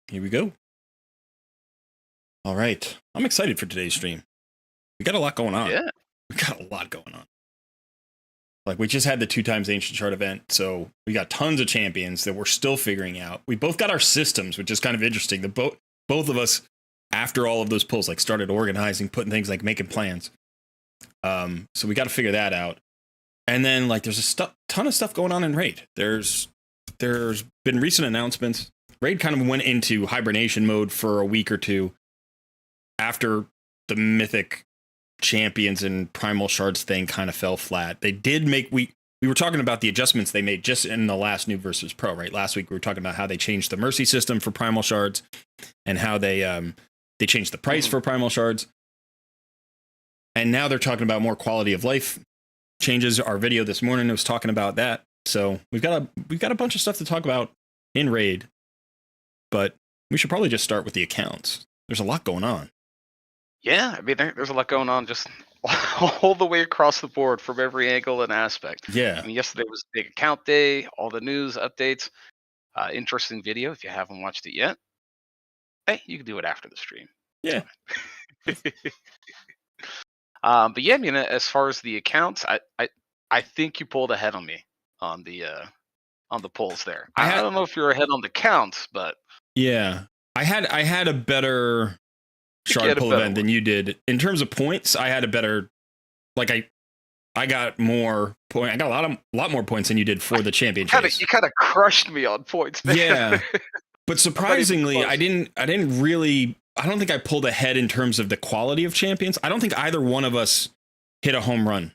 Here we go. All right. I'm excited for today's stream. We got a lot going on. Yeah. We got a lot going on. Like, we just had the 2x Ancient Shard event, so we got tons of champions that we're still figuring out. We both got our systems, which is kind of interesting. Both of us, after all of those pulls, like, started organizing, putting things, like, making plans. So we got to figure that out. And then, like, there's a ton of stuff going on in Raid. There's been recent announcements. Raid kind of went into hibernation mode for a week or two after the Mythic Champions and Primal Shards thing kind of fell flat. They did make we were talking about the adjustments they made just in the last NOOB versus Pro, right? Last week we were talking about how they changed the mercy system for Primal Shards and how they changed the price for Primal Shards. And now they're talking about more quality of life changes. Our video this morning was talking about that. So we've got a bunch of stuff to talk about in Raid, but we should probably just start with the accounts. There's a lot going on. Yeah, I mean, there's a lot going on just all the way across the board from every angle and aspect. Yeah. I mean, yesterday was big account day, all the news updates. Interesting video if you haven't watched it yet. Hey, you can do it after the stream. Yeah. But yeah, I mean, as far as the accounts, I think you pulled ahead on me on the polls there. I don't know if you're ahead on the counts, but yeah, I had a better shard pull event than you did in terms of points. I had a better, like, I got more point. I got a lot more points than you did for the championship. You kind of crushed me on points, man. Yeah, but surprisingly, I didn't really. I don't think I pulled ahead in terms of the quality of champions. I don't think either one of us hit a home run.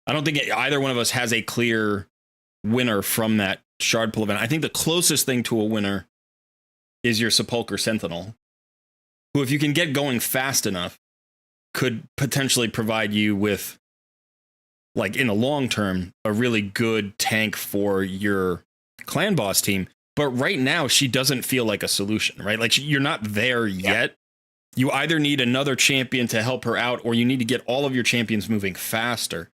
I don't think either one of us has a clear winner from that shard pull event. I think the closest thing to a winner is your Sepulchre Sentinel, who, if you can get going fast enough, could potentially provide you with, like, in the long term, a really good tank for your clan boss team. But right now, she doesn't feel like a solution, right? Like, you're not there yet. You either need another champion to help her out, or you need to get all of your champions moving faster.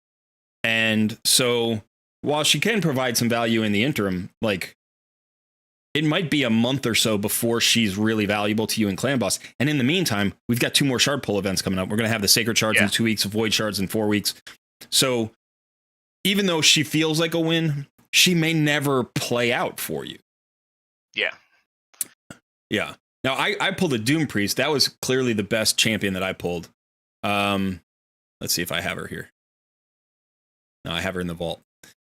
And so, while she can provide some value in the interim, like, it might be a month or so before she's really valuable to you in Clan Boss. And in the meantime, we've got 2 more shard pull events coming up. We're going to have the Sacred Shards in 2 weeks, Void Shards in 4 weeks. So even though she feels like a win, she may never play out for you. Yeah. Yeah. Now, I pulled a Doom Priest. That was clearly the best champion that I pulled. Let's see if I have her here. No, I have her in the vault.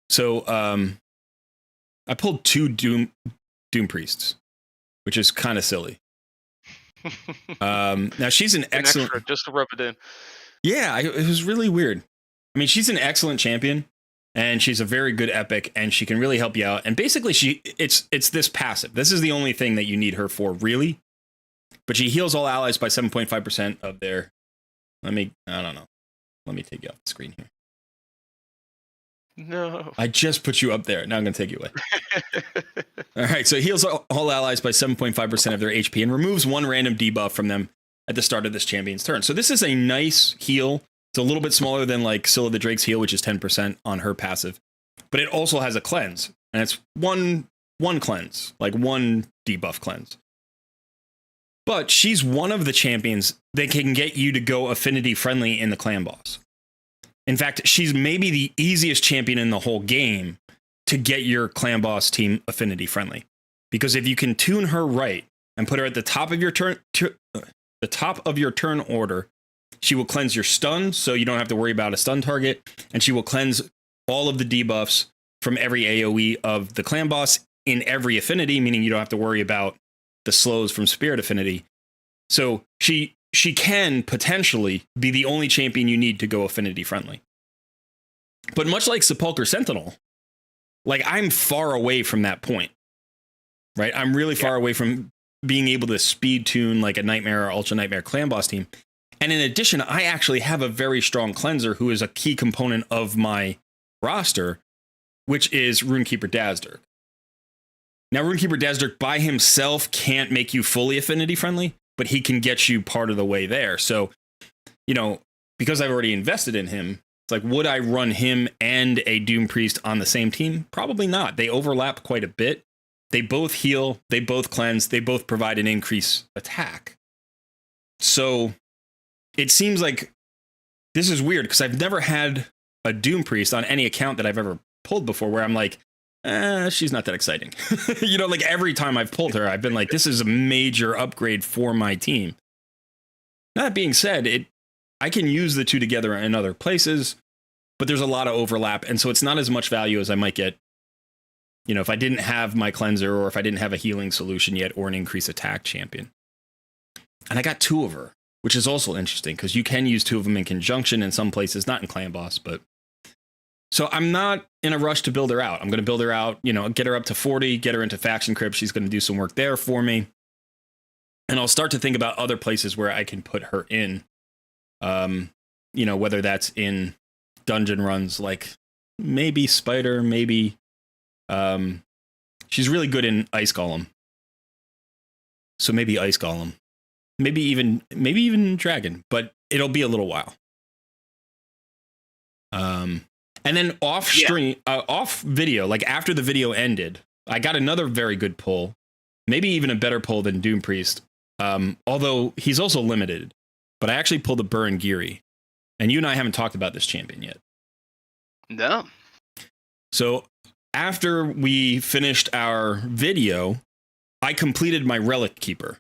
So I pulled 2 Doom Priests, which is kind of silly. Now, she's an excellent... extra, just to rub it in. Yeah, it was really weird. I mean, she's an excellent champion, and she's a very good epic, and she can really help you out. And basically, it's this passive. This is the only thing that you need her for, really. But she heals all allies by 7.5% of their... I don't know. Let me take you off the screen here. No. I just put you up there. Now I'm going to take you away. All right, so it heals all allies by 7.5% of their HP and removes 1 random debuff from them at the start of this champion's turn. So this is a nice heal. It's a little bit smaller than, like, Scylla the Drake's heal, which is 10% on her passive. But it also has a cleanse, and it's one cleanse, like 1 debuff cleanse. But she's one of the champions that can get you to go affinity friendly in the clan boss. In fact, she's maybe the easiest champion in the whole game to get your clan boss team affinity friendly. Because if you can tune her right and put her at the top of your turn order, she will cleanse your stun, so you don't have to worry about a stun target, and she will cleanse all of the debuffs from every AoE of the clan boss in every affinity, meaning you don't have to worry about the slows from Spirit Affinity. So she can potentially be the only champion you need to go affinity friendly. But much like Sepulchre Sentinel, like, I'm far away from that point, right? I'm really far away from being able to speed tune like a Nightmare or Ultra Nightmare clan boss team. And in addition, I actually have a very strong cleanser who is a key component of my roster, which is Runekeeper Dazdirk. Now, Runekeeper Dazdirk by himself can't make you fully affinity friendly, but he can get you part of the way there. So, you know, because I've already invested in him, it's like, would I run him and a Doom Priest on the same team? Probably not. They overlap quite a bit. They both heal, they both cleanse, they both provide an increased attack. So it seems like this is weird because I've never had a Doom Priest on any account that I've ever pulled before where I'm like, she's not that exciting. You know, like every time I've pulled her, I've been like, this is a major upgrade for my team. That being said, I can use the two together in other places, but there's a lot of overlap. And so it's not as much value as I might get, you know, if I didn't have my cleanser or if I didn't have a healing solution yet or an increased attack champion. And I got two of her, which is also interesting because you can use two of them in conjunction in some places, not in Clan Boss, but so I'm not in a rush to build her out. I'm going to build her out, you know, get her up to 40, get her into Faction Crypt. She's going to do some work there for me. And I'll start to think about other places where I can put her in, you know, whether that's in dungeon runs, like maybe Spider, maybe she's really good in Ice Golem. So maybe Ice Golem, maybe even Dragon, but it'll be a little while. And then off stream, off video, like after the video ended, I got another very good pull, maybe even a better pull than Doom Priest. Although he's also limited, but I actually pulled a Burn Giri, and you and I haven't talked about this champion yet. No. So after we finished our video, I completed my Relic Keeper.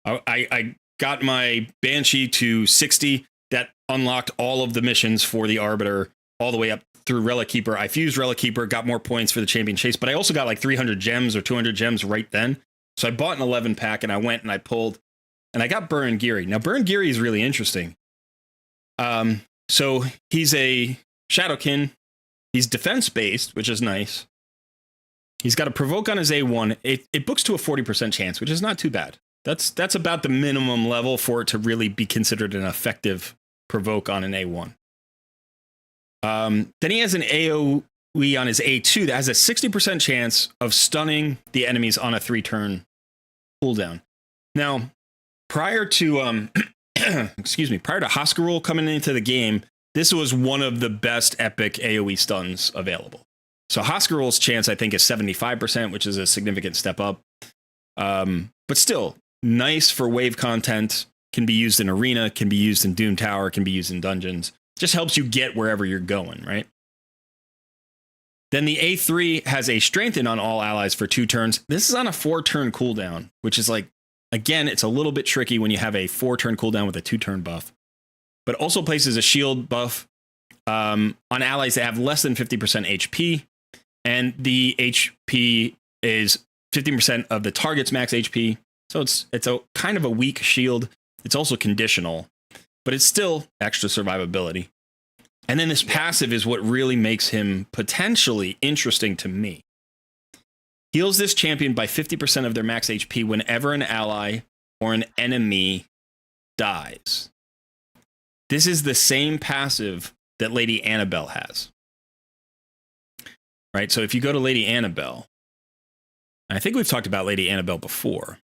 I got my Banshee to 60. That unlocked all of the missions for the Arbiter all the way up through Relic Keeper. I fused Relic Keeper, got more points for the champion chase, but I also got like 300 gems or 200 gems right then. So I bought an 11 pack and I went and I pulled and I got Burn Giri. Now Burn Giri is really interesting. So he's a Shadowkin. He's defense based, which is nice. He's got a provoke on his A1. It books to a 40% chance, which is not too bad. That's about the minimum level for it to really be considered an effective provoke on an A1. Then he has an AoE on his A2 that has a 60% chance of stunning the enemies on a 3-turn cooldown. Now, prior to prior to Hoskarul coming into the game, this was one of the best epic AoE stuns available. So Hoskarul's chance, I think, is 75%, which is a significant step up. But still, nice for wave content, can be used in Arena, can be used in Doom Tower, can be used in dungeons. Just helps you get wherever you're going, right? Then the A3 has a strengthen on all allies for 2 turns. This is on a 4-turn cooldown, which is like, again, it's a little bit tricky when you have a 4-turn cooldown with a 2-turn buff. But also places a shield buff on allies that have less than 50% HP. And the HP is 50% of the target's max HP. So it's a kind of a weak shield. It's also conditional, but it's still extra survivability. And then this passive is what really makes him potentially interesting to me. Heals this champion by 50% of their max HP whenever an ally or an enemy dies. This is the same passive that Lady Annabelle has. Right? So if you go to Lady Annabelle, I think we've talked about Lady Annabelle before.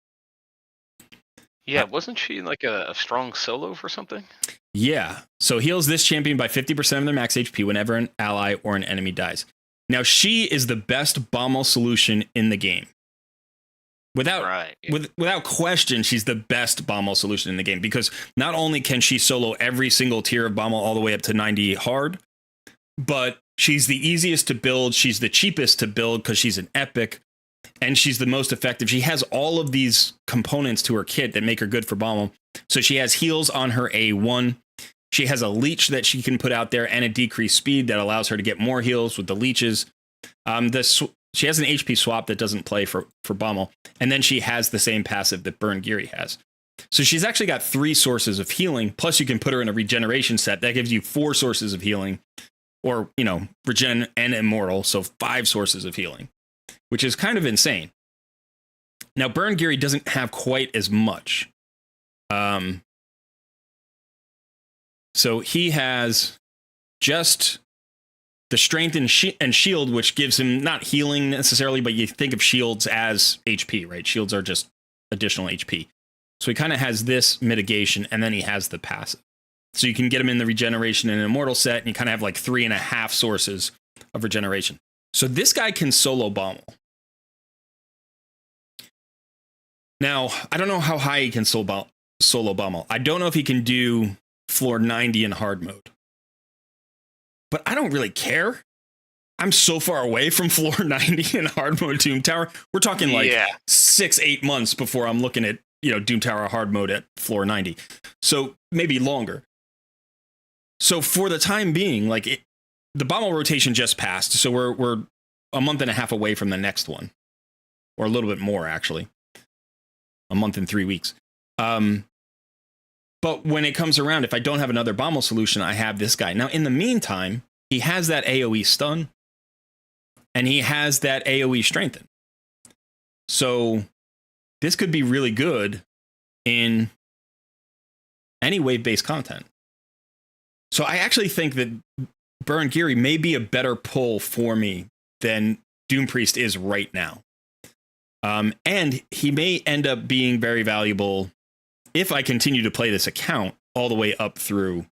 Yeah, wasn't she like a strong solo for something? Yeah. So heals this champion by 50% of their max HP whenever an ally or an enemy dies. Now, she is the best Bommel solution in the game. Without question, she's the best Bommel solution in the game because not only can she solo every single tier of Bommel all the way up to 90 hard, but she's the easiest to build. She's the cheapest to build because she's an epic. And she's the most effective. She has all of these components to her kit that make her good for Bommel. So she has heals on her A1. She has a leech that she can put out there and a decreased speed that allows her to get more heals with the leeches. She has an HP swap that doesn't play for Bommel. And then she has the same passive that Burn Giri has. So she's actually got 3 sources of healing. Plus you can put her in a regeneration set. That gives you 4 sources of healing. Or, you know, regen and immortal. So 5 sources of healing, which is kind of insane. Now, Burn Giri doesn't have quite as much. So he has just the strength and shield, which gives him not healing necessarily, but you think of shields as HP, right? Shields are just additional HP. So he kind of has this mitigation, and then he has the passive. So you can get him in the regeneration and immortal set, and you kind of have like 3.5 sources of regeneration. So this guy can solo Bommel. Now, I don't know how high he can solo Bommel. I don't know if he can do floor 90 in hard mode. But I don't really care. I'm so far away from floor 90 in hard mode Doom Tower. We're talking like 6-8 months before I'm looking at, Doom Tower hard mode at floor 90. So maybe longer. So for the time being, like the Bommel rotation just passed. So we're a month and a half away from the next one, or a little bit more, actually. A month and 3 weeks. But when it comes around, if I don't have another Bommel solution, I have this guy. Now, in the meantime, he has that AoE stun, and he has that AoE strengthen. So this could be really good in any wave-based content. So I actually think that Burn Giri may be a better pull for me than Doom Priest is right now. And he may end up being very valuable if I continue to play this account all the way up through,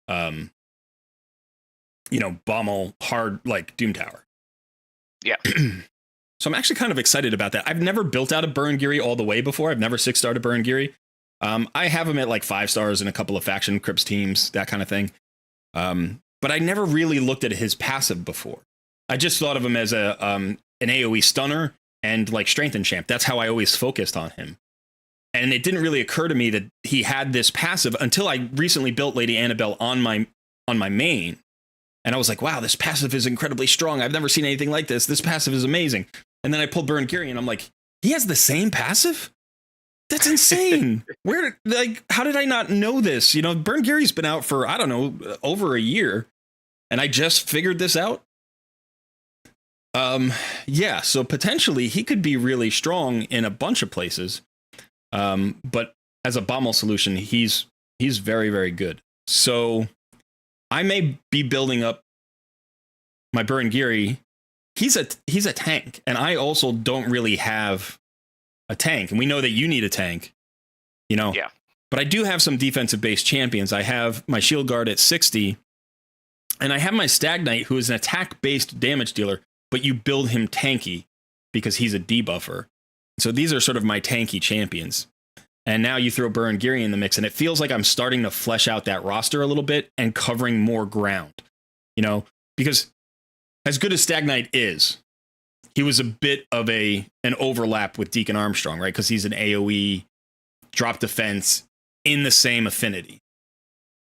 Bommel hard, like Doom Tower. Yeah. So I'm actually kind of excited about that. I've never built out a Burn Giri all the way before. I've never 6-starred a Burn Giri. I have him at like 5 stars in a couple of faction Crips teams, that kind of thing. But I never really looked at his passive before. I just thought of him as an AoE stunner and like strengthen champ. That's how I always focused on him. And it didn't really occur to me that he had this passive until I recently built Lady Annabelle on my main. And I was like, wow, this passive is incredibly strong. I've never seen anything like this. This passive is amazing. And then I pulled Burn Giri and I'm like, he has the same passive? That's insane. How did I not know this? Burn Giri's been out for, I don't know, over a year. And I just figured this out. So potentially he could be really strong in a bunch of places. But as a Bommel solution, he's very, very good. So I may be building up my Burn Giri. He's a tank, and I also don't really have a tank. And we know that you need a tank, Yeah. But I do have some defensive-based champions. I have my Shield Guard at 60, and I have my Stag Knight, who is an attack-based damage dealer, but you build him tanky because he's a debuffer. So these are sort of my tanky champions. And now you throw Burn Giri in the mix, and it feels like I'm starting to flesh out that roster a little bit and covering more ground. Because as good as Stag Knight is, he was a bit of an overlap with Deacon Armstrong, right? Because he's an AoE drop defense in the same affinity.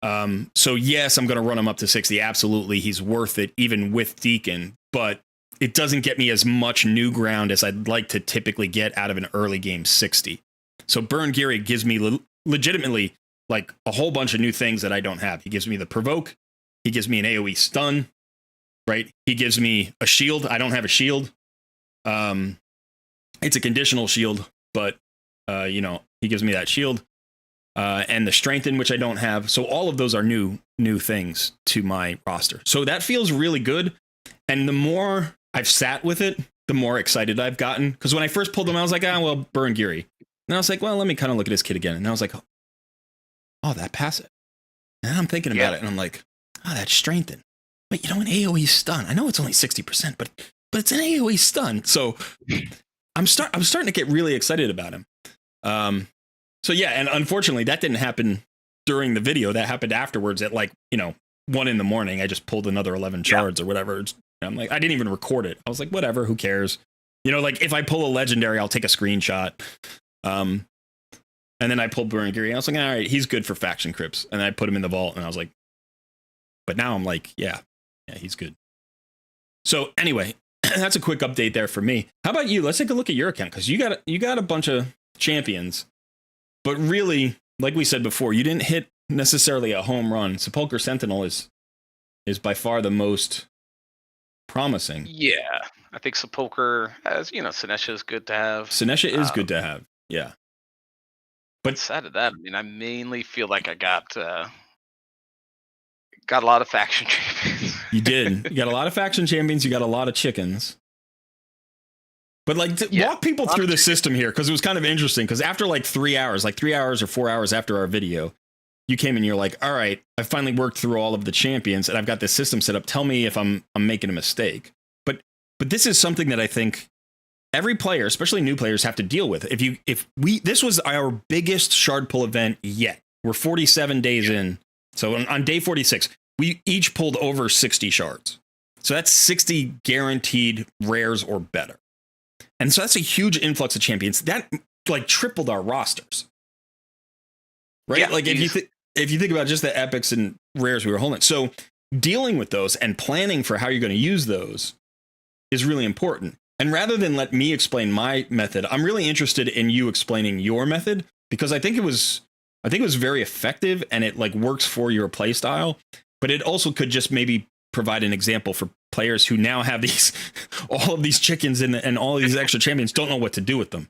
So yes, I'm going to run him up to 60. Absolutely, he's worth it, even with Deacon. But it doesn't get me as much new ground as I'd like to typically get out of an early game 60. So Burn Giri gives me legitimately like a whole bunch of new things that I don't have. He gives me the provoke. He gives me an AoE stun, right? He gives me a shield. I don't have a shield. It's a conditional shield, but he gives me that shield and the strengthen, which I don't have. So all of those are new things to my roster. So that feels really good. And the more I've sat with it, the more excited I've gotten. Because when I first pulled them, I was like, Burn Giri. And I was like, well, let me kind of look at this kid again. And I was like, oh, that passive. And I'm thinking about it, and I'm like, oh, that's strengthen. But an AoE stun. I know it's only 60%, but it's an AoE stun. So I'm starting to get really excited about him. So yeah, and unfortunately, that didn't happen during the video. That happened afterwards at 1 a.m. I just pulled another 11 shards or whatever. I'm like, I didn't even record it. I was like, whatever, who cares? If I pull a legendary, I'll take a screenshot. And then I pulled Burn Giri. I was like, all right, he's good for faction Crips. And I put him in the vault, and I was like, but now I'm like, yeah, he's good. So anyway, that's a quick update there for me. How about you? Let's take a look at your account, because you got a bunch of champions, but really, like we said before, you didn't hit necessarily a home run. Sepulchre Sentinel is by far the most promising. Yeah, I think Sepulchre has, Sinesha is good to have. Sinesha is good to have. Yeah. But outside of that, I mainly feel like I got a lot of faction champions. You did. You got a lot of faction champions. You got a lot of chickens. But walk people through the system here, because it was kind of interesting. Because after 3 hours, 3 hours or 4 hours after our video, you came and you're like, all right, I finally worked through all of the champions and I've got this system set up. Tell me if I'm making a mistake. But this is something that I think every player, especially new players, have to deal with. This was our biggest shard pull event yet. We're 47 days in. So on day 46, we each pulled over 60 shards. So that's 60 guaranteed rares or better. And so that's a huge influx of champions. That like tripled our rosters. Right? Yeah, like if you think about just the epics and rares we were holding. So dealing with those and planning for how you're going to use those is really important. And rather than let me explain my method, I'm really interested in you explaining your method, because I think it was very effective and it like works for your play style, but it also could just maybe provide an example for players who now have these all of these chickens and all of these extra champions, don't know what to do with them.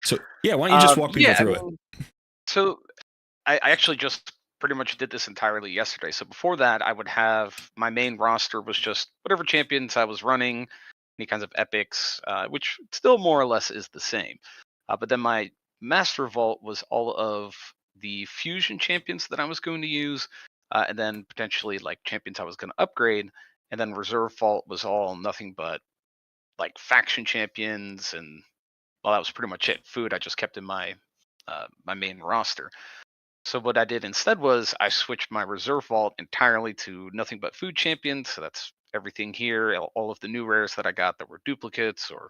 So yeah, why don't you just walk people through it? So I actually just pretty much did this entirely yesterday. So before that, I would have my main roster was just whatever champions I was running, any kinds of epics, which still more or less is the same. But then my master vault was all of the fusion champions that I was going to use, and then potentially like champions I was going to upgrade. And then reserve vault was all nothing but like faction champions, and well, that was pretty much it. Food I just kept in my my main roster. So what I did instead was I switched my reserve vault entirely to nothing but food champions. So that's everything here, all of the new rares that I got that were duplicates or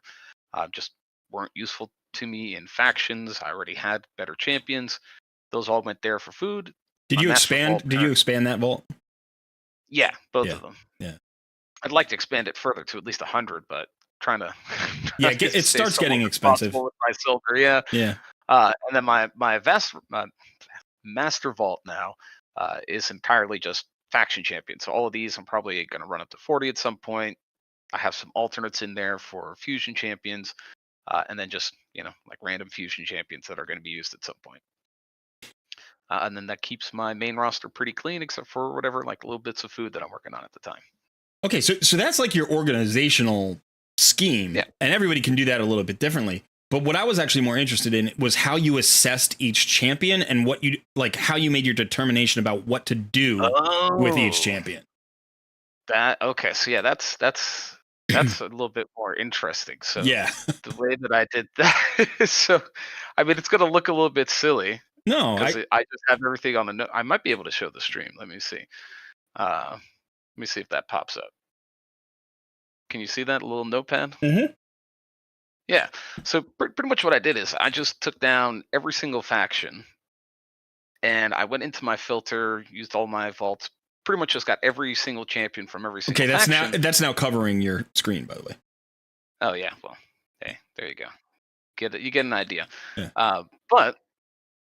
just weren't useful to me in factions. I already had better champions. Those all went there for food. Did you expand that vault? Yeah, both of them. Yeah. I'd like to expand it further to at least 100, but trying to yeah, it starts getting expensive with my silver. Yeah. And then my master vault now is entirely just faction champions. So all of these I'm probably going to run up to 40 at some point. I have some alternates in there for fusion champions, and then just like random fusion champions that are going to be used at some point. And then that keeps my main roster pretty clean, except for whatever like little bits of food that I'm working on at the time. Okay, so that's like your organizational scheme, yeah. And everybody can do that a little bit differently. But what I was actually more interested in was how you assessed each champion and what you like, how you made your determination about what to do with each champion. Okay, so yeah, that's a little bit more interesting. So yeah, the way that I did that, so I mean, it's going to look a little bit silly. No, I just have everything on the note. I might be able to show the stream. Let me see. Let me see if that pops up. Can you see that little notepad? Mm-hmm. Yeah. So pretty much what I did is I just took down every single faction, and I went into my filter, used all my vaults, pretty much just got every single champion from every single faction. That's now covering your screen, by the way. Oh yeah. Well, hey, there you go. You get an idea. Yeah. But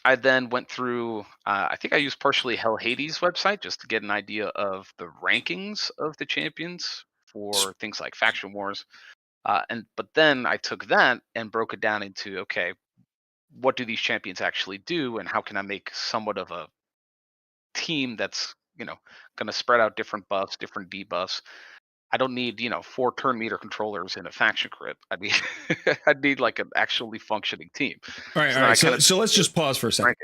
I then went through, I think I used partially Hell Hades' website just to get an idea of the rankings of the champions for things like faction wars. But then I took that and broke it down into, okay, what do these champions actually do, and how can I make somewhat of a team that's going to spread out different buffs, different debuffs. I don't need 4 turn meter controllers in a faction crit. I'd need like an actually functioning team. All right. So let's just pause for a second.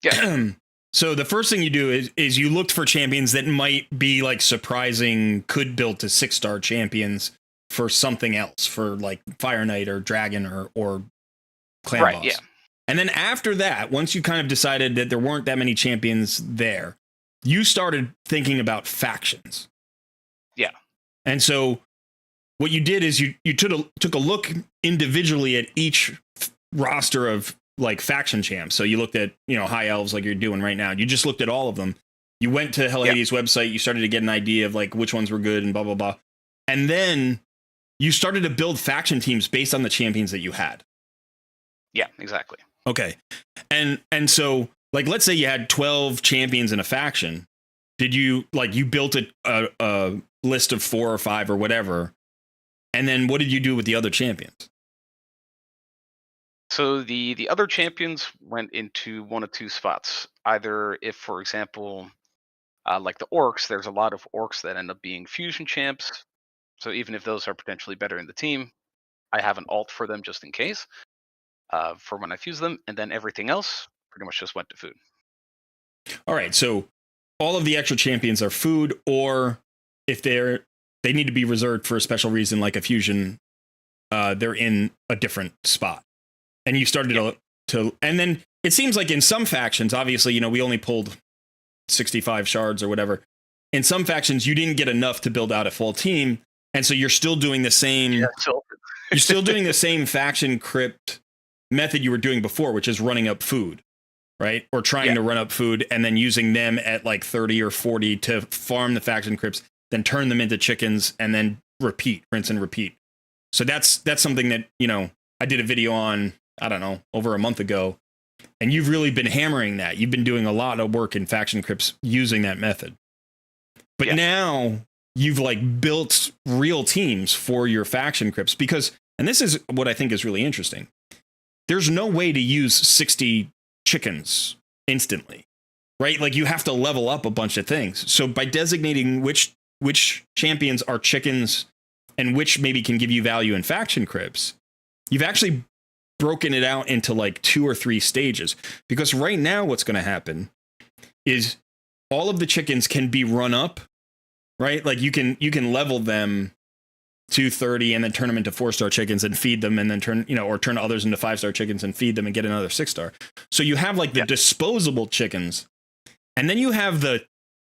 Yeah. So the first thing you do is you looked for champions that might be like surprising, could build to 6-star champions for something else, for like Fire Knight or Dragon or Clan Boss. Yeah. And then after that, once you kind of decided that there weren't that many champions there, you started thinking about factions. Yeah. And so what you did is you took a look individually at each roster of like faction champs. So you looked at, high elves like you're doing right now. You just looked at all of them. You went to Hell Hades' website. You started to get an idea of like which ones were good and blah, blah, blah. And then you started to build faction teams based on the champions that you had. Yeah, exactly. Okay. And so like, let's say you had 12 champions in a faction. Did you built a list of 4 or 5 or whatever? And then what did you do with the other champions? So the other champions went into one of 2 spots. Either if, for example, like the orcs, there's a lot of orcs that end up being fusion champs. So even if those are potentially better in the team, I have an alt for them just in case, for when I fuse them. And then everything else pretty much just went to food. All right. So all of the extra champions are food, or if they need to be reserved for a special reason, like a fusion they're in a different spot. And you started to, and then it seems like in some factions, obviously, you know, we only pulled 65 shards or whatever. In some factions, you didn't get enough to build out a full team. And so you're still doing the same, you're still doing the same faction crypt method you were doing before, which is running up food, right? Or trying to run up food and then using them at like 30 or 40 to farm the faction crypts, then turn them into chickens and then repeat, rinse and repeat. So that's something that, you know, I did a video on, I don't know, over a month ago. And you've really been hammering that. You've been doing a lot of work in faction crypts using that method. But now you've like built real teams for your faction crypts because, and this is what I think is really interesting. There's no way to use 60 chickens instantly, right? Like you have to level up a bunch of things. So by designating which champions are chickens and which maybe can give you value in faction crypts, you've actually broken it out into like 2 or 3 stages. Because right now what's going to happen is all of the chickens can be run up, right? Like you can level them to 30 and then turn them into 4-star chickens and feed them and then turn others into 5-star chickens and feed them and get another 6-star. So you have like the disposable chickens, and then you have the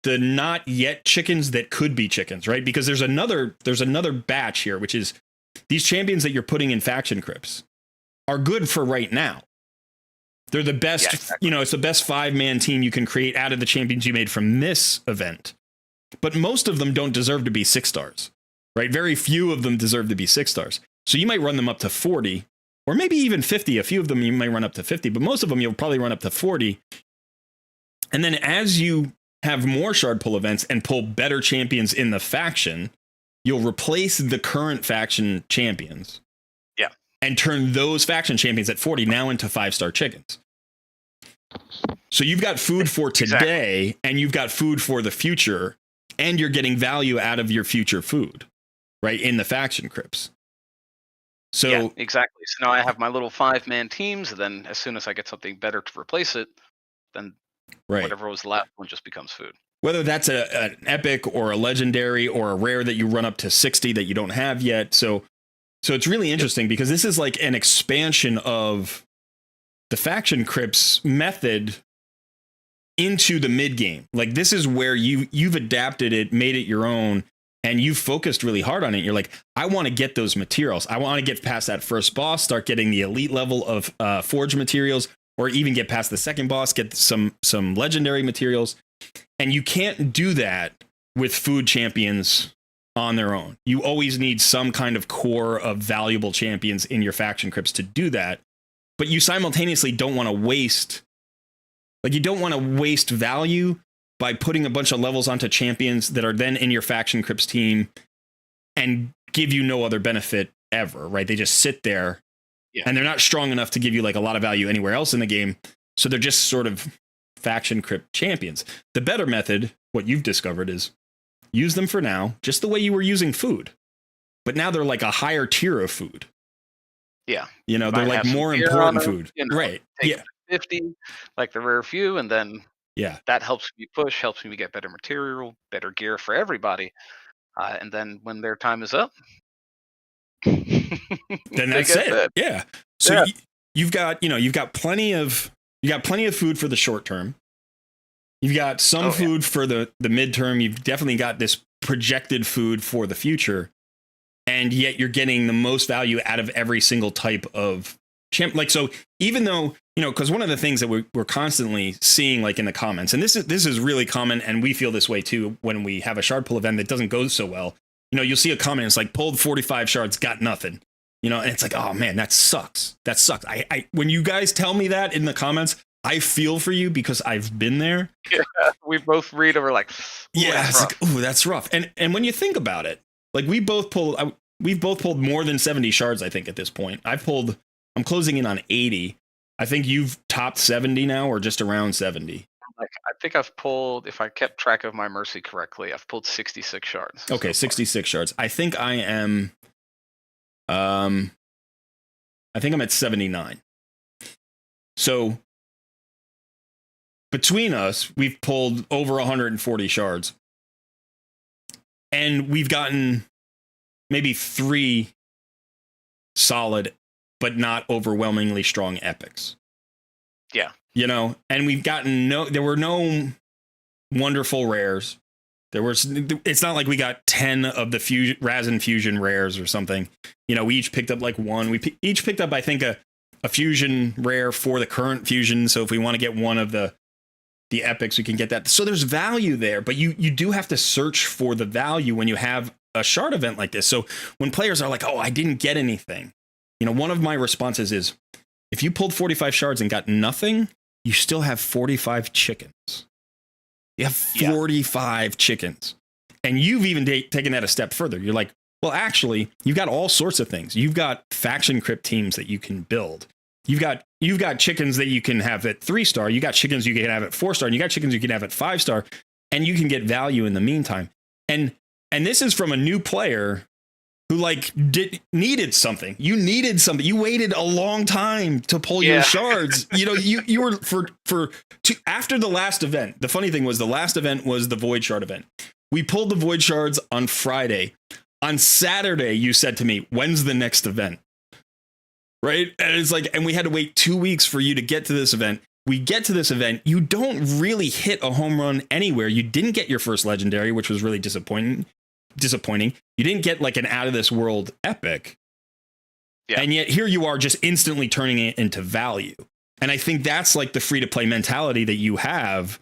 not yet chickens that could be chickens, right? Because there's another batch here, which is these champions that you're putting in faction crypts are good for right now. They're the best, you know, it's the best 5-man team you can create out of the champions you made from this event. But most of them don't deserve to be 6 stars, right? Very few of them deserve to be 6 stars. So you might run them up to 40 or maybe even 50. A few of them you might run up to 50, but most of them you'll probably run up to 40. And then as you have more shard pull events and pull better champions in the faction, you'll replace the current faction champions. And turn those faction champions at 40 now into 5-star chickens. So you've got food for today and you've got food for the future, and you're getting value out of your future food, right? In the faction crypts. So exactly. So now I have my little 5-man teams, and then as soon as I get something better to replace it, then whatever was left one just becomes food. Whether that's an epic or a legendary or a rare that you run up to 60 that you don't have yet. So it's really interesting because this is like an expansion of the faction crypts method into the mid game. Like this is where you've adapted it, made it your own, and you've focused really hard on it. You're like, I want to get those materials. I want to get past that first boss, start getting the elite level of forge materials, or even get past the second boss, get some legendary materials. And you can't do that with food champions on their own. You always need some kind of core of valuable champions in your faction crypts to do that. But you simultaneously don't want to waste, like you don't want to waste value by putting a bunch of levels onto champions that are then in your faction crypts team and give you no other benefit ever, right? They just sit there and they're not strong enough to give you like a lot of value anywhere else in the game. So they're just sort of faction crypt champions. The better method, what you've discovered, is use them for now, just the way you were using food. But now they're like a higher tier of food. Yeah. You know, they're like more important food. You know, right. 50, like the rare few, and then that helps me push, helps me get better material, better gear for everybody. And then when their time is up, then that's it. Yeah. So you've got plenty of food for the short term. You've got some food for the midterm. You've definitely got this projected food for the future. And yet you're getting the most value out of every single type of champ. Like, so even though, you know, because one of the things that we're constantly seeing, like in the comments, and this is really common, and we feel this way too when we have a shard pull event that doesn't go so well. You know, you'll see a comment, it's like pulled 45 shards, got nothing. You know, and it's like, oh man, that sucks. That sucks. I when you guys tell me that in the comments, I feel for you because I've been there. Yeah, we both read and we're like, that's rough. Like, that's rough. And when you think about it, like we've both pulled more than 70 shards, I think, at this point. I'm closing in on 80. I think you've topped 70 now, or just around 70. Like, I think I've pulled, if I kept track of my mercy correctly, I've pulled 66 shards. Okay, so 66 shards. I think I am I think I'm at 79. So between us, we've pulled over 140 shards. And we've gotten maybe 3 solid, but not overwhelmingly strong epics. Yeah. You know, and we've gotten there were no wonderful rares. It's not like we got 10 of the Raz and Fusion rares or something. You know, we each picked up like one. We each picked up, I think, a Fusion rare for the current Fusion. So if we want to get one of the epics, we can get that. So there's value there, but you do have to search for the value when you have a shard event like this. So when players are like, oh, I didn't get anything, you know, one of my responses is, if you pulled 45 shards and got nothing, you still have 45 chickens. You have 45 chickens. And you've even taken that a step further. You're like, well, actually, you've got all sorts of things. You've got faction crypt teams that you can build. You've got chickens that you can have at 3-star. You got chickens you can have at 4-star, and you got chickens you can have at 5-star, and you can get value in the meantime. And this is from a new player who needed something. You needed something. You waited a long time to pull your shards. You know, you were after the last event. The funny thing was the last event was the Void Shard event. We pulled the Void Shards on Friday. On Saturday, you said to me, when's the next event? Right? And it's like, and we had to wait 2 weeks for you to get to this event. We get to this event. You don't really hit a home run anywhere. You didn't get your first legendary, which was really disappointing. You didn't get like an out of this world epic. Yeah. And yet here you are just instantly turning it into value. And I think that's like the free to play mentality that you have,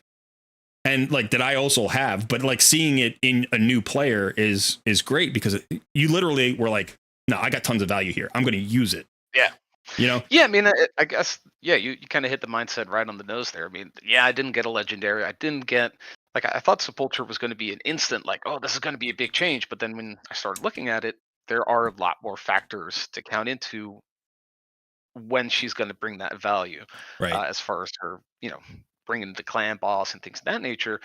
and like that I also have, but like seeing it in a new player is great, because you literally were like, no, I got tons of value here. I'm going to use it. Yeah. You know? Yeah, I mean, I guess, yeah, you kind of hit the mindset right on the nose there. I mean, yeah, I didn't get a legendary. I didn't get, like, I thought Sepulture was going to be an instant, like, oh, this is going to be a big change. But then when I started looking at it, there are a lot more factors to count into when she's going to bring that value, right? As far as her, you know, bringing the clan boss and things of that nature.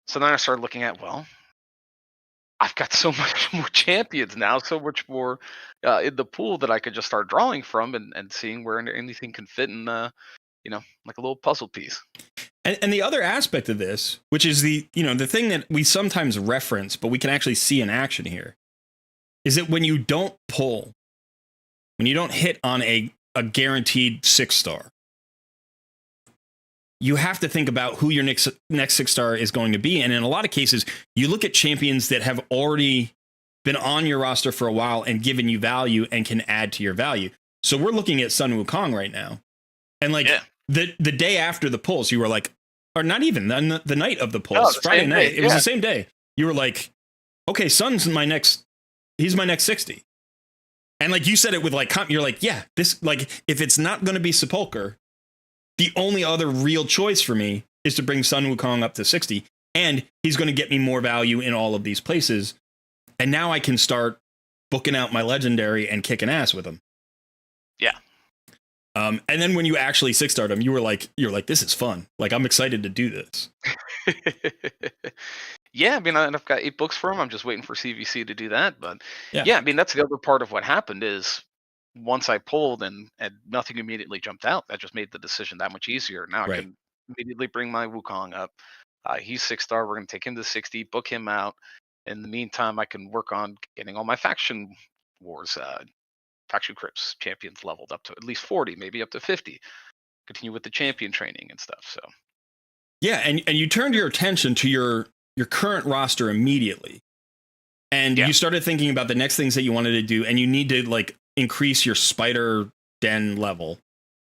So then I started looking at, well, I've got so much more champions now, so much more in the pool that I could just start drawing from and seeing where anything can fit in, you know, like a little puzzle piece. And the other aspect of this, which is the thing that we sometimes reference, but we can actually see in action here, is that when you don't pull, when you don't hit on a guaranteed 6-star, you have to think about who your next 6-star is going to be. And in a lot of cases, you look at champions that have already been on your roster for a while and given you value and can add to your value. So we're looking at Sun Wukong right now. And like the day after the pulls, you were like, or not even the night of the pulls, Friday night. It was the same day. You were like, okay, Sun's he's my next 60. And like you said it with like, you're like, yeah, this, like, if it's not going to be Sepulcher, the only other real choice for me is to bring Sun Wukong up to 60, and he's going to get me more value in all of these places. And now I can start booking out my legendary and kicking ass with him. Yeah. And then when you actually 6-starred him, you're like, this is fun. Like, I'm excited to do this. Yeah, I mean, I've got 8 books for him. I'm just waiting for CVC to do that. But yeah, I mean, that's the other part of what happened is, once I pulled and nothing immediately jumped out, that just made the decision that much easier. Now I can immediately bring my Wukong up. He's 6-star. We're going to take him to 60, book him out. In the meantime, I can work on getting all my faction wars, faction crypts champions leveled up to at least 40, maybe up to 50. Continue with the champion training and stuff. So yeah, and you turned your attention to your current roster immediately. And you started thinking about the next things that you wanted to do, and you need to like increase your spider den level.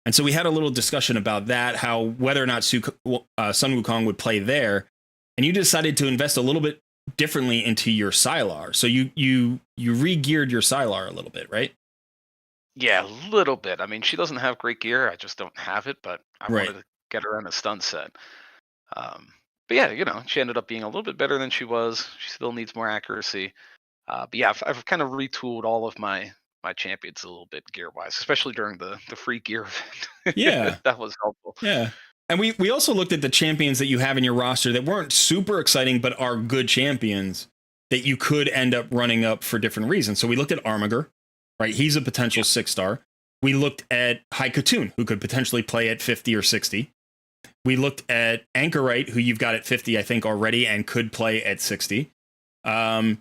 And so we had a little discussion about that, how whether or not Sun Wukong would play there. And you decided to invest a little bit differently into your Sylar. So you re-geared your Sylar a little bit, right? Yeah, a little bit. I mean, she doesn't have great gear. I just don't have it, but I wanted to get her on a stun set. But yeah, you know, she ended up being a little bit better than she was. She still needs more accuracy. But yeah, I've kind of retooled all of my champions a little bit gear-wise, especially during the free gear event. Yeah. That was helpful. Yeah. And we also looked at the champions that you have in your roster that weren't super exciting, but are good champions that you could end up running up for different reasons. So we looked at Armiger, right? He's a potential 6-star. We looked at Haikatoon, who could potentially play at 50 or 60. We looked at Anchorite, who you've got at 50, I think, already, and could play at 60. And,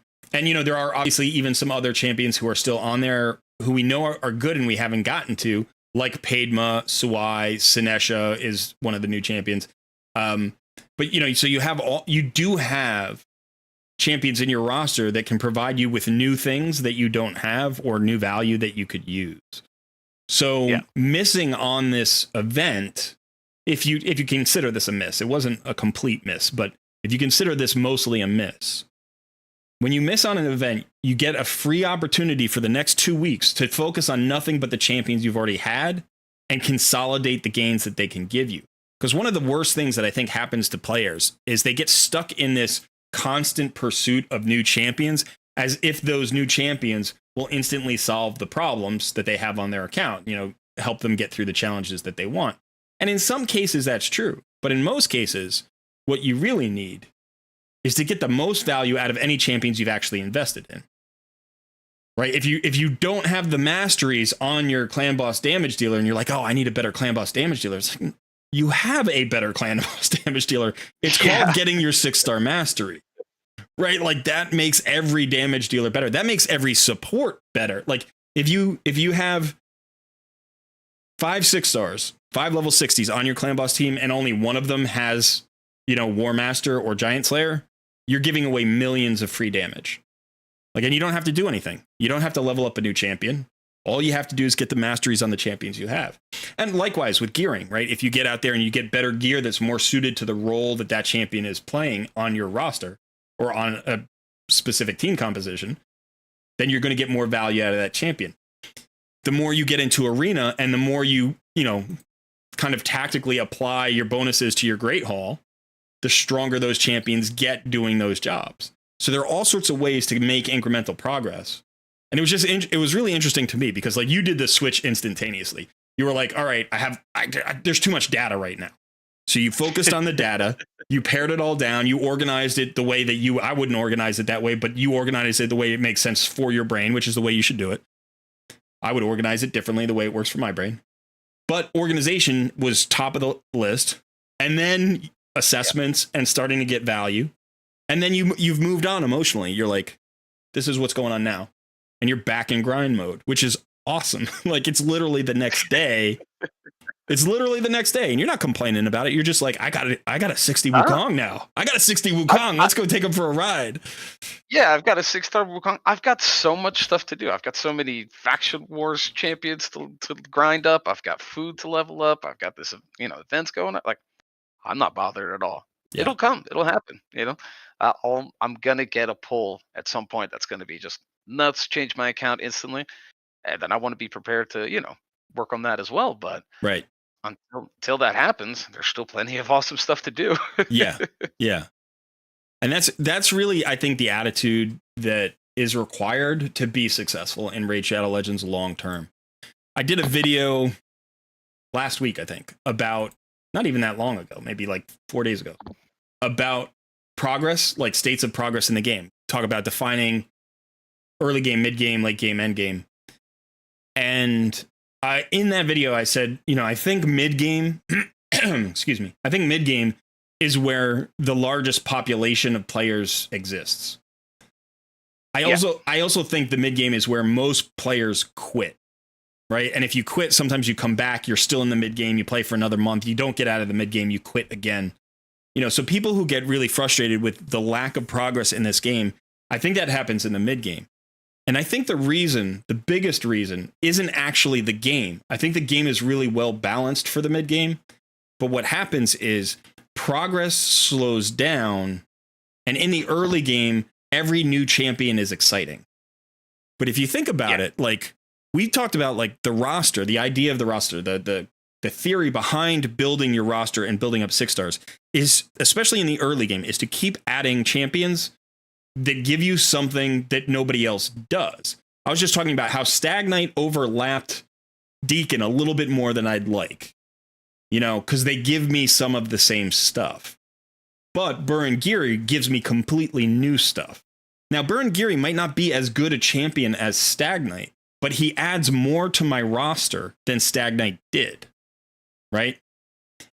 you know, there are obviously even some other champions who are still on there who we know are good and we haven't gotten to, like Padma, Suai, Sinesha is one of the new champions. But so you do have champions in your roster that can provide you with new things that you don't have or new value that you could use. So missing on this event, if you consider this a miss, it wasn't a complete miss, but if you consider this mostly a miss, when you miss on an event, you get a free opportunity for the next 2 weeks to focus on nothing but the champions you've already had and consolidate the gains that they can give you. Because one of the worst things that I think happens to players is they get stuck in this constant pursuit of new champions as if those new champions will instantly solve the problems that they have on their account, help them get through the challenges that they want. And in some cases, that's true. But in most cases, what you really need is to get the most value out of any champions you've actually invested in. Right? If you don't have the masteries on your clan boss damage dealer and you're like, oh, I need a better clan boss damage dealer. It's like, you have a better clan boss damage dealer. It's called getting your 6-star mastery. Right? Like that makes every damage dealer better. That makes every support better. Like if you have 5 6-stars, 5 level 60s on your clan boss team and only one of them has, War Master or Giant Slayer, you're giving away millions of free damage. Like, and you don't have to do anything. You don't have to level up a new champion. All you have to do is get the masteries on the champions you have. And likewise with gearing, right? If you get out there and you get better gear that's more suited to the role that champion is playing on your roster or on a specific team composition, then you're going to get more value out of that champion. The more you get into arena and the more you kind of tactically apply your bonuses to your Great Hall, the stronger those champions get doing those jobs. So there are all sorts of ways to make incremental progress. And it was really interesting to me because like you did the switch instantaneously. You were like, all right, there's too much data right now. So you focused on the data, you pared it all down, you organized it the way that I wouldn't organize it that way, but you organized it the way it makes sense for your brain, which is the way you should do it. I would organize it differently the way it works for my brain. But organization was top of the list. And then assessments and starting to get value. And then you've moved on emotionally. You're like, this is what's going on now. And you're back in grind mode, which is awesome. Like it's literally the next day. It's literally the next day. And you're not complaining about it. You're just like, I got a 60 Wukong now. I got a 60 Wukong. Let's go take him for a ride. Yeah, I've got a 6-star Wukong. I've got so much stuff to do. I've got so many faction wars champions to grind up. I've got food to level up. I've got this, events going on. Like, I'm not bothered at all. Yeah. It'll come. It'll happen. I'm going to get a pull at some point that's going to be just nuts, change my account instantly. And then I want to be prepared to, work on that as well. But right. Until that happens, there's still plenty of awesome stuff to do. Yeah. And that's really, I think, the attitude that is required to be successful in Raid Shadow Legends long term. I did a video last week, I think, about not even that long ago, maybe like 4 days ago, about progress, like states of progress in the game. Talk about defining early game, mid game, late game, end game. And in that video, I said, I think mid game, excuse me, I think mid game is where the largest population of players exists. I also think the mid game is where most players quit. Right. And if you quit, sometimes you come back, you're still in the mid game, you play for another month, you don't get out of the mid game, you quit again. So people who get really frustrated with the lack of progress in this game, I think that happens in the mid game. And I think the biggest reason isn't actually the game. I think the game is really well balanced for the mid game. But what happens is progress slows down. And in the early game, every new champion is exciting. But if you think about it, like, we talked about like the roster, the idea of the roster, the theory behind building your roster and building up 6-stars is, especially in the early game, is to keep adding champions that give you something that nobody else does. I was just talking about how Stag Knight overlapped Deacon a little bit more than I'd like, because they give me some of the same stuff. But Burangiri gives me completely new stuff. Now, Burangiri might not be as good a champion as Stag Knight, but he adds more to my roster than Stag Knight did, right?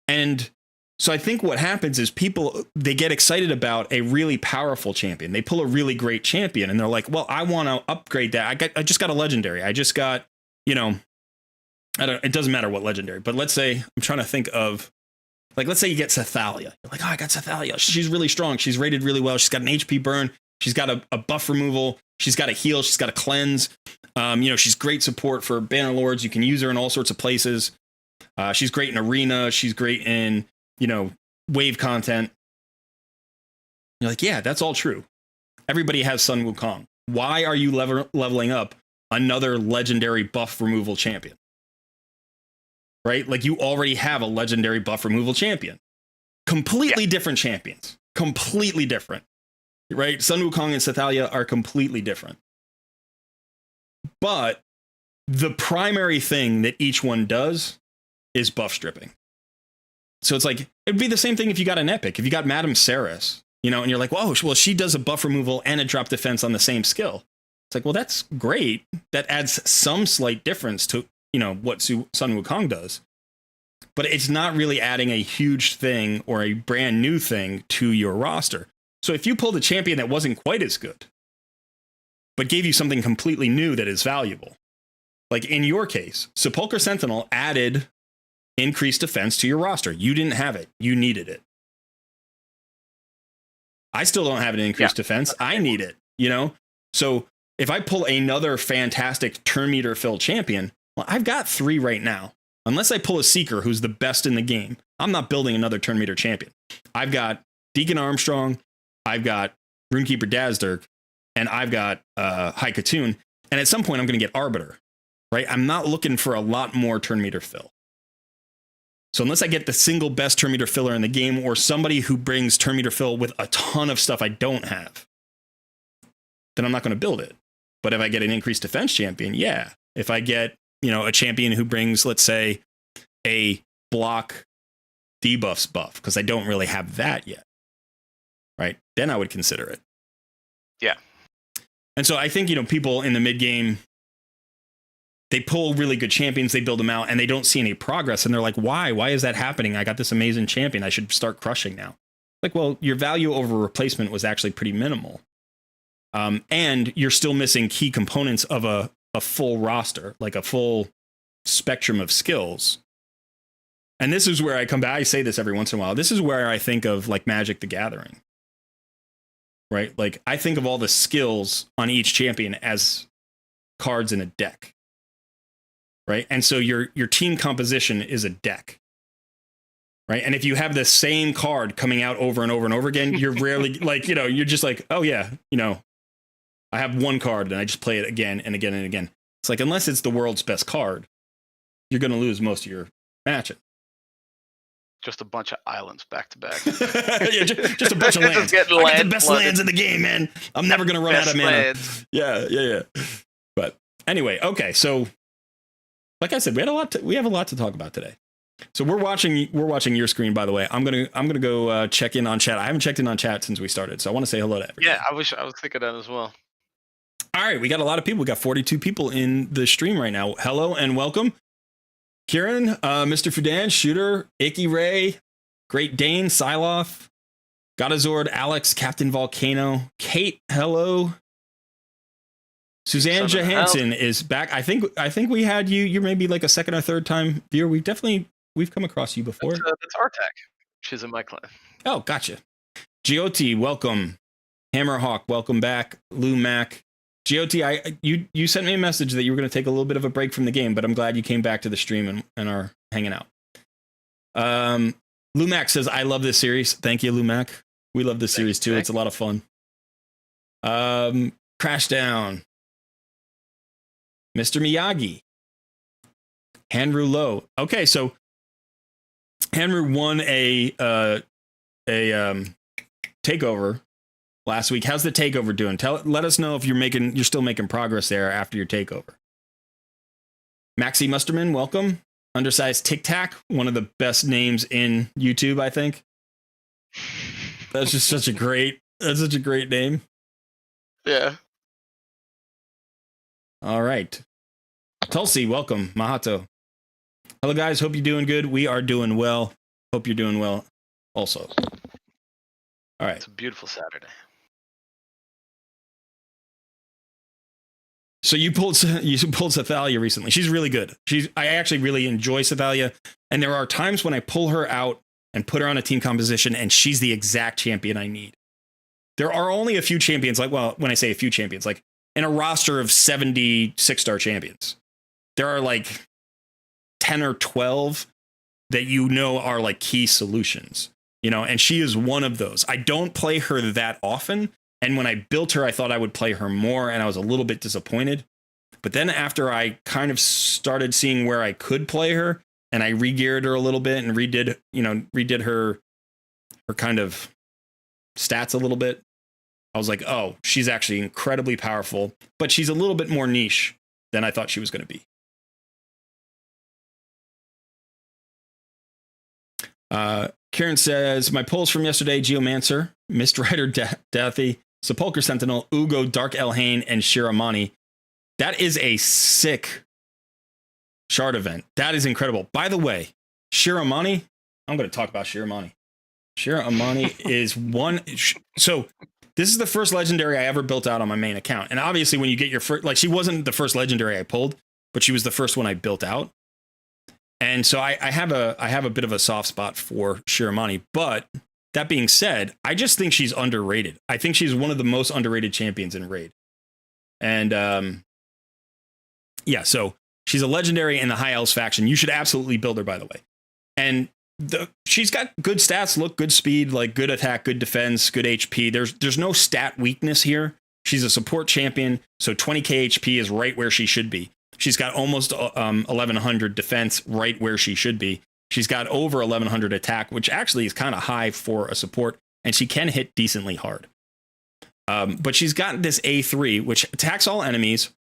And So I think what happens is people, they get excited about a really powerful champion. They pull a really great champion and they're like, well, I want to upgrade that. I just got a legendary. I just got, it doesn't matter what legendary, but let's say, I'm trying to think of, like, let's say you get Sethalia. You're like, oh, I got Sethalia. She's really strong. She's rated really well. She's got an HP burn. She's got a buff removal. She's got a heal. She's got a cleanse. She's great support for Banner Lords. You can use her in all sorts of places. She's great in arena. She's great in, wave content. You're like, yeah, that's all true. Everybody has Sun Wukong. Why are you leveling up another legendary buff removal champion? Right? Like, you already have a legendary buff removal champion. Completely different champions. Completely different. Right? Sun Wukong and Sethalia are completely different. But the primary thing that each one does is buff stripping. So it's like, it'd be the same thing if you got an epic. If you got Madame Ceres, and you're like, whoa, well, she does a buff removal and a drop defense on the same skill. It's like, well, that's great. That adds some slight difference to, what Sun Wukong does. But it's not really adding a huge thing or a brand new thing to your roster. So if you pulled a champion that wasn't quite as good, but gave you something completely new that is valuable, like in your case, Sepulchre Sentinel added increased defense to your roster. You didn't have it. You needed it. I still don't have an increased defense. I need it, So if I pull another fantastic turn meter filled champion, well, I've got 3 right now. Unless I pull a Seeker who's the best in the game, I'm not building another turn meter champion. I've got Deacon Armstrong, I've got Runekeeper Dazdirk, and I've got High Katoon. And at some point, I'm going to get Arbiter, right? I'm not looking for a lot more turn meter fill. So unless I get the single best turn meter filler in the game, or somebody who brings turn meter fill with a ton of stuff I don't have, then I'm not going to build it. But if I get an increased defense champion, yeah. If I get, a champion who brings, let's say, a block debuffs buff, because I don't really have that yet, right? Then I would consider it. Yeah. And so I think, people in the mid game, they pull really good champions, they build them out, and they don't see any progress. And they're like, why? Why is that happening? I got this amazing champion. I should start crushing now. Like, well, your value over replacement was actually pretty minimal. And you're still missing key components of a full roster, like a full spectrum of skills. And this is where I come back. I say this every once in a while. This is where I think of like Magic the Gathering, right? Like, I think of all the skills on each champion as cards in a deck. Right. And so your team composition is a deck. Right. And if you have the same card coming out over and over and over again, you're rarely like, you're just like, oh, yeah, I have one card and I just play it again and again and again. It's like, unless it's the world's best card, you're going to lose most of your matches. Just a bunch of islands back to back. Yeah, just a bunch of lands. I got the best lands in the game, man. I'm never going to run out of mana. Yeah. But anyway, okay, so like I said, we have a lot to talk about today. So we're watching your screen, by the way. I'm gonna go check in on chat. I haven't checked in on chat since we started, so I want to say hello to everybody. Yeah, I was thinking that as well. All right, we got a lot of people. We got 42 people in the stream right now. Hello and welcome. Kieran, Mr. Fudan, Shooter, Icky Ray, Great Dane, Siloth, Godazord, Alex, Captain Volcano, Kate, hello. Suzanne Johansson is back. I think we had you. You're maybe like a second or third time viewer. We've come across you before. That's Artek. She's in my clan. Oh, gotcha. GOT, welcome. Hammerhawk, welcome back. Lou Mac. GOT, you sent me a message that you were going to take a little bit of a break from the game, but I'm glad you came back to the stream and are hanging out. Lou Mac says, I love this series. Thank you, Lou Mac. We love this series too. It's a lot of fun. Crash Down. Mr. Miyagi. Hanru Low. Okay, so Hanru won a takeover last week. How's the takeover doing? Let us know if you're still making progress there after your takeover. Maxi Musterman, welcome. Undersized Tic Tac, one of the best names in YouTube, I think. That's just such a great name. Yeah. All right. Tulsi, welcome. Mahato. Hello, guys. Hope you're doing good. We are doing well. Hope you're doing well. also. All right. It's a beautiful Saturday. So you pulled Sathalia recently. She's really good. I actually really enjoy Sathalia, and there are times when I pull her out and put her on a team composition, and she's the exact champion I need. There are only a few champions, when I say a few champions, like in a roster of 70 6-star champions, there are like 10 or 12 that are like key solutions, and she is one of those. I don't play her that often. And when I built her, I thought I would play her more, and I was a little bit disappointed. But then after I kind of started seeing where I could play her, and I re-geared her a little bit and redid her kind of stats a little bit, I was like, oh, she's actually incredibly powerful, but she's a little bit more niche than I thought she was going to be. Karen says, my polls from yesterday: Geomancer, Mistrider, Daffy, Sepulchre Sentinel, Ugo, Dark Elhain, and Shiramani. That is a sick shard event. That is incredible. By the way, Shiramani, I'm going to talk about Shiramani. Shiramani is one. So this is the first legendary I ever built out on my main account. And obviously when you get your first, like, she wasn't the first legendary I pulled, but she was the first one I built out. And so I have a bit of a soft spot for Shiramani. But that being said, I just think she's underrated. I think she's one of the most underrated champions in Raid. And yeah, so she's a legendary in the High Elves faction. You should absolutely build her, by the way. And she's got good stats, good speed, like good attack, good defense, good HP. There's no stat weakness here. She's a support champion, so 20k HP is right where she should be. She's got almost 1100 defense, right where she should be. She's got over 1100 attack, which actually is kind of high for a support, and she can hit decently hard. But she's got this A3, which attacks all enemies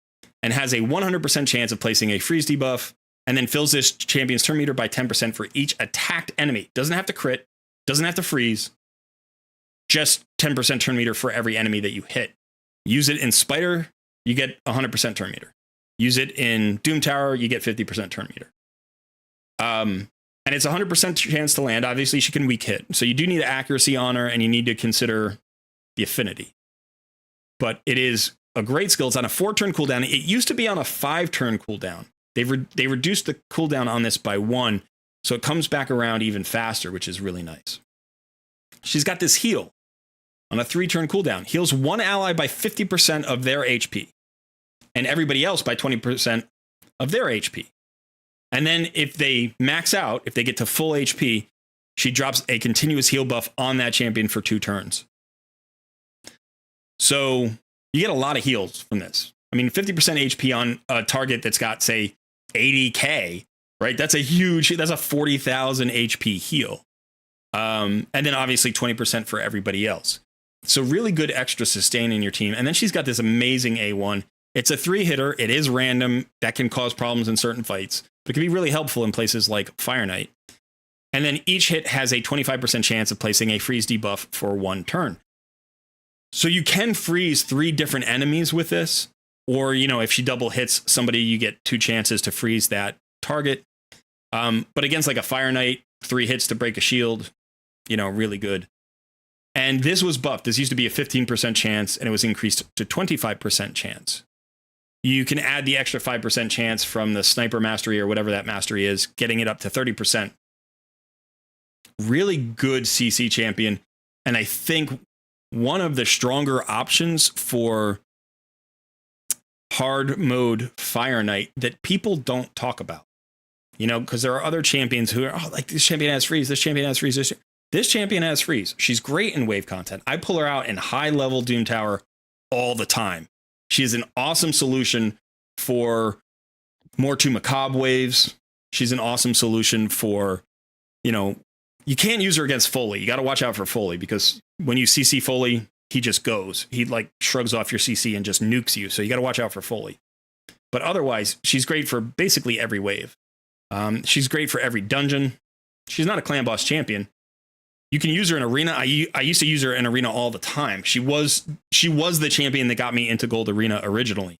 and has a 100% chance of placing a freeze debuff, and then fills this champion's turn meter by 10% for each attacked enemy. Doesn't have to crit, doesn't have to freeze, just 10% turn meter for every enemy that you hit. Use it in Spider, you get 100% turn meter. Use it in Doom Tower, you get 50% turn meter. And it's 100% chance to land. Obviously, she can weak hit. So you do need accuracy on her, and you need to consider the affinity. But it is a great skill. It's on a 4-turn cooldown. It used to be on a 5-turn cooldown. They reduced the cooldown on this by 1, so it comes back around even faster, which is really nice. She's got this heal on a 3-turn cooldown. Heals one ally by 50% of their HP, and everybody else by 20% of their HP. And then if they max out, if they get to full HP, she drops a continuous heal buff on that champion for 2 turns. So you get a lot of heals from this. I mean, 50% HP on a target that's got, say, 80k, right? That's a 40,000 HP heal. And then obviously 20% for everybody else. So really good extra sustain in your team. And then she's got this amazing A1. It's a 3-hitter. It is random. That can cause problems in certain fights, but can be really helpful in places like Fire Knight. And then each hit has a 25% chance of placing a freeze debuff for 1 turn. So you can freeze 3 different enemies with this. Or, if she double hits somebody, you get 2 chances to freeze that target. But against like a Fire Knight, 3 hits to break a shield, really good. And this was buffed. This used to be a 15% chance, and it was increased to 25% chance. You can add the extra 5% chance from the Sniper Mastery or whatever that mastery is, getting it up to 30%. Really good CC champion. And I think one of the stronger options for hard mode Fire Knight that people don't talk about, because there are other champions who are, like, this champion has freeze, this champion has freeze, this champion has freeze. She's great in wave content. I pull her out in high level Doom Tower all the time. She is an awesome solution for more to Macabre waves. She's an awesome solution for, you can't use her against Foley. You got to watch out for Foley, because when you CC Foley, he just goes. He like shrugs off your CC and just nukes you. So you got to watch out for Foley. But otherwise, she's great for basically every wave. She's great for every dungeon. She's not a clan boss champion. You can use her in arena. I used to use her in arena all the time. She was the champion that got me into Gold Arena originally,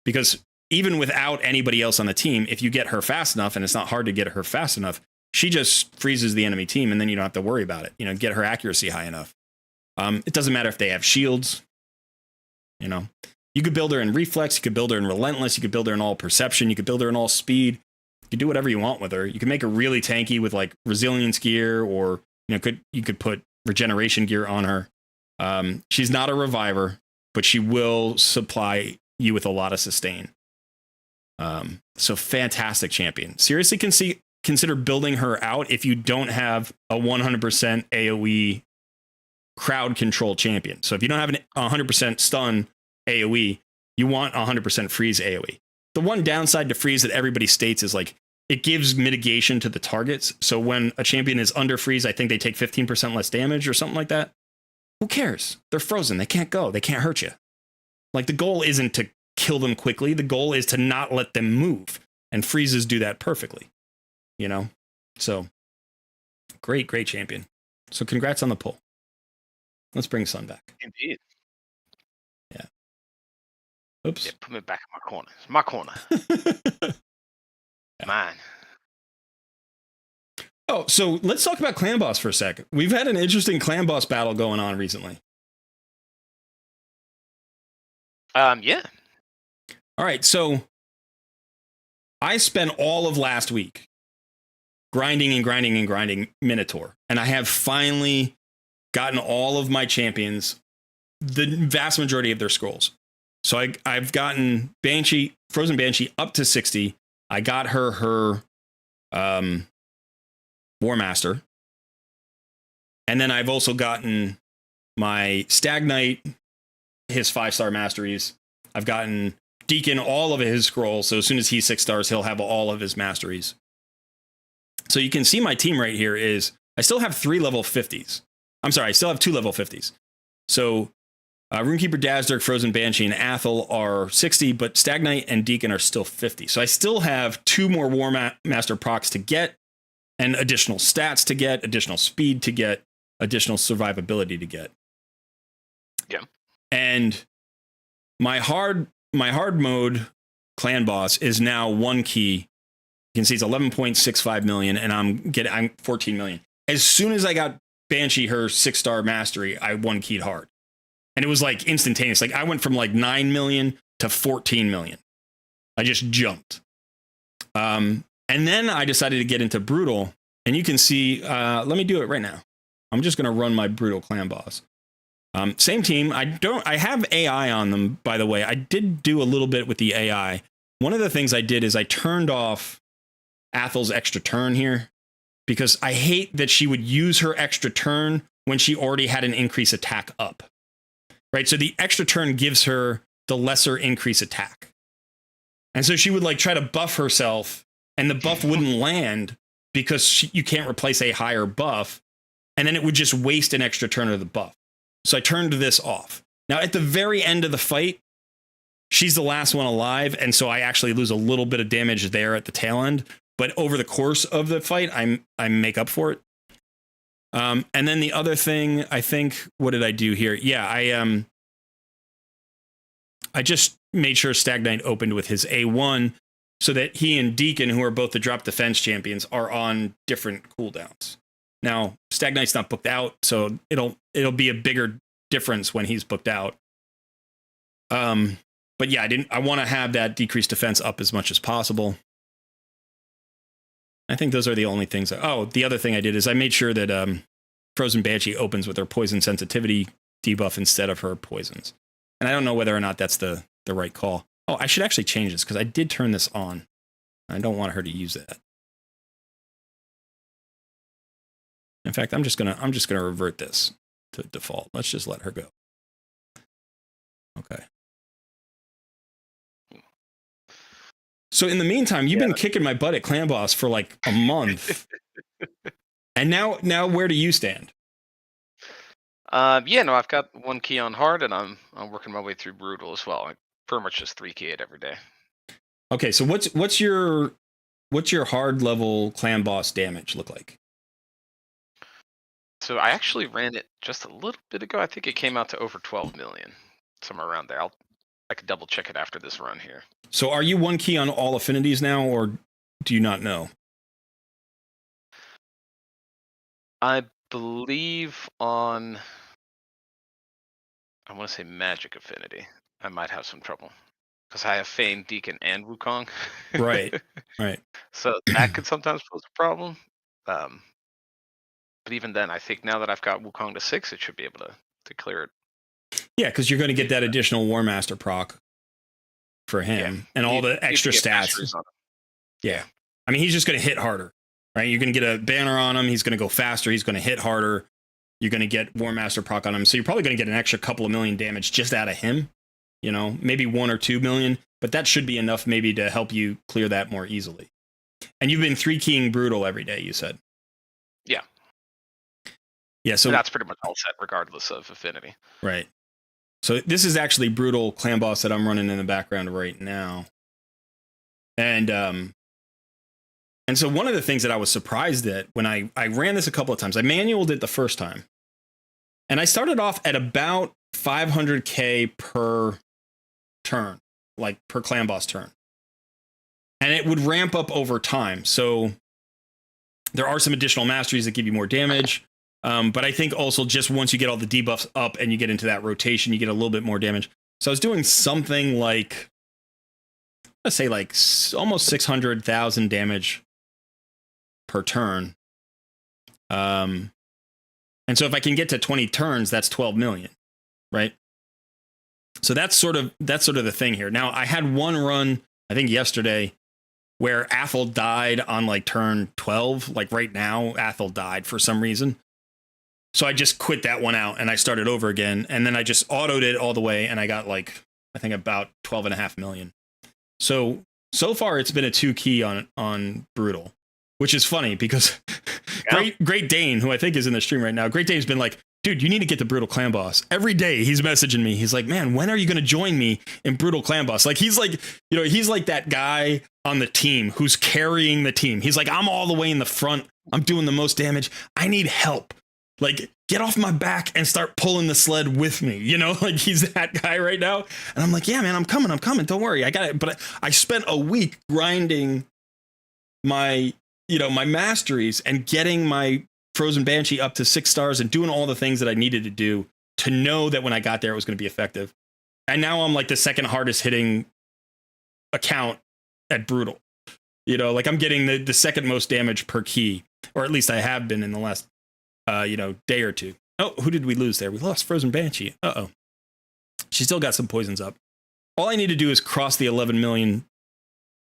because even without anybody else on the team, if you get her fast enough, and it's not hard to get her fast enough, she just freezes the enemy team, and then you don't have to worry about it. You know, get her accuracy high enough. It doesn't matter if they have shields. You know, you could build her in reflex, you could build her in relentless, you could build her in all perception, you could build her in all speed. You could do whatever you want with her. You can make her really tanky with like resilience gear, or you could put regeneration gear on her. She's not a reviver, but she will supply you with a lot of sustain. So fantastic champion. Seriously, consider building her out if you don't have a 100% AoE crowd control champion. So if you don't have a 100% stun AoE, you want 100% freeze AoE. The one downside to freeze that everybody states is like it gives mitigation to the targets. So when a champion is under freeze, I think they take 15% less damage or something like that. Who cares? They're frozen. They can't go. They can't hurt you. Like the goal isn't to kill them quickly. The goal is to not let them move. And freezes do that perfectly. You know? So great champion. So congrats on the pull. Let's bring Sun back. Indeed. Yeah. Oops. Yeah, put me back in my corner. It's my corner. Yeah. Mine. Oh, so let's talk about Clan Boss for a sec. We've had an interesting Clan Boss battle going on recently. Yeah. All right, so I spent all of last week grinding Minotaur, and I have finally gotten all of my champions, the vast majority of their scrolls. So I've gotten Banshee, Frozen Banshee up to 60. I got her War Master. And then I've also gotten my Stag Knight, his 5-star masteries. I've gotten Deacon, all of his scrolls. So as soon as he's 6 stars, he'll have all of his masteries. So you can see my team right here is I still have 3 level 50s. I'm sorry, I still have 2 level 50s. So Runekeeper, Dazdirk, Frozen Banshee, and Athel are 60, but Stag Knight and Deacon are still 50. So I still have 2 more War Master procs to get, and additional stats to get, additional speed to get, additional survivability to get. Yeah. And my hard mode Clan Boss is now 1 key. You can see it's 11.65 million, and I'm 14 million. As soon as I got Banshee her 6-star mastery, I 1 keyed hard. And it was like instantaneous. Like I went from like 9 million to 14 million. I just jumped. And then I decided to get into Brutal. And you can see, let me do it right now. I'm just going to run my Brutal Clan Boss. Same team. I have AI on them, by the way. I did do a little bit with the AI. One of the things I did is I turned off Athel's extra turn here, because I hate that she would use her extra turn when she already had an increase attack up. Right? So the extra turn gives her the lesser increase attack. And so she would like try to buff herself, and the buff wouldn't land because you can't replace a higher buff. And then it would just waste an extra turn of the buff. So I turned this off. Now at the very end of the fight, she's the last one alive. And so I actually lose a little bit of damage there at the tail end. But over the course of the fight, I make up for it. And then the other thing, I think, what did I do here? Yeah, I just made sure Stag Knight opened with his A1 so that he and Deacon, who are both the drop defense champions, are on different cooldowns. Now, Stag Knight's not booked out, so it'll be a bigger difference when he's booked out. But yeah, I want to have that decreased defense up as much as possible. I think those are the only things. The other thing I did is I made sure that Frozen Banshee opens with her poison sensitivity debuff instead of her poisons. And I don't know whether or not that's the right call. Oh, I should actually change this because I did turn this on. I don't want her to use that. In fact, I'm just gonna revert this to default. Let's just let her go. Okay. So in the meantime, you've been kicking my butt at Clan Boss for like a month. And now where do you stand? I've got 1 key on hard, and I'm working my way through Brutal as well. I pretty much just 3 key it every day. Okay, so what's your hard level Clan Boss damage look like? So I actually ran it just a little bit ago. I think it came out to over 12 million, somewhere around there. I could double check it after this run here. So are you 1 key on all affinities now, or do you not know? I believe on, I want to say Magic Affinity. I might have some trouble because I have Fane, Deacon, and Wukong. Right. Right. So that could sometimes pose a problem. Um, but even then, I think now that I've got Wukong to 6, it should be able to clear it. Yeah, because you're going to get that additional War Master proc for him and all the extra stats. Yeah. I mean, he's just going to hit harder, right? You're going to get a banner on him. He's going to go faster. He's going to hit harder. You're going to get War Master proc on him. So you're probably going to get an extra couple of million damage just out of him, you know, maybe 1 or 2 million, but that should be enough maybe to help you clear that more easily. And you've been 3-keying Brutal every day, you said. Yeah. Yeah. So and that's pretty much all set regardless of affinity. Right. So this is actually Brutal Clan Boss that I'm running in the background right now. And so one of the things that I was surprised at when I ran this a couple of times, I manualed it the first time. And I started off at about 500k per turn, like per Clan Boss turn. And it would ramp up over time. So there are some additional masteries that give you more damage. But I think also just once you get all the debuffs up and you get into that rotation, you get a little bit more damage. So I was doing something like, let's say like almost 600,000 damage per turn. And so if I can get to 20 turns, that's 12 million, right? So that's sort of the thing here. Now I had one run, I think yesterday, where Athel died on like turn 12. Like right now, Athel died for some reason. So I just quit that one out and I started over again. And then I just autoed it all the way. And I got like, I think about 12.5 million. So far it's been a 2-key on Brutal, which is funny because Great Dane, who I think is in the stream right now, Great Dane's been like, dude, you need to get the Brutal Clan Boss. Every day he's messaging me. He's like, man, when are you going to join me in Brutal Clan Boss? Like, he's like, you know, he's like that guy on the team who's carrying the team. He's like, I'm all the way in the front. I'm doing the most damage. I need help. Like, get off my back and start pulling the sled with me. You know, like he's that guy right now. And I'm like, yeah, man, I'm coming. Don't worry. I got it. But I spent a week grinding my masteries and getting my Frozen Banshee up to 6 stars and doing all the things that I needed to do to know that when I got there, it was going to be effective. And now I'm like the second hardest hitting account at Brutal. You know, like I'm getting the second most damage per key, or at least I have been in the last day or two. Oh, who did we lose there? We lost Frozen Banshee. Uh-oh. She still got some poisons up. All I need to do is cross the 11 million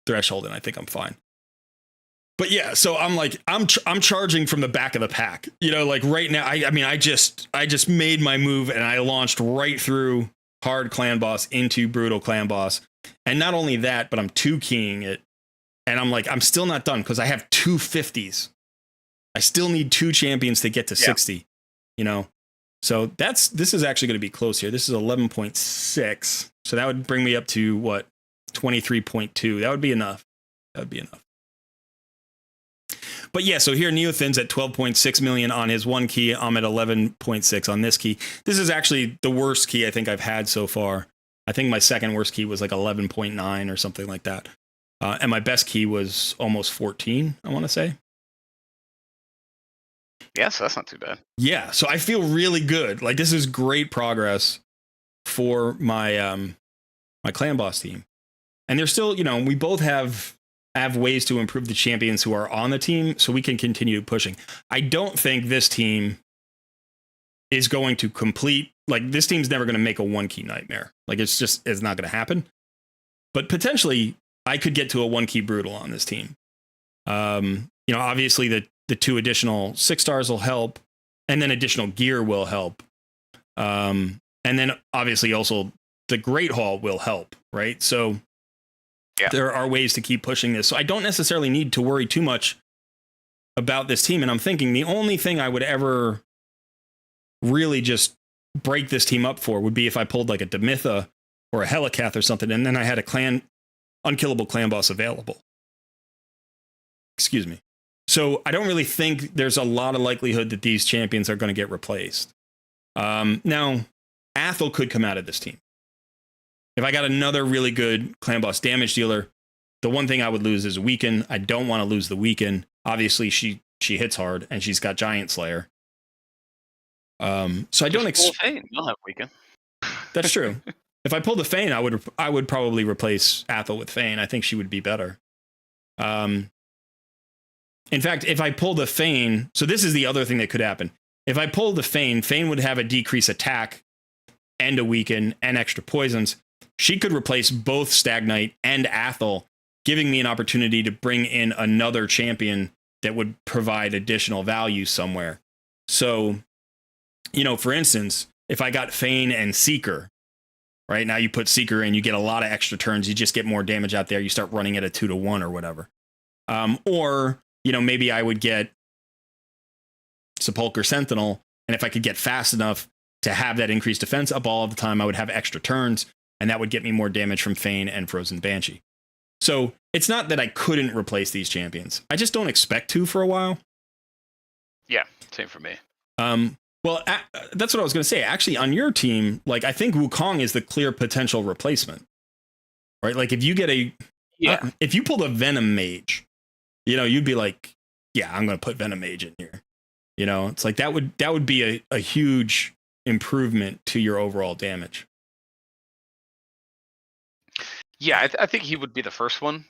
threshold, and I think I'm fine. But yeah, so I'm like, I'm charging from the back of the pack. You know, like right now, I just made my move, and I launched right through hard Clan Boss into Brutal Clan Boss. And not only that, but I'm 2-keying it. And I'm like, I'm still not done because I have 2 50s. I still need 2 champions to get to 60, you know? So this is actually going to be close here. This is 11.6. So that would bring me up to what? 23.2. That would be enough. But yeah, so here Neothin's at 12.6 million on his 1 key. I'm at 11.6 on this key. This is actually the worst key I think I've had so far. I think my second worst key was like 11.9 or something like that. And my best key was almost 14, I want to say. Yeah, so that's not too bad. Yeah, so I feel really good. Like this is great progress for my my Clan Boss team. And there's still, you know, we both have ways to improve the champions who are on the team so we can continue pushing. I don't think this team is going to complete, like this team's never going to make a 1-key nightmare. Like it's not going to happen. But potentially I could get to a 1-key Brutal on this team. You know, obviously the 2 additional 6 stars will help, and then additional gear will help. And then obviously also the Great Hall will help, right? So there are ways to keep pushing this. So I don't necessarily need to worry too much about this team. And I'm thinking the only thing I would ever really just break this team up for would be if I pulled like a Demitha or a Helicath or something, and then I had a unkillable Clan Boss available. Excuse me. So I don't really think there's a lot of likelihood that these champions are going to get replaced. Now, Athel could come out of this team. If I got another really good Clan Boss damage dealer, the one thing I would lose is a Weaken. I don't want to lose the Weaken. Obviously, she she hits hard and she's got Giant Slayer. So I don't expect. You'll have weekend. That's true. If I pulled the Fane, I would probably replace Athel with Fane. I think she would be better. In fact, if I pull the Fane, so this is the other thing that could happen. If I pull the Fane, Fane would have a decrease attack and a weaken and extra poisons. She could replace both Stagnite and Athel, giving me an opportunity to bring in another champion that would provide additional value somewhere. So, for instance, if I got Fane and Seeker, right now you put Seeker in, you get a lot of extra turns. You just get more damage out there. You start running at a 2-to-1 or whatever. Or, maybe I would get Sepulchre Sentinel. And if I could get fast enough to have that increased defense up all of the time, I would have extra turns. And that would get me more damage from Fane and Frozen Banshee. So it's not that I couldn't replace these champions. I just don't expect to for a while. Yeah, same for me. Well, that's what I was going to say. Actually, on your team, I think Wukong is the clear potential replacement, right? Like if you get if you pulled a Venom Mage, you'd be like, yeah, I'm going to put Venom Mage in here. It's like that would be a huge improvement to your overall damage. Yeah, I think he would be the first one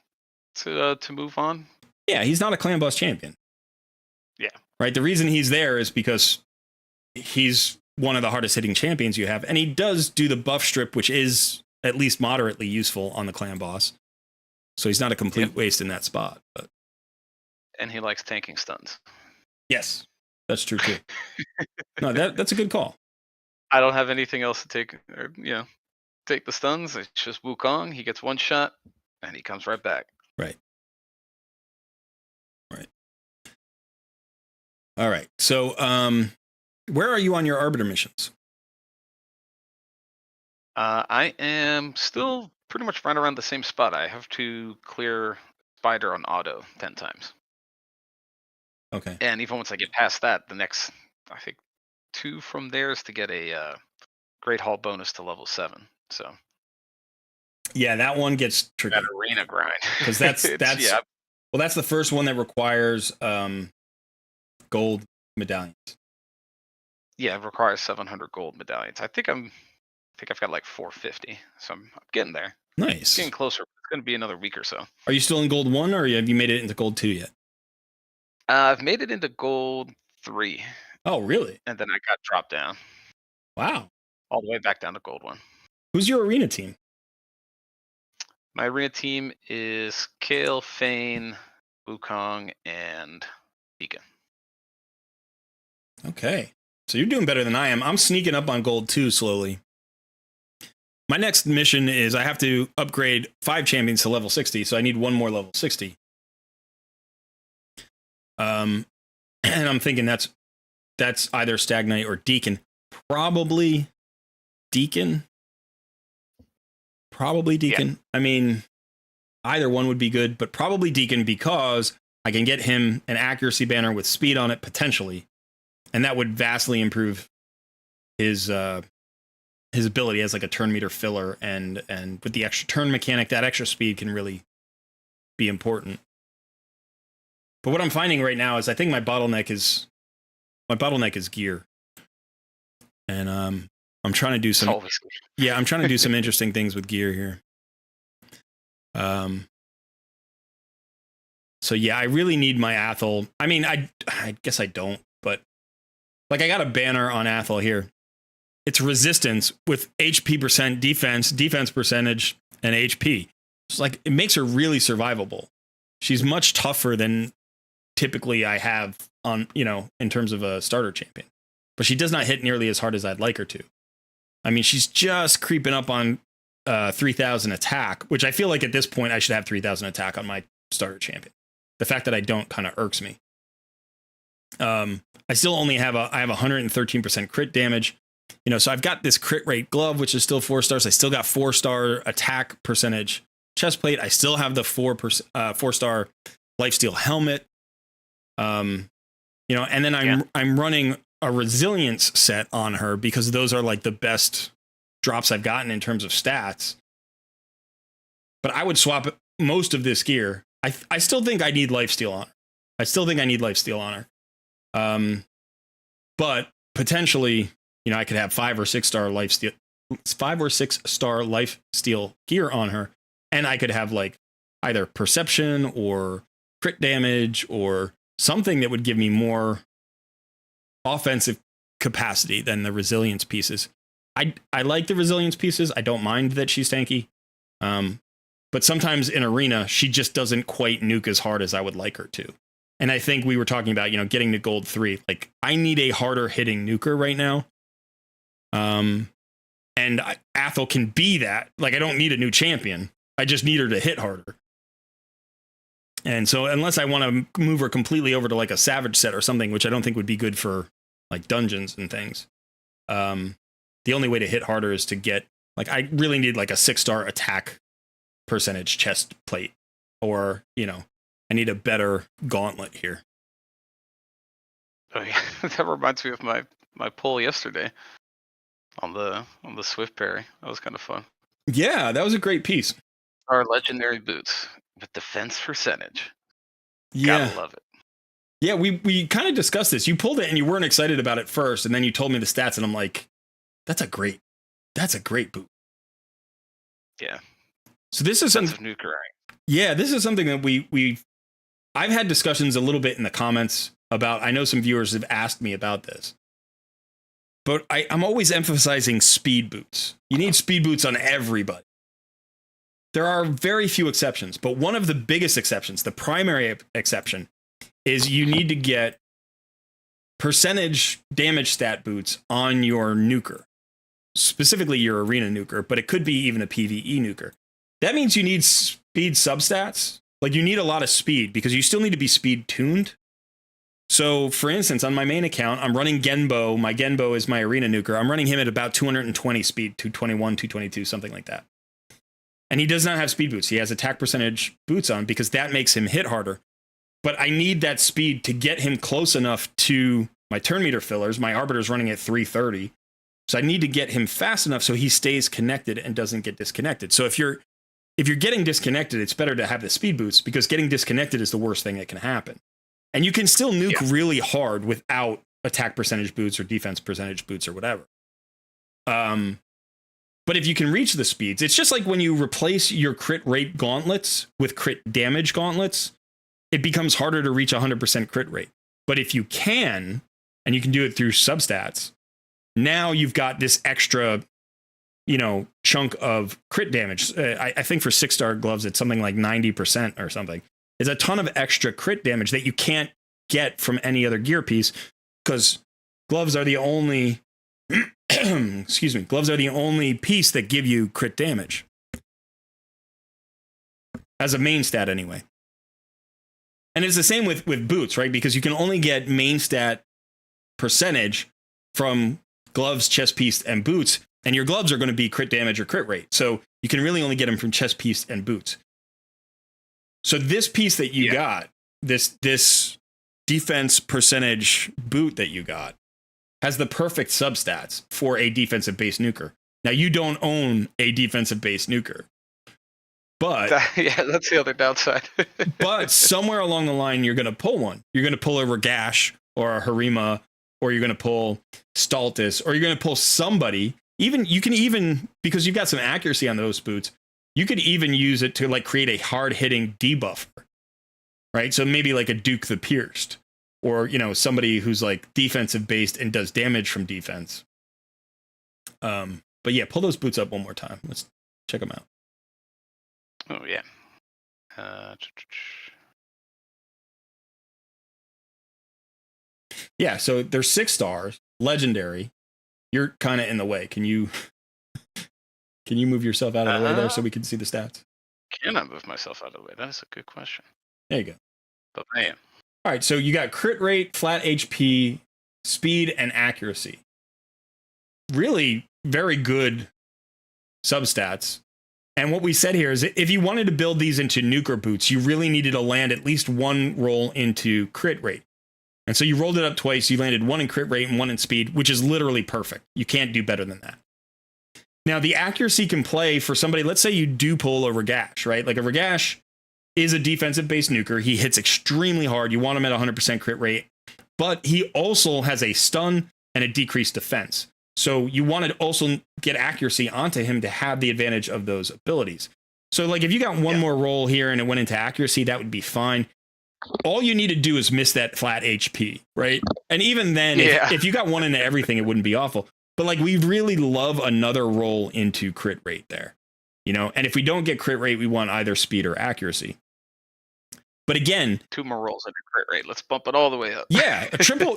to move on. Yeah, he's not a clan boss champion. Yeah. Right. The reason he's there is because he's one of the hardest hitting champions you have. And he does do the buff strip, which is at least moderately useful on the clan boss. So he's not a complete waste in that spot. But. And he likes tanking stuns. Yes, that's true too. No, that's a good call. I don't have anything else to take, take the stuns. It's just Wukong. He gets one shot and he comes right back. Right. All right. So, where are you on your Arbiter missions? I am still pretty much right around the same spot. I have to clear Spider on auto 10 times. Okay. And even once I get past that, the next, I think, 2 from there is to get a Great Hall bonus to level 7. So. Yeah, that one gets tricky. That arena grind. Because that's yeah. Well, that's the first one that requires gold medallions. Yeah, it requires 700 gold medallions. I think I've got like 450, so I'm getting there. Nice. Getting closer. It's going to be another week or so. Are you still in gold 1, or have you made it into gold 2 yet? I've made it into gold 3. Oh, really? And then I got dropped down. Wow. All the way back down to gold 1. Who's your arena team? My arena team is Kale, Fane, Wukong, and Beacon. Okay. So you're doing better than I am. I'm sneaking up on gold 2 slowly. My next mission is I have to upgrade 5 champions to level 60, so I need 1 more level 60. And I'm thinking that's either Stagnite or Deacon. Probably Deacon. Yeah. I mean, either one would be good, but probably Deacon because I can get him an accuracy banner with speed on it potentially. And that would vastly improve his ability as like a turn meter filler, and with the extra turn mechanic, that extra speed can really be important. But what I'm finding right now is I think my bottleneck is gear, and I'm trying to do some I'm trying to do some interesting things with gear here. So yeah, I really need my Athel. I mean, I guess I don't, but like I got a banner on Athel here. It's resistance with HP percent, defense percentage, and HP. It's like it makes her really survivable. She's much tougher than typically I have on, in terms of a starter champion. But she does not hit nearly as hard as I'd like her to. I mean, she's just creeping up on 3,000 attack, which I feel like at this point I should have 3,000 attack on my starter champion. The fact that I don't kind of irks me. I still only have I have 113% crit damage. So I've got this crit rate glove, which is still 4 stars. I still got 4-star attack percentage chest plate. I still have the 4-star lifesteal helmet. And then I'm running a resilience set on her because those are like the best drops I've gotten in terms of stats. But I would swap most of this gear. I still think I need lifesteal on her. I still think I need lifesteal on her. But potentially, you know, I could have 5 or 6 star lifesteal, 5 or 6 star lifesteal gear on her, and I could have like either perception or crit damage or something that would give me more offensive capacity than the resilience pieces. I like the resilience pieces. I don't mind that she's tanky. But sometimes in arena, she just doesn't quite nuke as hard as I would like her to. And I think we were talking about, you know, getting to gold 3. Like, I need a harder hitting nuker right now. And Athel can be that. Like, I don't need a new champion. I just need her to hit harder. And so unless I want to move her completely over to like a savage set or something, which I don't think would be good for like dungeons and things. The only way to hit harder is to get, like, I really need like a 6-star attack percentage chest plate, or, you know, I need a better gauntlet here. Oh yeah, that reminds me of my pull yesterday on the Swift parry. That was kind of fun. Yeah, that was a great piece. Our legendary boots with defense percentage. Yeah, Gotta love it. yeah. We kind of discussed this. You pulled it and you weren't excited about it first, and then you told me the stats, and I'm like, that's a great boot. Yeah. So this is Sense of nuker. Yeah, this is something that I've had discussions a little bit in the comments about. I know some viewers have asked me about this, but I'm always emphasizing speed boots. You need speed boots on everybody. There are very few exceptions, but one of the biggest exceptions, the primary exception, is you need to get percentage damage stat boots on your nuker, specifically your arena nuker, but it could be even a PvE nuker. That means you need speed substats. Like, you need a lot of speed because you still need to be speed tuned. So, for instance, on my main account, I'm running Genbo. My Genbo is my arena nuker. I'm running him at about 220 speed, 221, 222, something like that. And he does not have speed boots. He has attack percentage boots on because that makes him hit harder. But I need that speed to get him close enough to my turn meter fillers. My arbiter's running at 330. So I need to get him fast enough so he stays connected and doesn't get disconnected. So if you're getting disconnected, it's better to have the speed boots, because getting disconnected is the worst thing that can happen. And you can still nuke really hard without attack percentage boots or defense percentage boots or whatever. But if you can reach the speeds, it's just like when you replace your crit rate gauntlets with crit damage gauntlets, it becomes harder to reach 100% crit rate. But if you can, and you can do it through substats, now you've got this extra, you know, chunk of crit damage. I think for 6-star gloves, it's something like 90% or something. It's a ton of extra crit damage that you can't get from any other gear piece, because gloves are the only gloves are the only piece that give you crit damage as a main stat anyway. And it's the same with boots, right? Because you can only get main stat percentage from gloves, chest piece, and boots, and your gloves are going to be crit damage or crit rate. So you can really only get them from chest piece and boots. So this piece that you got, this defense percentage boot that you got, has the perfect substats for a defensive base nuker. Now, you don't own a defensive base nuker, but yeah, that's the other downside. but somewhere along the line, you're going to pull one. You're going to pull a Ragash or a Harima, or you're going to pull Staltis, or you're going to pull somebody. You can even, because you've got some accuracy on those boots, you could even use it to like create a hard hitting debuffer, right? So maybe like a Duke the Pierced, or, you know, somebody who's like defensive based and does damage from defense. But yeah, pull those boots up one more time. Let's check them out. Oh yeah. Yeah, so they're 6 stars, legendary. You're kind of in the way. Can you move yourself out of the way there so we can see the stats? Can I move myself out of the way? That is a good question. There you go. But I am. All right, so you got crit rate, flat HP, speed, and accuracy. Really very good substats. And what we said here is if you wanted to build these into nuker boots, you really needed to land at least one roll into crit rate. And so you rolled it up twice. You landed one in crit rate and one in speed, which is literally perfect. You can't do better than that. Now, the accuracy can play for somebody. Let's say you do pull a Ragash, right? Like a Ragash, is a defensive-based nuker. He hits extremely hard. You want him at 100% crit rate, but he also has a stun and a decreased defense. So you want to also get accuracy onto him to have the advantage of those abilities. So like if you got one more roll here and it went into accuracy, that would be fine. All you need to do is miss that flat HP, right? And even then, if you got one into everything, it wouldn't be awful. But like we really love another roll into crit rate there, you know? And if we don't get crit rate, we want either speed or accuracy. But again, 2 more rolls into crit rate. Let's bump it all the way up. Yeah, a triple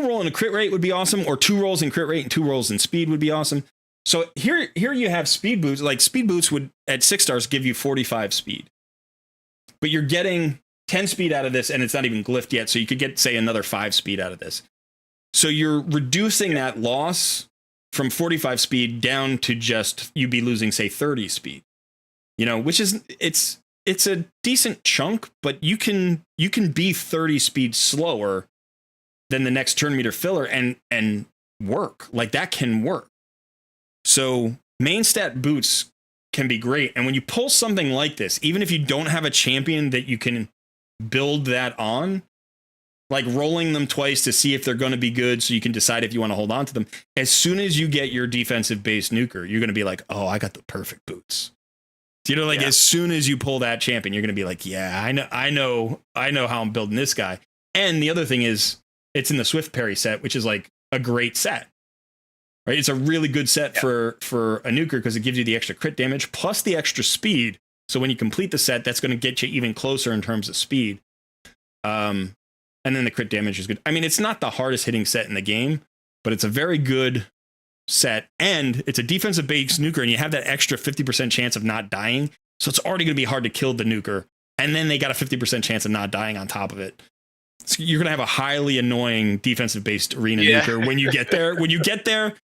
roll in a crit rate would be awesome, or 2 rolls in crit rate and 2 rolls in speed would be awesome. So here you have speed boots. Like speed boots would at 6 stars give you 45 speed, but you're getting 10 speed out of this, and it's not even glyphed yet. So you could get, say, another 5 speed out of this. So you're reducing that loss from 45 speed down to just you be losing, say, 30 speed. You know, which is it's a decent chunk, but you can be 30 speed slower than the next turn meter filler and work. Like that can work. So main stat boots can be great. And when you pull something like this, even if you don't have a champion that you can build that on, like rolling them twice to see if they're going to be good so you can decide if you want to hold on to them. As soon as you get your defensive based nuker, you're going to be like, oh, I got the perfect boots. You know, like as soon as you pull that champion, you're going to be like, yeah, I know how I'm building this guy. And the other thing is it's in the Swift Parry set, which is like a great set, right? It's a really good set for a nuker because it gives you the extra crit damage plus the extra speed. So when you complete the set, that's going to get you even closer in terms of speed. And then the crit damage is good. I mean, it's not the hardest hitting set in the game, but it's a very good set, and it's a defensive based nuker, and you have that extra 50% chance of not dying. So it's already going to be hard to kill the nuker, and then they got a 50% chance of not dying on top of it. So you're going to have a highly annoying defensive based arena nuker when you get there. When you get there,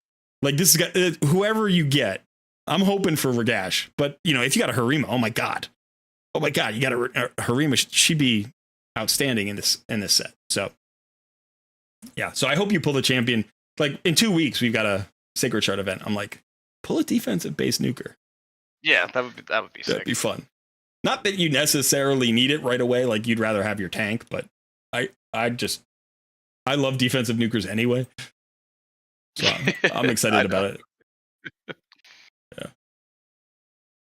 like this is whoever you get. I'm hoping for Ragash, but you know if you got a Harima, oh my god, you got a Harima. She'd be outstanding in this set. So yeah, so I hope you pull the champion. Like in 2 weeks, we've got a Sacred Shard event. I'm like, pull a defensive based nuker. Yeah, that would be sick. That'd be fun. Not that you necessarily need it right away. Like you'd rather have your tank, but I love defensive nukers anyway. So I'm excited about it. Yeah,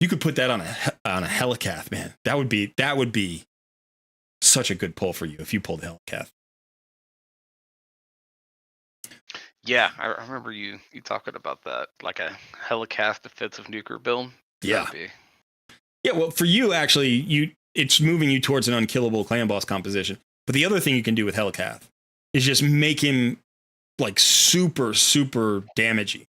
you could put that on a Helicath, man. That would be such a good pull for you if you pulled Helicath. Yeah, I remember you talking about that, like a Helicath defensive nuker build. Yeah. Yeah, well, for you, actually, it's moving you towards an unkillable clan boss composition. But the other thing you can do with Helicath is just make him, like, super, super damagey.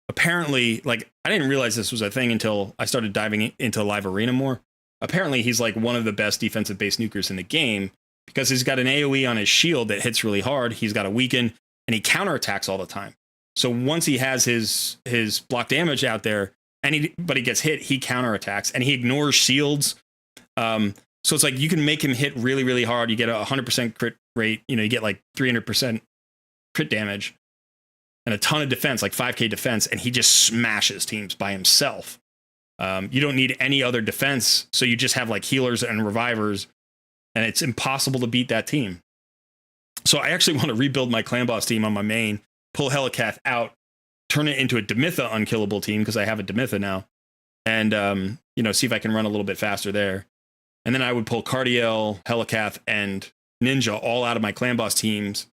Apparently, like, I didn't realize this was a thing until I started diving into Live Arena more. Apparently, he's, like, one of the best defensive-based nukers in the game because he's got an AoE on his shield that hits really hard. He's got a weaken, and he counterattacks all the time. So once he has his block damage out there, but he gets hit, he counterattacks, and he ignores shields. So it's like you can make him hit really, really hard. You get a 100% crit rate. You know, you get like 300% crit damage and a ton of defense, like 5k defense, and he just smashes teams by himself. You don't need any other defense, so you just have like healers and revivers, and it's impossible to beat that team. So I actually want to rebuild my clan boss team on my main, pull Helicath out, turn it into a Demitha unkillable team because I have a Demitha now, and see if I can run a little bit faster there. And then I would pull Cardiel, Helicath, and Ninja all out of my clan boss teams,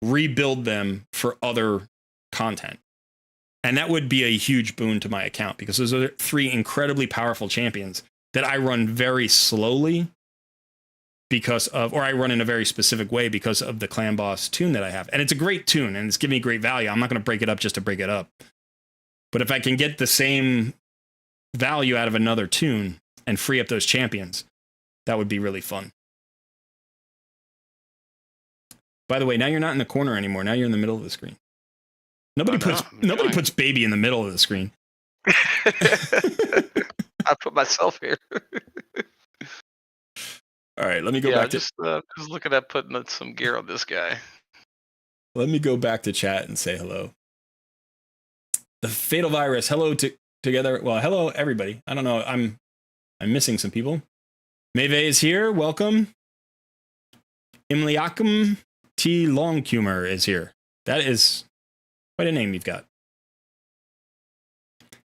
rebuild them for other content. And that would be a huge boon to my account because those are 3 incredibly powerful champions that I run very slowly or I run in a very specific way because of the clan boss tune that I have. And it's a great tune and it's giving me great value. I'm not going to break it up just to break it up. But if I can get the same value out of another tune and free up those champions, that would be really fun. By the way, now you're not in the corner anymore. Now you're in the middle of the screen. Nobody puts baby in the middle of the screen. I put myself here. All right, let me go back to just looking at putting some gear on this guy. Let me go back to chat and say hello. The Fatal Virus, hello together. Well, hello everybody. I don't know. I'm missing some people. Meve is here. Welcome. Imliakum T. Longcumer is here. That is quite a name you've got.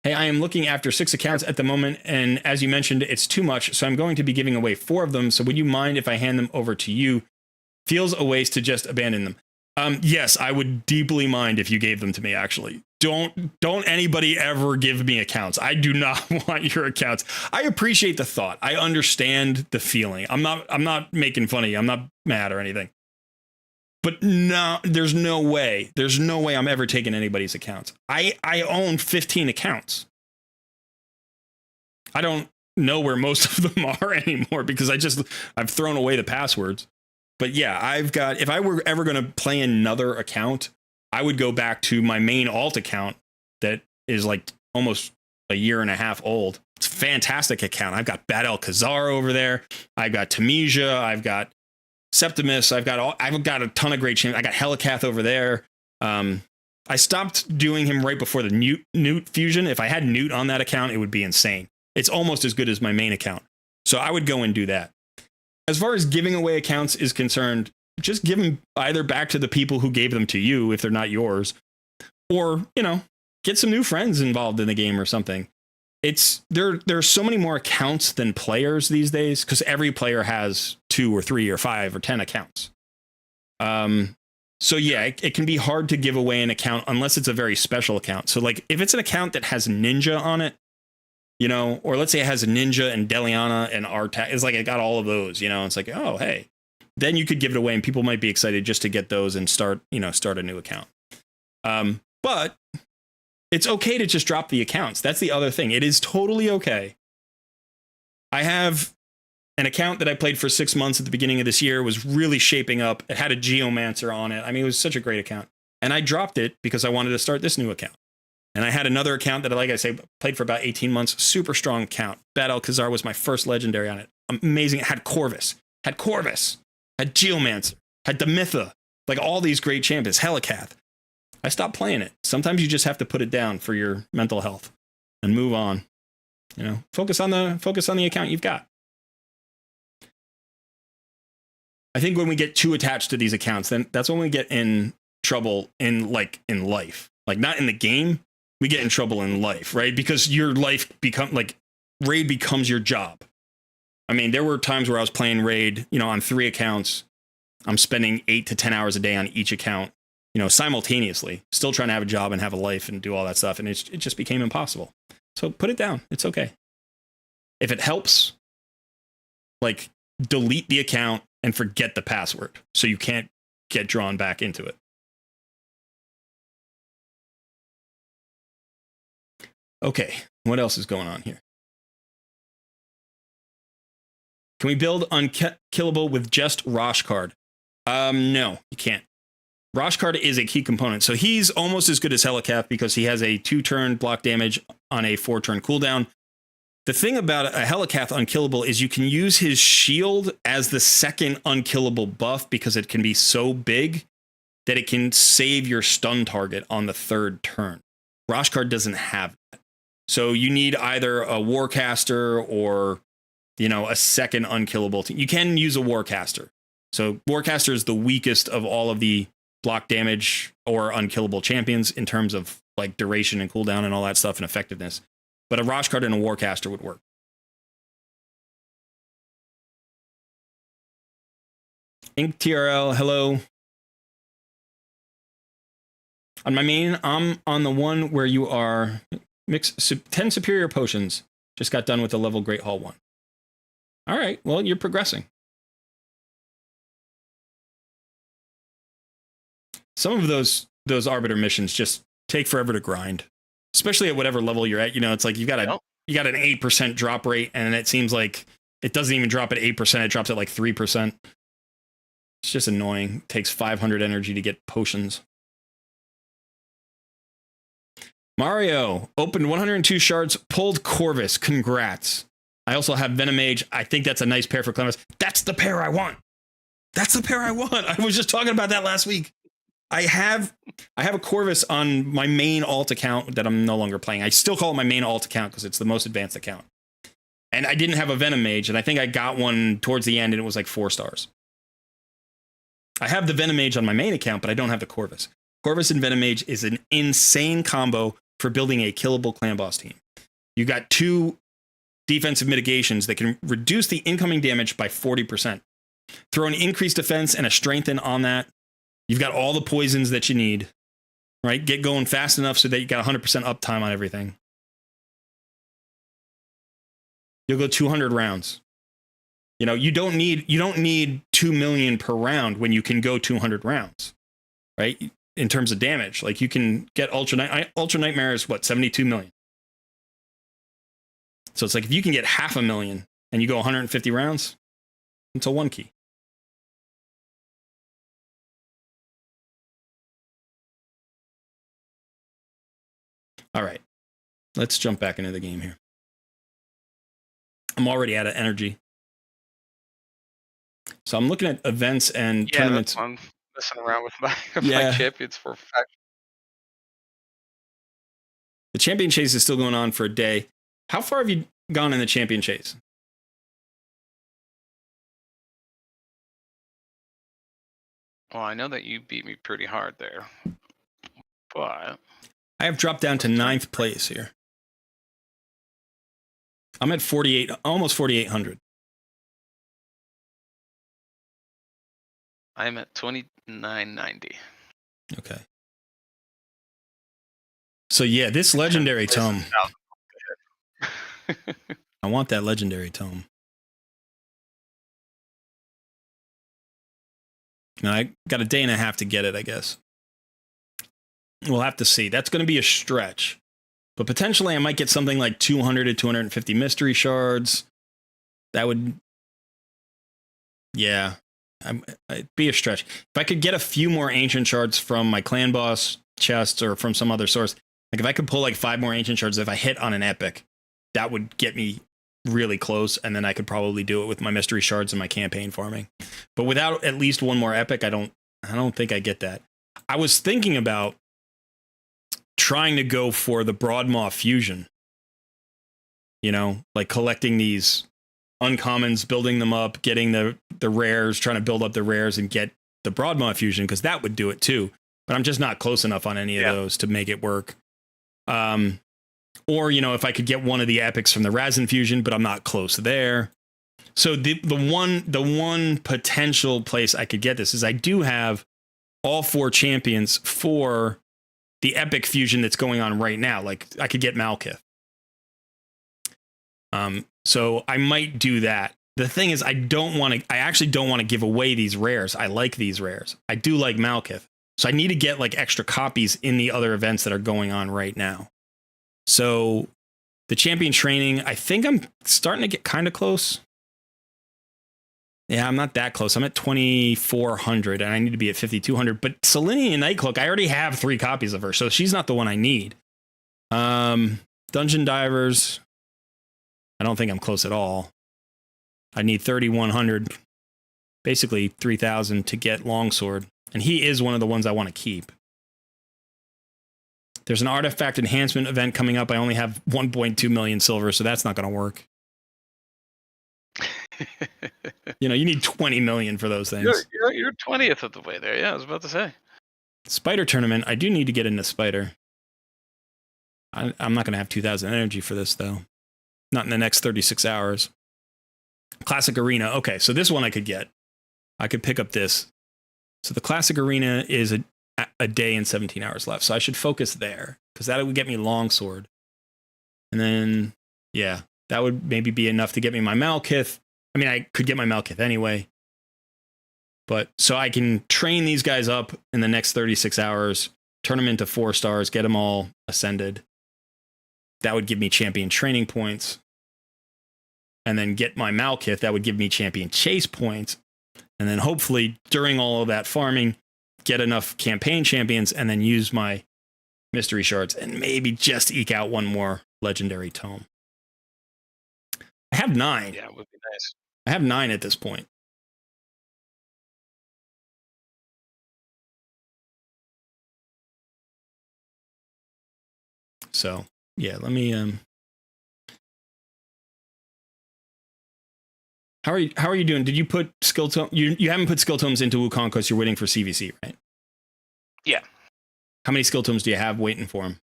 Hey, I am looking after 6 accounts at the moment, and as you mentioned, it's too much, so I'm going to be giving away 4 of them, so would you mind if I hand them over to you? Feels a waste to just abandon them. Yes, I would deeply mind if you gave them to me, actually. Don't anybody ever give me accounts. I do not want your accounts. I appreciate the thought. I understand the feeling. I'm not making fun of you. I'm not mad or anything. But no, there's no way. There's no way I'm ever taking anybody's accounts. I own 15 accounts. I don't know where most of them are anymore because I've thrown away the passwords. But yeah, I've got, if I were ever going to play another account, I would go back to my main alt account that is like almost a year and a half old. It's a fantastic account. I've got Bad El Khazar over there. I've got Tamesia. I've got Septimus. I've got a ton of great champions. I got Helicath over there. I stopped doing him right before the Newt fusion. If I had Newt on that account, it would be insane. It's almost as good as my main account. So I would go and do that. As far as giving away accounts is concerned, just give them either back to the people who gave them to you if they're not yours, or, get some new friends involved in the game or something. There are so many more accounts than players these days because every player has 2 or 3 or 5 or 10 accounts. So yeah, it can be hard to give away an account unless it's a very special account. So like if it's an account that has Ninja on it, or let's say it has a Ninja and Deliana and Artak, it's like it got all of those, it's like, oh, hey, then you could give it away and people might be excited just to get those and start a new account. But it's okay to just drop the accounts. That's the other thing. It is totally okay. I have an account that I played for 6 months at the beginning of this year. It was really shaping up. It had a Geomancer on it. I mean, it was such a great account. And I dropped it because I wanted to start this new account. And I had another account that, like I say, played for about 18 months. Super strong account. Bad El Khazar was my first legendary on it. Amazing. It had Corvus. Had Geomancer. Had Demitha. Like all these great champions. Helicath. I stopped playing it. Sometimes you just have to put it down for your mental health and move on. Focus on the account you've got. I think when we get too attached to these accounts, then that's when we get in trouble in life. Like not in the game, we get in trouble in life, right? Because your life raid becomes your job. I mean, there were times where I was playing raid, on 3 accounts. I'm spending 8 to 10 hours a day on each account, simultaneously, still trying to have a job and have a life and do all that stuff. And it just became impossible. So put it down. It's okay. If it helps, delete the account and forget the password so you can't get drawn back into it. Okay, what else is going on here? Can we build unkillable with just Roshcard? No, you can't. Roshcard is a key component. So he's almost as good as Helicath because he has a 2-turn block damage on a 4-turn cooldown. The thing about a Helicath unkillable is you can use his shield as the second unkillable buff because it can be so big that it can save your stun target on the 3rd turn. Roshcard doesn't have that. So you need either a Warcaster or, a second unkillable team. You can use a Warcaster. So Warcaster is the weakest of all of the block damage or unkillable champions in terms of duration and cooldown and all that stuff and effectiveness. But a Roshcard and a Warcaster would work. Ink TRL, hello. On my main, I'm on the one where you are mix 10 superior potions. Just got done with the level Great Hall 1. All right, well, you're progressing. Some of those Arbiter missions just take forever to grind, especially at whatever level you're at. It's like you got an 8% drop rate, and it seems like it doesn't even drop at 8%. It drops at 3%. It's just annoying. It takes 500 energy to get potions. Mario opened 102 shards, pulled Corvus. Congrats. I also have Venomage. I think that's a nice pair for Clemus. That's the pair I want. I was just talking about that last week. I have a Corvus on my main alt account that I'm no longer playing. I still call it my main alt account because it's the most advanced account. And I didn't have a Venom Mage, and I think I got one towards the end, and it was like 4 stars. I have the Venom Mage on my main account, but I don't have the Corvus. Corvus and Venom Mage is an insane combo for building a killable clan boss team. You got 2 defensive mitigations that can reduce the incoming damage by 40%. Throw an increased defense and a strengthen on that. You've got all the poisons that you need, right? Get going fast enough so that you got 100% uptime on everything. You'll go 200 rounds. You know, you don't need 2 million per round when you can go 200 rounds, right? In terms of damage, like you can get Ultra Nightmare is what, 72 million. So it's like if you can get 500,000 and you go 150 rounds, it's a 1 key. All right, let's jump back into the game here. I'm already out of energy. So I'm looking at events and tournaments. I'm messing around with my, my champions for fact. The champion chase is still going on for a day. How far have you gone in the champion chase? Well, I know that you beat me pretty hard there, but I have dropped down to 9th place here. I'm at 48, almost 4,800. I'm at 2990. Okay. So yeah, this legendary tome. I want that legendary tome. Now, I got a day and a half to get it, I guess. We'll have to see. That's going to be a stretch. But potentially I might get something like 200 to 250 mystery shards. That would... Yeah. It'd be a stretch. If I could get a few more ancient shards from my clan boss chests or from some other source, like if I could pull like 5 more ancient shards, if I hit on an epic, that would get me really close, and then I could probably do it with my mystery shards and my campaign farming. But without at least 1 more epic, I don't think I get that. I was thinking about trying to go for the Broadmaw fusion. You know, like collecting these uncommons, building them up, getting the rares, trying to build up the rares and get the Broadmaw fusion, because that would do it too. But I'm just not close enough on any of those to make it work. Or, you know, if I could get one of the epics from the Razin fusion, but I'm not close there. So the one potential place I could get this is I do have all 4 champions for the epic fusion that's going on right now. Like I could get Malkith. So I might do that. The thing is, I actually don't want to give away these rares. I like these rares. I do like Malkith. So I need to get like extra copies in the other events that are going on right now. So the champion training, I think I'm starting to get kind of close. Yeah, I'm not that close. I'm at 2,400 and I need to be at 5,200. But Selenium Nightcloak, I already have 3 copies of her, so she's not the one I need. Dungeon Divers, I don't think I'm close at all. I need 3,100, basically 3,000 to get Longsword. And he is one of the ones I want to keep. There's an artifact enhancement event coming up. I only have 1.2 million silver, so that's not going to work. You know, you need 20 million for those things. You're 20th of the way there. Yeah, I was about to say. Spider tournament. I do need to get into Spider. I'm not going to have 2,000 energy for this, though. Not in the next 36 hours. Classic Arena. Okay, so this one I could get. I could pick up this. So the Classic Arena is a day and 17 hours left. So I should focus there, because that would get me Longsword. And then, yeah, that would maybe be enough to get me my Malkith. I mean, I could get my Malkith anyway. But so I can train these guys up in the next 36 hours, turn them into 4 stars, get them all ascended. That would give me champion training points. And then get my Malkith. That would give me champion chase points. And then hopefully during all of that farming, get enough campaign champions and then use my mystery shards and maybe just eke out 1 more legendary tome. I have 9. Yeah, it would be nice. I have 9 at this point. So, yeah, let me How are you doing? Did you put skill tome? You haven't put skill tomes into Wukong because you're waiting for CVC, right? Yeah. How many skill tomes do you have waiting for him?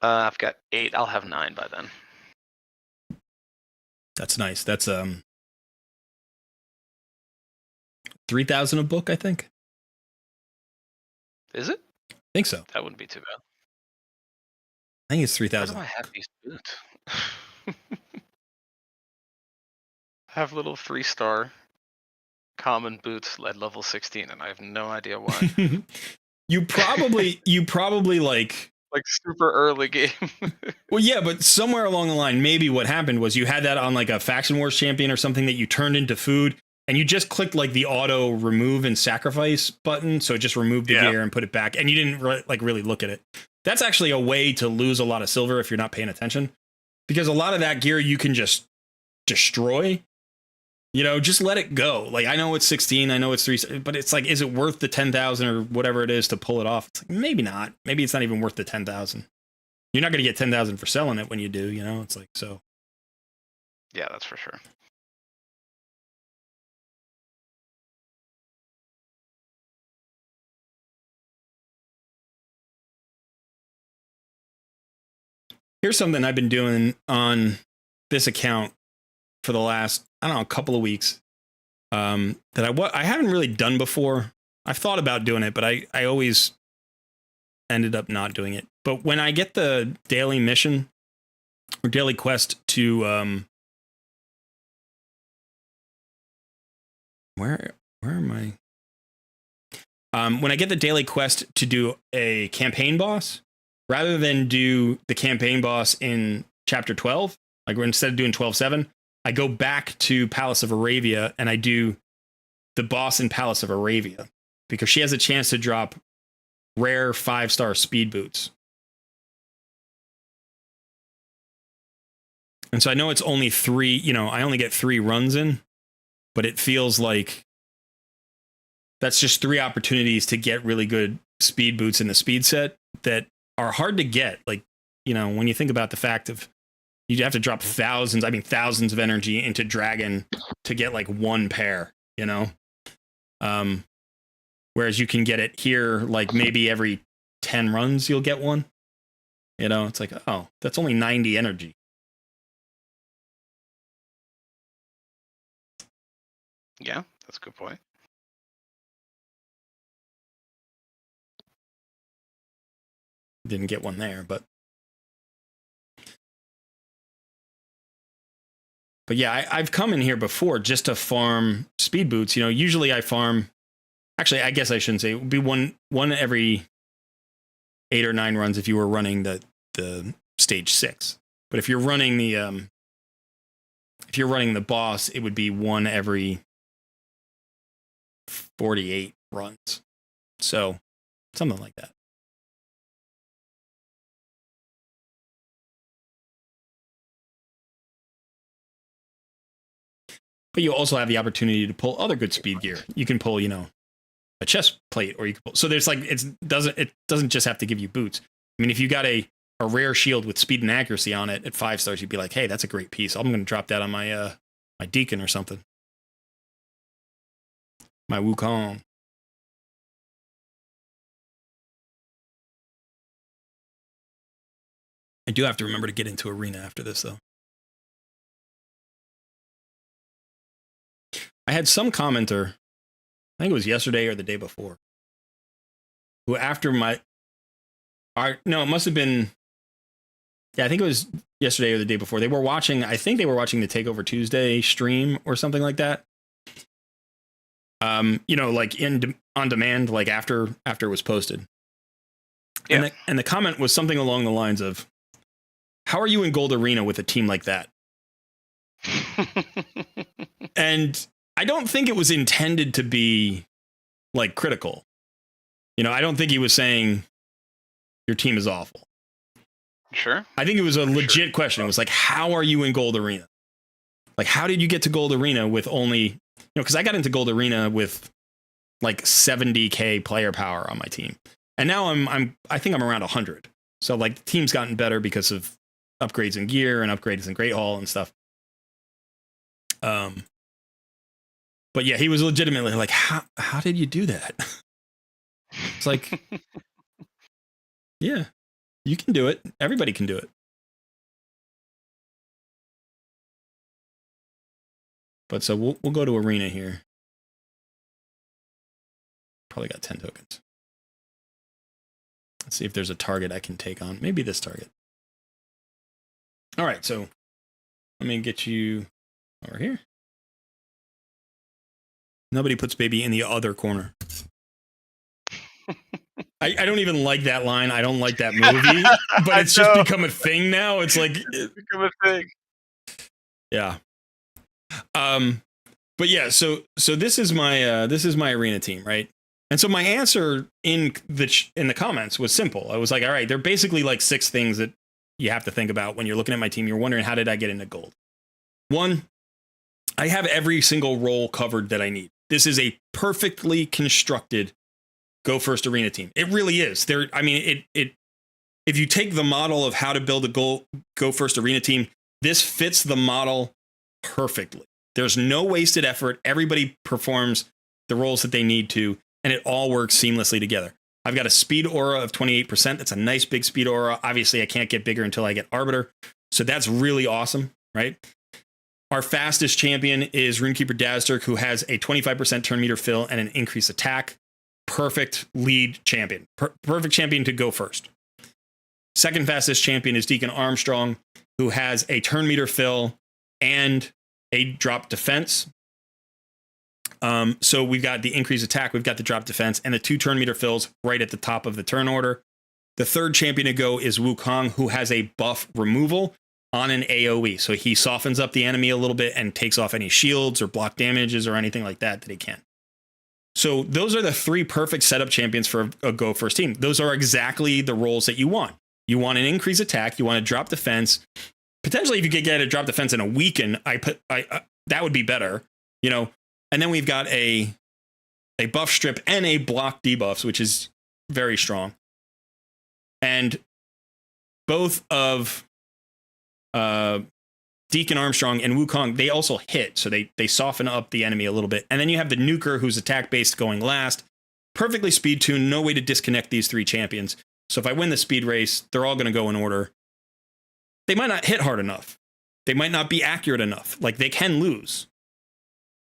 I've got 8. I'll have 9 by then. That's nice. That's 3,000 a book, I think. Is it? I think so. That wouldn't be too bad. I think it's Where 3,000. do I have these boots? I have little 3-star common boots at level 16, and I have no idea why. you probably like super early game. Well, yeah, but somewhere along the line, maybe what happened was you had that on like a Faction Wars champion or something that you turned into food, and you just clicked like the auto remove and sacrifice button, so it just removed the gear and put it back, and you didn't really look at it. That's actually a way to lose a lot of silver if you're not paying attention, because a lot of that gear you can just destroy. You know, just let it go. Like, I know it's 16, I know it's 3, but it's like, is it worth the 10,000 or whatever it is to pull it off? It's like, maybe not. Maybe it's not even worth the 10,000. You're not going to get 10,000 for selling it when you do, you know? It's like, so. Yeah, that's for sure. Here's something I've been doing on this account for the last, I don't know, a couple of weeks. That I haven't really done before. I've thought about doing it, but I always ended up not doing it. But when I get the daily mission or daily quest to where am I? When I get the daily quest to do a campaign boss, rather than do the campaign boss in chapter 12, like instead of doing 12-7, I go back to Palace of Aravia and I do the boss in Palace of Aravia because she has a chance to drop rare 5-star speed boots. And so I know it's only 3, you know, I only get 3 runs in, but it feels like that's just 3 opportunities to get really good speed boots in the speed set that are hard to get. Like, you know, when you think about the fact of you have to drop thousands of energy into Dragon to get like 1 pair, you know? Whereas you can get it here, like maybe every 10 runs, you'll get 1. You know, it's like, oh, that's only 90 energy. Yeah, that's a good point. Didn't get 1 there, but yeah, I've come in here before just to farm speed boots. You know, usually I farm. Actually, I guess I shouldn't say it would be one every 8 or 9 runs if you were running the stage 6. But if you're running the boss, it would be 1 every 48 runs. So something like that. But you also have the opportunity to pull other good speed gear. You can pull, you know, a chest plate, or you can pull. So there's like it doesn't just have to give you boots. I mean, if you got a rare shield with speed and accuracy on it at 5 stars, you'd be like, hey, that's a great piece. I'm going to drop that on my my Deacon or something. My Wukong. I do have to remember to get into Arena after this, though. I had some commenter, I think it was yesterday or the day before, who after it must have been, yeah, I think it was yesterday or the day before. They were watching, I think they were watching the Takeover Tuesday stream or something like that. You know, like on demand, like after it was posted. Yeah. And the comment was something along the lines of, how are you in Gold Arena with a team like that? And I don't think it was intended to be like critical. You know, I don't think he was saying your team is awful. Sure. I think it was a legit question. It was like, how are you in Gold Arena? Like, how did you get to Gold Arena with only, you know, because I got into Gold Arena with like 70k player power on my team. And now I think I'm around 100. So like the team's gotten better because of upgrades in gear and upgrades in Great Hall and stuff. But yeah, he was legitimately like, how did you do that? It's like, yeah, you can do it. Everybody can do it. But so we'll go to arena here. Probably got 10 tokens. Let's see if there's a target I can take on. Maybe this target. All right, so let me get you over here. Nobody puts baby in the other corner. I don't even like that line. I don't like that movie, but it's just become a thing now. It's like it's become a thing. Yeah. But yeah, so this is my arena team, right? And so my answer in the comments was simple. I was like, all right, there are basically like 6 things that you have to think about when you're looking at my team. You're wondering, how did I get into gold? 1, I have every single role covered that I need. This is a perfectly constructed Go First arena team. It really is. If you take the model of how to build a Go First arena team, this fits the model perfectly. There's no wasted effort. Everybody performs the roles that they need to, and it all works seamlessly together. I've got a speed aura of 28%. That's a nice big speed aura. Obviously, I can't get bigger until I get Arbiter. So that's really awesome, right? Our fastest champion is Runekeeper Dazzler, who has a 25% turn meter fill and an increased attack. Perfect lead champion. Perfect champion to go first. Second fastest champion is Deacon Armstrong, who has a turn meter fill and a drop defense. So we've got the increased attack, we've got the drop defense, and the 2 turn meter fills right at the top of the turn order. The third champion to go is Wukong, who has a buff removal on an AoE. So he softens up the enemy a little bit and takes off any shields or block damages or anything like that he can. So those are the 3 perfect setup champions for a Go First team. Those are exactly the roles that you want. You want an increased attack, you want a drop defense. Potentially, if you could get a drop defense and a weaken, that would be better, you know. And then we've got a buff strip and a block debuffs, which is very strong. And both of Deacon Armstrong and Wukong, they also hit, so they soften up the enemy a little bit. And then you have the Nuker, who's attack based, going last. Perfectly speed tuned, no way to disconnect these 3 champions. So if I win the speed race, they're all going to go in order. They might not hit hard enough. They might not be accurate enough. Like, they can lose.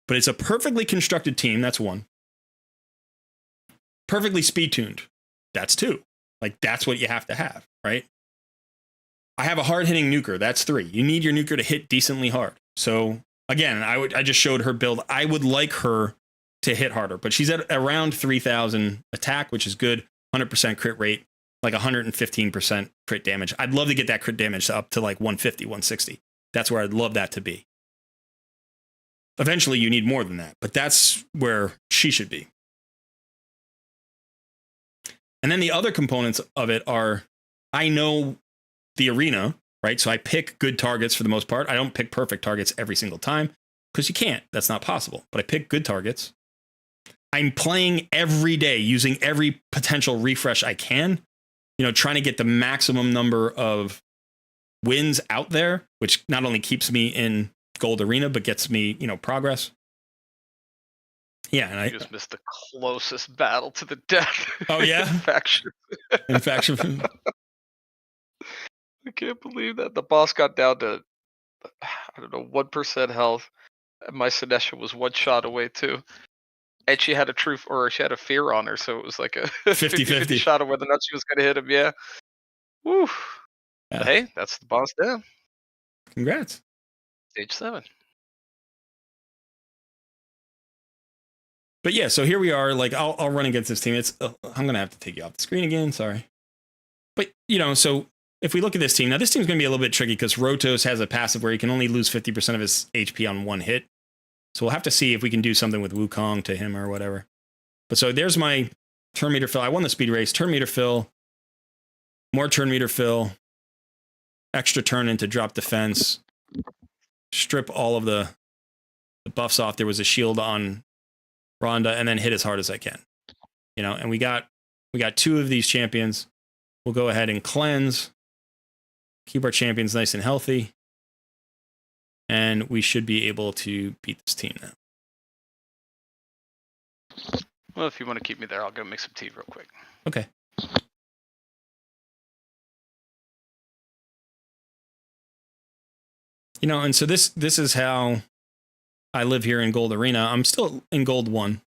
But it's a perfectly constructed team. That's 1. Perfectly speed tuned. That's 2. Like, that's what you have to have, right? I have a hard hitting nuker. That's 3. You need your nuker to hit decently hard. So again, I just showed her build. I would like her to hit harder, but she's at around 3,000 attack, which is good. 100% crit rate, like 115% crit damage. I'd love to get that crit damage up to like 150, 160. That's where I'd love that to be. Eventually, you need more than that, but that's where she should be. And then the other components of it are, I know the arena, right? So I pick good targets for the most part. I don't pick perfect targets every single time because you can't. That's not possible. But I pick good targets. I'm playing every day using every potential refresh I can, you know, trying to get the maximum number of wins out there, which not only keeps me in gold arena, but gets me, you know, progress. Yeah, and I just missed the closest battle to the death. Oh yeah, in faction. In faction. I can't believe that the boss got down to, I don't know, 1% health. And my Sinesha was 1 shot away too. And she had a fear on her, so it was like a 50-50 shot of whether or not she was gonna hit him. Yeah. Woo. Yeah. But hey, that's the boss down. Congrats. Stage 7. But yeah, so here we are. Like, I'll run against this team. I'm gonna have to take you off the screen again. Sorry. But you know, so if we look at this team now, this team's gonna be a little bit tricky because Rotos has a passive where he can only lose 50% of his HP on 1 hit. So we'll have to see if we can do something with Wukong to him or whatever. But so there's my turn meter fill. I won the speed race. Turn meter fill. More turn meter fill. Extra turn into drop defense. Strip all of the buffs off. There was a shield on Rhonda, and then hit as hard as I can. You know, and we got 2 of these champions. We'll go ahead and cleanse. Keep our champions nice and healthy. And we should be able to beat this team now. Well, if you want to keep me there, I'll go make some tea real quick. Okay. You know, and so this is how I live here in Gold Arena. I'm still in Gold 1.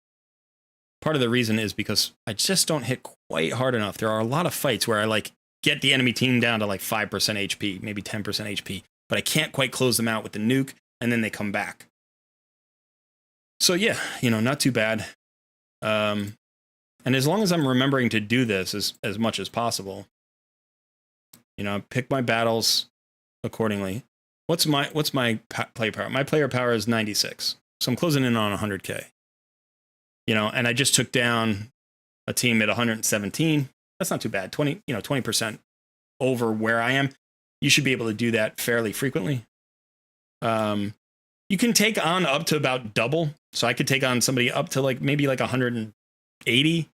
Part of the reason is because I just don't hit quite hard enough. There are a lot of fights where I like get the enemy team down to like 5% HP, maybe 10% HP, but I can't quite close them out with the nuke, and then they come back. So yeah, you know, not too bad. And as long as I'm remembering to do this as much as possible, you know, pick my battles accordingly. What's my player power? My player power is 96, so I'm closing in on 100k. You know, and I just took down a team at 117. That's not too bad. 20% over where I am. You should be able to do that fairly frequently. You can take on up to about double. So I could take on somebody up to like maybe like 180.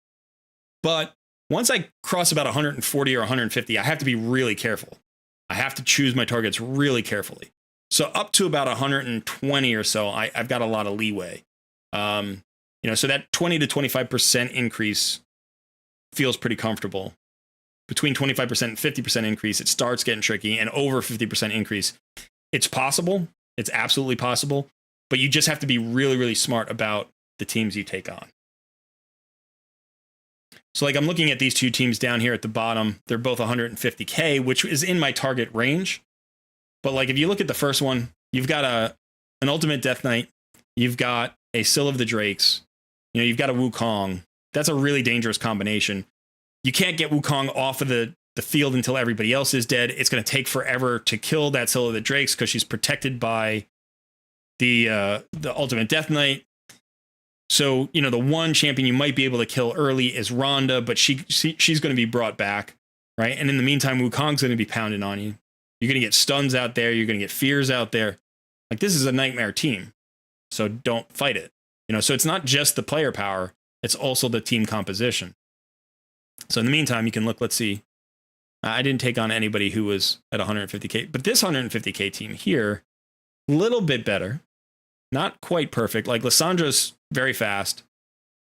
But once I cross about 140 or 150, I have to be really careful. I have to choose my targets really carefully. So up to about 120 or so, I've got a lot of leeway. You know, so that 20 to 25% increase feels pretty comfortable. Between 25% and 50% increase, it starts getting tricky, and over 50% increase, it's possible. It's absolutely possible, but you just have to be really, really smart about the teams you take on. So like I'm looking at these two teams down here at the bottom. They're both 150k, which is in my target range. But like if you look at the first one, you've got an Ultimate Death Knight. You've got a Sill of the Drakes. You know, you've got a Wukong. That's a really dangerous combination. You can't get Wukong off of the field until everybody else is dead. It's going to take forever to kill that Sill of the Drakes because she's protected by the Ultimate Death Knight. So, you know, the one champion you might be able to kill early is Rhonda, but she's going to be brought back, right? And in the meantime, Wukong's going to be pounding on you. You're going to get stuns out there. You're going to get fears out there. Like, this is a nightmare team. So don't fight it. You know, so it's not just the player power. It's also the team composition. So in the meantime, you can look, let's see. I didn't take on anybody who was at 150k, but this 150k team here, a little bit better. Not quite perfect. Like Lissandra's very fast.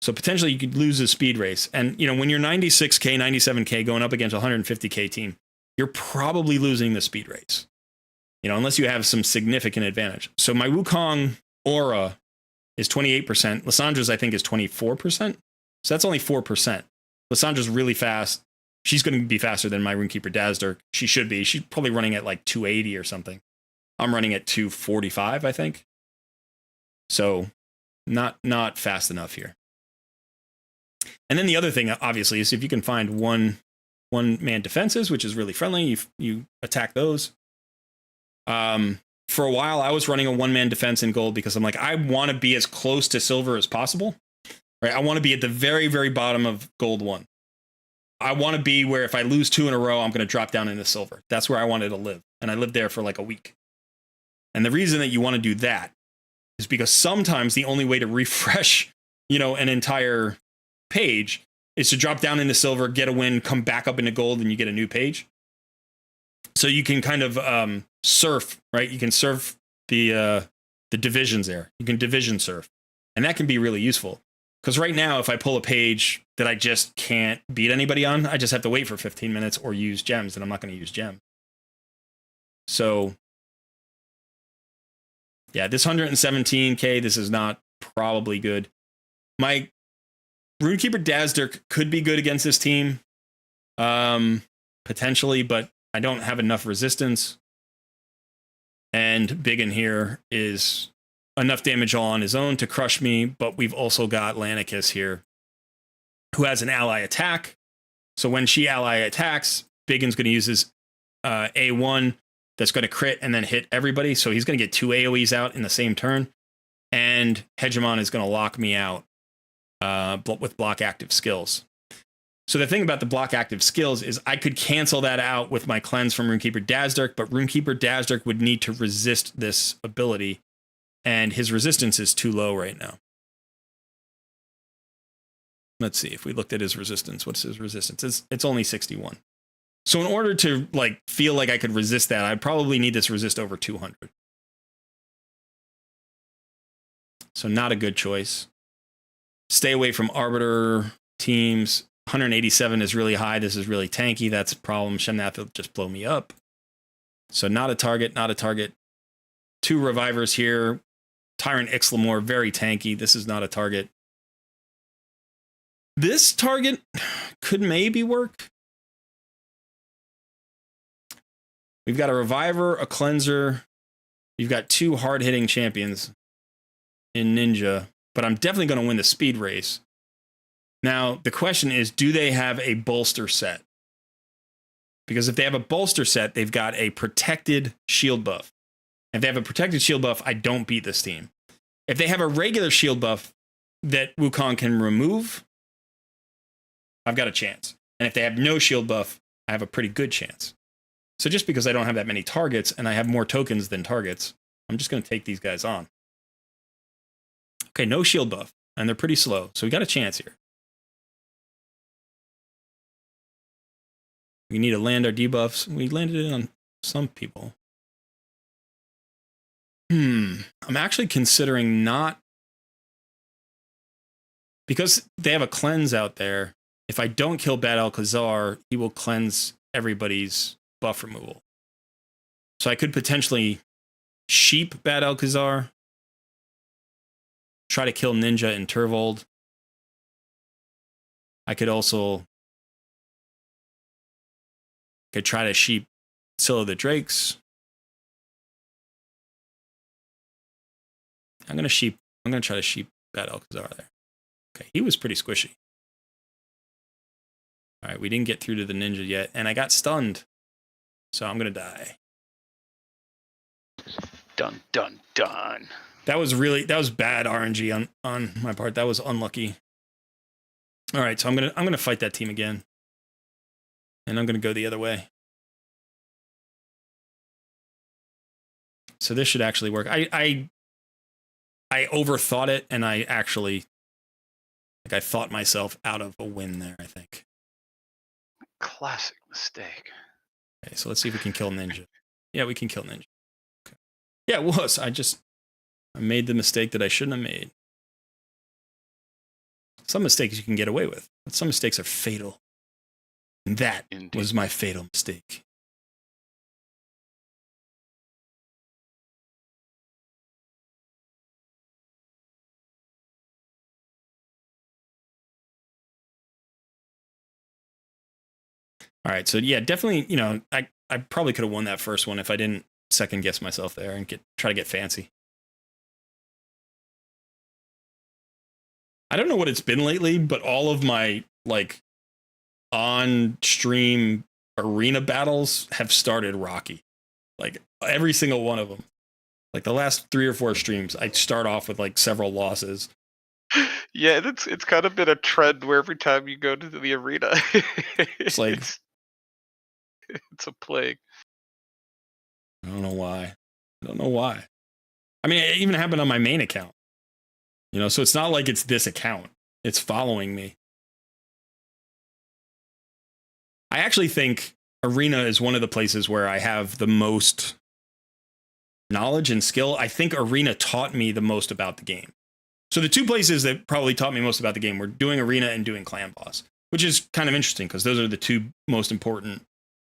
So potentially you could lose a speed race. And, you know, when you're 96k, 97k going up against a 150k team, you're probably losing the speed race. You know, unless you have some significant advantage. So my Wukong aura is 28%. Lissandra's, I think, is 24%. So that's only 4%. Lissandra's really fast. She's going to be faster than my Runekeeper Dazzler. She should be. She's probably running at like 280 or something. I'm running at 245, I think. So not fast enough here. And then the other thing, obviously, is if you can find one-man defenses, which is really friendly, you attack those. For a while, I was running a one-man defense in gold because I'm like, I want to be as close to silver as possible. Right? I want to be at the very, very bottom of gold 1. I want to be where if I lose 2 in a row, I'm going to drop down into silver. That's where I wanted to live. And I lived there for like a week. And the reason that you want to do that is because sometimes the only way to refresh, you know, an entire page is to drop down into silver, get a win, come back up into gold, and you get a new page. So you can kind of surf, right? You can surf the divisions there. You can division surf. And that can be really useful. Because right now, if I pull a page that I just can't beat anybody on, I just have to wait for 15 minutes or use gems, and I'm not going to use gems. So, yeah, this 117k, this is not probably good. My Runekeeper Dazzler could be good against this team, potentially, but I don't have enough resistance. And Biggin here is enough damage all on his own to crush me, but we've also got Lanicus here, who has an ally attack. So when she ally attacks, Biggin's going to use his A1 that's going to crit and then hit everybody. So he's going to get 2 AoEs out in the same turn. And Hegemon is going to lock me out with block active skills. So the thing about the block active skills is I could cancel that out with my cleanse from Runekeeper Dazzler, but Runekeeper Dazzler would need to resist this ability. And his resistance is too low right now. Let's see if we looked at his resistance. What's his resistance? It's only 61. So in order to like feel like I could resist that, I'd probably need this resist over 200. So not a good choice. Stay away from Arbiter teams. 187 is really high. This is really tanky. That's a problem. Shemnath will just blow me up. So not a target, not a target. 2 revivers here. Tyrant Ixlamore, very tanky. This is not a target. This target could maybe work. We've got a reviver, a cleanser. You've got 2 hard-hitting champions in Ninja, but I'm definitely going to win the speed race. Now, the question is, do they have a bolster set? Because if they have a bolster set, they've got a protected shield buff. If they have a protected shield buff, I don't beat this team. If they have a regular shield buff that Wukong can remove, I've got a chance. And if they have no shield buff, I have a pretty good chance. So just because I don't have that many targets and I have more tokens than targets, I'm just going to take these guys on. Okay, no shield buff, and they're pretty slow, so we got a chance here. We need to land our debuffs. We landed it on some people. I'm actually considering not... Because they have a cleanse out there, if I don't kill Bad Alcazar, he will cleanse everybody's buff removal. So I could potentially sheep Bad Alcazar, try to kill Ninja and Turvold. I could also try to sheep Scylla the Drakes. I'm gonna try to sheep Bad Alcazar there. Okay, he was pretty squishy. All right, we didn't get through to the Ninja yet, and I got stunned. So I'm gonna die. Dun, dun, dun. That was bad RNG on my part. That was unlucky. All right, so I'm gonna fight that team again. And I'm gonna go the other way. So this should actually work. I overthought it, and I actually I thought myself out of a win there, I think. Classic mistake. Okay, so let's see if we can kill Ninja. Yeah, we can kill Ninja. Okay. Yeah, it was. I made the mistake that I shouldn't have made. Some mistakes you can get away with, but some mistakes are fatal. And that was my fatal mistake. All right, so yeah, definitely, I probably could have won that first one if I didn't second guess myself there and try to get fancy. I don't know what it's been lately, but all of my on stream arena battles have started rocky. Like every single one of them. Like the last 3 or 4 streams, I start off with several losses. Yeah, it's kind of been a trend where every time you go to the arena, it's like it's a plague. I don't know why. I mean, it even happened on my main account. So it's not like it's this account. It's following me. I actually think Arena is one of the places where I have the most knowledge and skill. I think Arena taught me the most about the game. So the 2 places that probably taught me most about the game were doing Arena and doing Clan Boss, which is kind of interesting because those are the 2 most important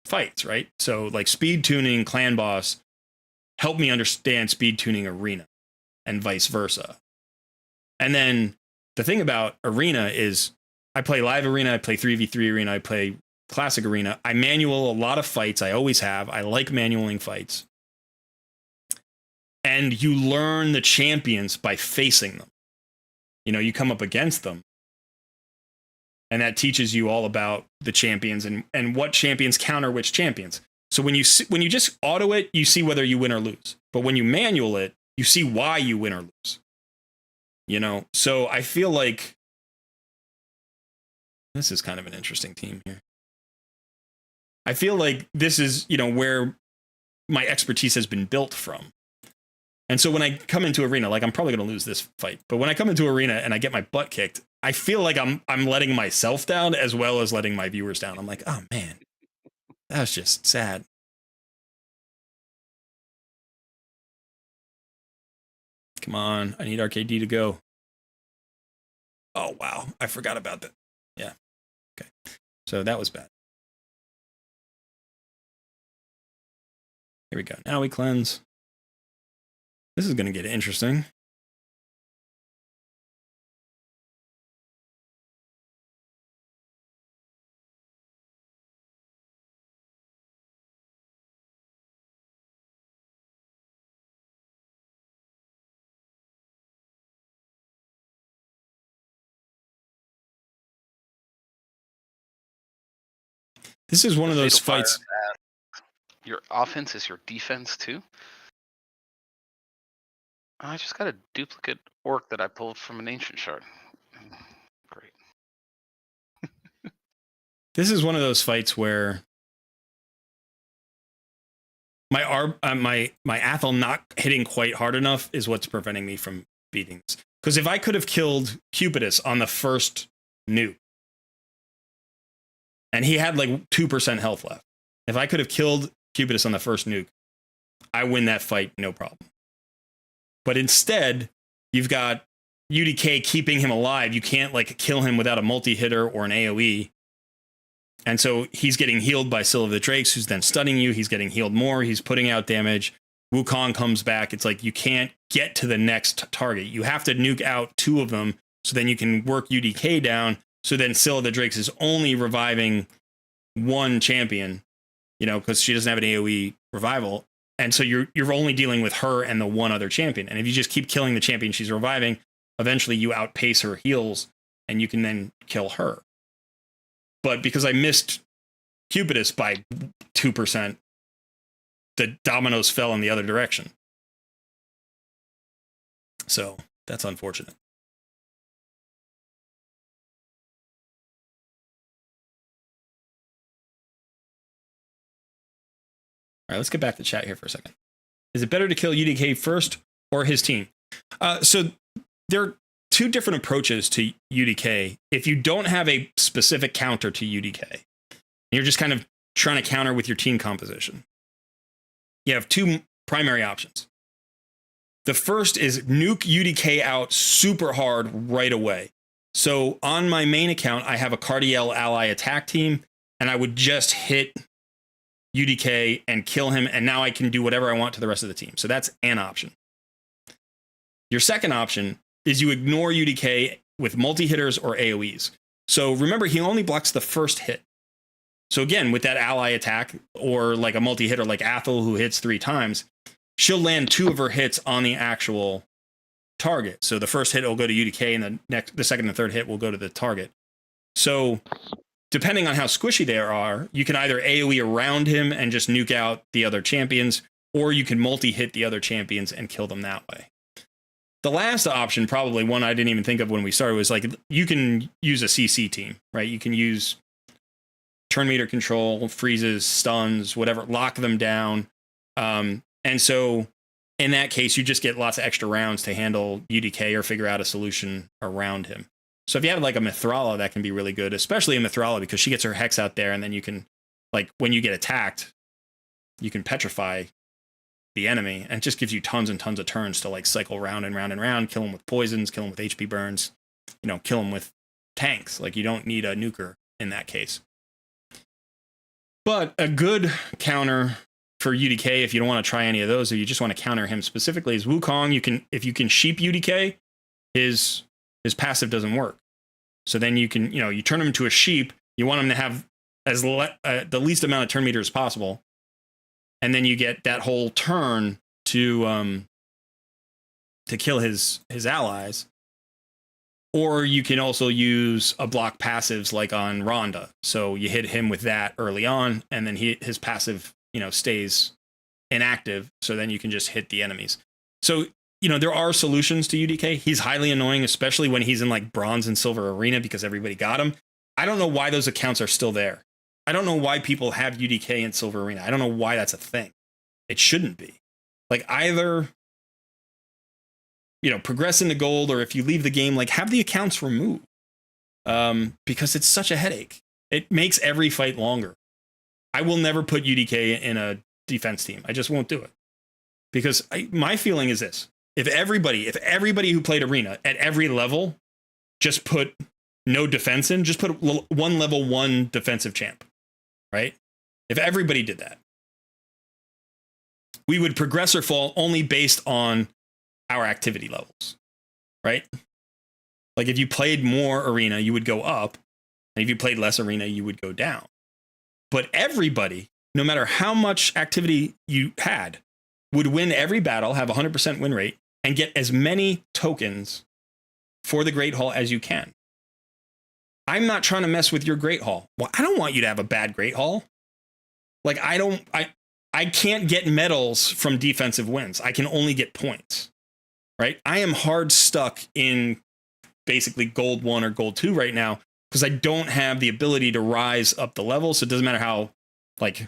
fights, right? So speed tuning Clan Boss helped me understand speed tuning Arena and vice versa. And then the thing about Arena is I play live Arena, I play 3v3 Arena, I play classic Arena. I manual a lot of fights. I always have. I like manualing fights. And you learn the champions by facing them. You come up against them. And that teaches you all about the champions and what champions counter which champions. So when you just auto it, you see whether you win or lose. But when you manual it, you see why you win or lose. So I feel like this is kind of an interesting team here. I feel like this is, where my expertise has been built from. And so when I come into Arena, I'm probably going to lose this fight. But when I come into Arena and I get my butt kicked, I feel like I'm letting myself down as well as letting my viewers down. I'm like, oh man, that was just sad. Come on. I need RKD to go. Oh, wow. I forgot about that. Yeah. Okay. So that was bad. Here we go. Now we cleanse. This is going to get interesting. This is one of those fights. Your offense is your defense too. I just got a duplicate orc that I pulled from an ancient shard. Great. This is one of those fights where my Athel not hitting quite hard enough is what's preventing me from beating this. Because if I could have killed Cupidus on the first nuke, and he had like 2% health left, if I could have killed Cupidus on the first nuke, I win that fight, no problem. But instead, you've got UDK keeping him alive. You can't like kill him without a multi-hitter or an AoE. And so he's getting healed by Syl of the Drakes, who's then stunning you. He's getting healed more. He's putting out damage. Wukong comes back. It's like you can't get to the next target. You have to nuke out 2 of them so then you can work UDK down. So then Syl of the Drakes is only reviving 1 champion, you know, because she doesn't have an AoE revival. And so you're only dealing with her and the 1 other champion. And if you just keep killing the champion she's reviving, eventually you outpace her heals and you can then kill her. But because I missed Cupidus by 2%, the dominoes fell in the other direction. So that's unfortunate. All right, let's get back to chat here for a second. Is it better to kill UDK first or his team? So there are 2 different approaches to UDK. If you don't have a specific counter to UDK, you're just kind of trying to counter with your team composition, you have 2 primary options. The first is nuke UDK out super hard right away. So on my main account, I have a Cardiel ally attack team, and I would just hit UDK and kill him, and now I can do whatever I want to the rest of the team. So that's an option. Your second option is you ignore UDK with multi-hitters or AoEs. So remember, he only blocks the first hit. So again, with that ally attack or like a multi-hitter like Athel who hits 3 times, she'll land 2 of her hits on the actual target. So the first hit will go to UDK and the second and third hit will go to the target. So depending on how squishy they are, you can either AoE around him and just nuke out the other champions, or you can multi-hit the other champions and kill them that way. The last option, probably one I didn't even think of when we started, was like you can use a CC team, right? You can use turn meter control, freezes, stuns, whatever, lock them down. And so in that case, you just get lots of extra rounds to handle UDK or figure out a solution around him. So if you have like a Mithrala, that can be really good, especially a Mithrala, because she gets her Hex out there, and then you can, like, when you get attacked, you can petrify the enemy, and it just gives you tons and tons of turns to like cycle round and round and round, kill them with poisons, kill them with HP burns, you know, kill them with tanks. Like, you don't need a nuker in that case. But a good counter for UDK, if you don't want to try any of those, or you just want to counter him specifically, is Wukong. You can, if you can sheep UDK, his passive doesn't work. So then you can, you know, you turn him into a sheep. You want him to have as the least amount of turn meter as possible, and then you get that whole turn to kill his allies. Or you can also use a block passives like on Rhonda. So you hit him with that early on, and then his passive, you know, stays inactive. So then you can just hit the enemies. So, you know, there are solutions to UDK. He's highly annoying, especially when he's in like bronze and silver arena, because everybody got him. I don't know why those accounts are still there. I don't know why people have UDK in silver arena. I don't know why that's a thing. It shouldn't be. Like, either, you know, progress into gold, or if you leave the game, like, have the accounts removed. Because it's such a headache. It makes every fight longer. I will never put UDK in a defense team. I just won't do it. Because my feeling is this. If everybody who played Arena at every level just put no defense in, just put one level 1 defensive champ, right? If everybody did that, we would progress or fall only based on our activity levels, right? Like if you played more Arena, you would go up. And if you played less Arena, you would go down. But everybody, no matter how much activity you had, would win every battle, have a 100% win rate, and get as many tokens for the Great Hall as you can. I'm not trying to mess with your Great Hall. Well, I don't want you to have a bad Great Hall. Like I can't get medals from defensive wins. I can only get points, right? I am hard stuck in basically gold 1 or gold 2 right now because I don't have the ability to rise up the level. So it doesn't matter how like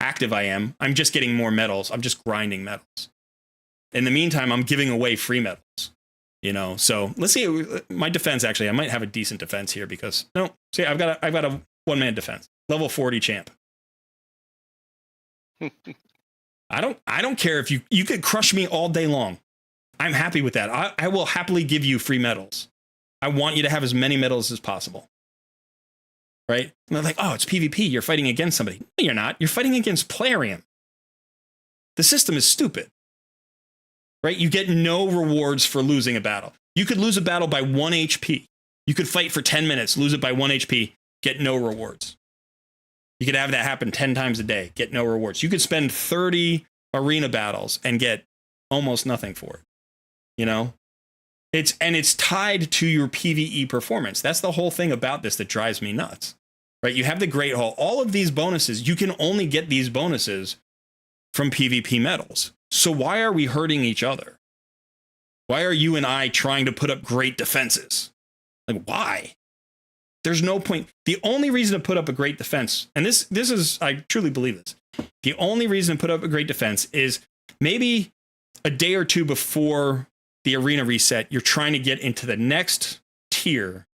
active I am. I'm just getting more medals. I'm just grinding medals. In the meantime, I'm giving away free medals, you know? So let's see my defense. Actually, I might have a decent defense here because no, see, I've got a 1-man defense, level 40 champ. I don't care if you could crush me all day long. I'm happy with that. I will happily give you free medals. I want you to have as many medals as possible. Right? And they're like, oh, it's PvP. You're fighting against somebody. No, you're not. You're fighting against Plarium. The system is stupid. Right? You get no rewards for losing a battle. You could lose a battle by 1 HP. You could fight for 10 minutes, lose it by 1 HP, get no rewards. You could have that happen 10 times a day, get no rewards. You could spend 30 arena battles and get almost nothing for it. You know? It's tied to your PvE performance. That's the whole thing about this that drives me nuts. Right? You have the Great Hall. All of these bonuses, you can only get these bonuses from PvP medals. So why are we hurting each other? Why are you and I trying to put up great defenses? Like, why? There's no point. The only reason to put up a great defense, and this is, I truly believe this, the only reason to put up a great defense is maybe a day or two before the arena reset, you're trying to get into the next tier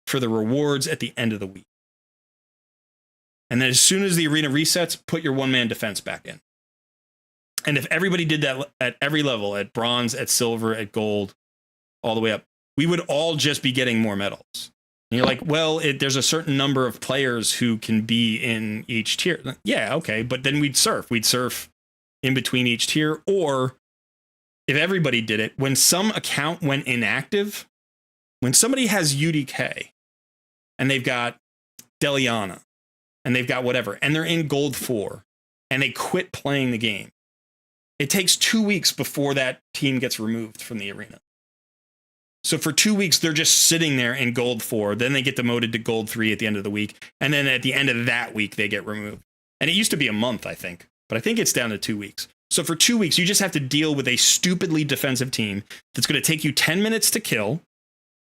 for the rewards at the end of the week. And then as soon as the arena resets, put your 1-man defense back in. And if everybody did that at every level, at bronze, at silver, at gold, all the way up, we would all just be getting more medals. And you're like, well, there's a certain number of players who can be in each tier. Yeah, okay. But then we'd surf. We'd surf in between each tier. Or if everybody did it, when some account went inactive, when somebody has UDK and they've got Deliana and they've got whatever, and they're in gold 4 and they quit playing the game, it takes 2 weeks before that team gets removed from the arena. So for 2 weeks, they're just sitting there in gold 4. Then they get demoted to gold 3 at the end of the week. And then at the end of that week, they get removed. And it used to be a month, I think. But I think it's down to 2 weeks. So for 2 weeks, you just have to deal with a stupidly defensive team that's going to take you 10 minutes to kill.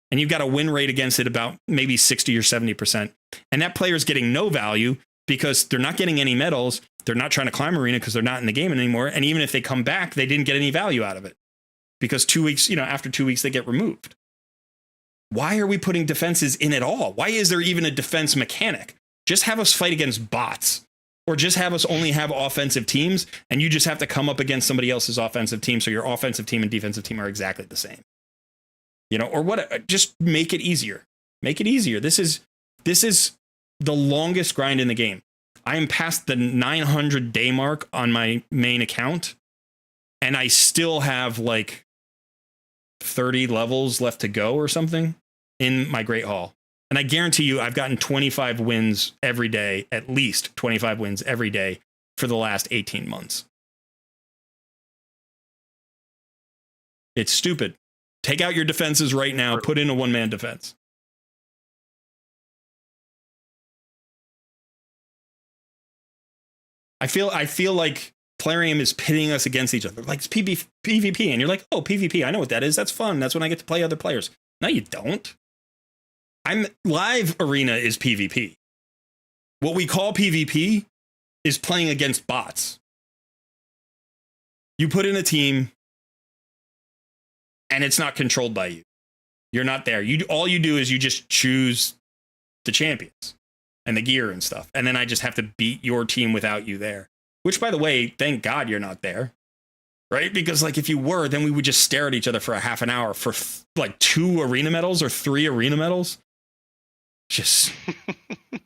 And you've got a win rate against it about maybe 60 or 70%. And that player's getting no value because they're not getting any medals. They're not trying to climb arena because they're not in the game anymore. And even if they come back, they didn't get any value out of it. Because 2 weeks, after 2 weeks, they get removed. Why are we putting defenses in at all? Why is there even a defense mechanic? Just have us fight against bots, or just have us only have offensive teams, and you just have to come up against somebody else's offensive team, so your offensive team and defensive team are exactly the same. Or what? Just make it easier. Make it easier. This is the longest grind in the game. I am past the 900 day mark on my main account, and I still have like 30 levels left to go or something in my Great Hall. And I guarantee you I've gotten 25 wins every day, at least 25 wins every day for the last 18 months. It's stupid. Take out your defenses right now. Put in a 1-man defense. I feel like Plarium is pitting us against each other. Like it's PvP. And you're like, oh, PvP. I know what that is. That's fun. That's when I get to play other players. No, you don't. Live arena is PvP. What we call PvP is playing against bots. You put in a team and it's not controlled by you. You're not there. All you do is you just choose the champions and the gear and stuff. And then I just have to beat your team without you there. Which, by the way, thank God you're not there. right? Because like if you were, then we would just stare at each other for a half an hour for like 2 arena medals or 3 arena medals. Just,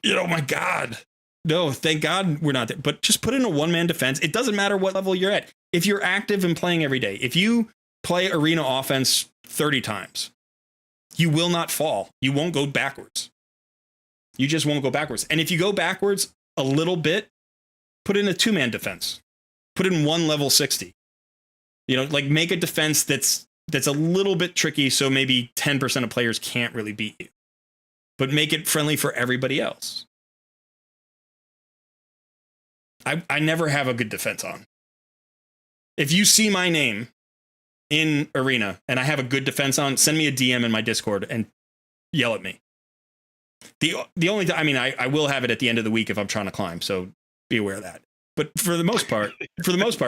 my God. No, thank God we're not there. But just put in a one-man defense. It doesn't matter what level you're at. If you're active and playing every day, if you play arena offense 30 times, you will not fall. You won't go backwards. You just won't go backwards. And if you go backwards a little bit, put in a 2-man defense. Put in one level 60. Like make a defense that's a little bit tricky, so maybe 10% of players can't really beat you. But make it friendly for everybody else. I never have a good defense on. If you see my name in arena and I have a good defense on, send me a DM in my Discord and yell at me. The only time, I will have it at the end of the week if I'm trying to climb, so be aware of that. But for the most part,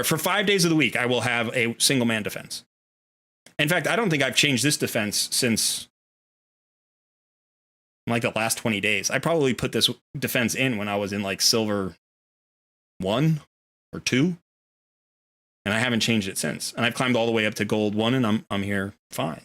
for 5 days of the week, I will have a single man defense. In fact, I don't think I've changed this defense since like the last 20 days. I probably put this defense in when I was in like silver 1 or 2. And I haven't changed it since. And I've climbed all the way up to gold 1 and I'm here fine.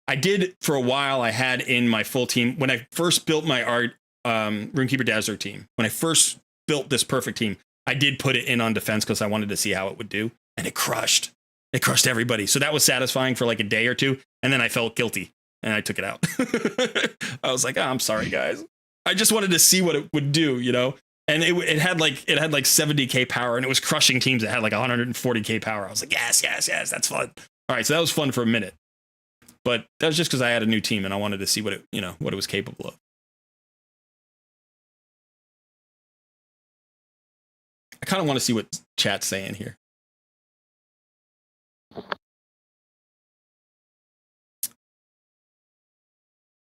I did for a while. I had in my full team when I first built my Runekeeper Dazzler team. When I first built this perfect team, I did put it in on defense because I wanted to see how it would do, and it crushed. It crushed everybody. So that was satisfying for like a day or two, and then I felt guilty and I took it out. I was like, I'm sorry, guys. I just wanted to see what it would do, And it had like 70k power, and it was crushing teams that had like 140k power. I was like, yes, that's fun. All right, so that was fun for a minute. But that was just because I had a new team and I wanted to see what it was capable of. I kind of want to see what chat's saying here.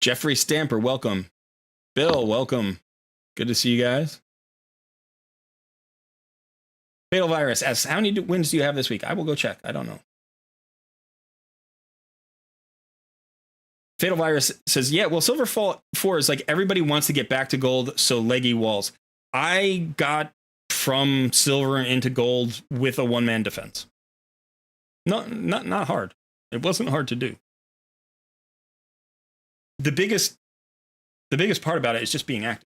Jeffrey Stamper, welcome. Bill, welcome. Good to see you guys. Fatal Virus asks, how many wins do you have this week? I will go check. I don't know. Fatal Virus says, yeah, well, Silver 4 is like everybody wants to get back to gold, so leggy walls. I got from silver into gold with a one-man defense. Not hard. It wasn't hard to do. The biggest part about it is just being active.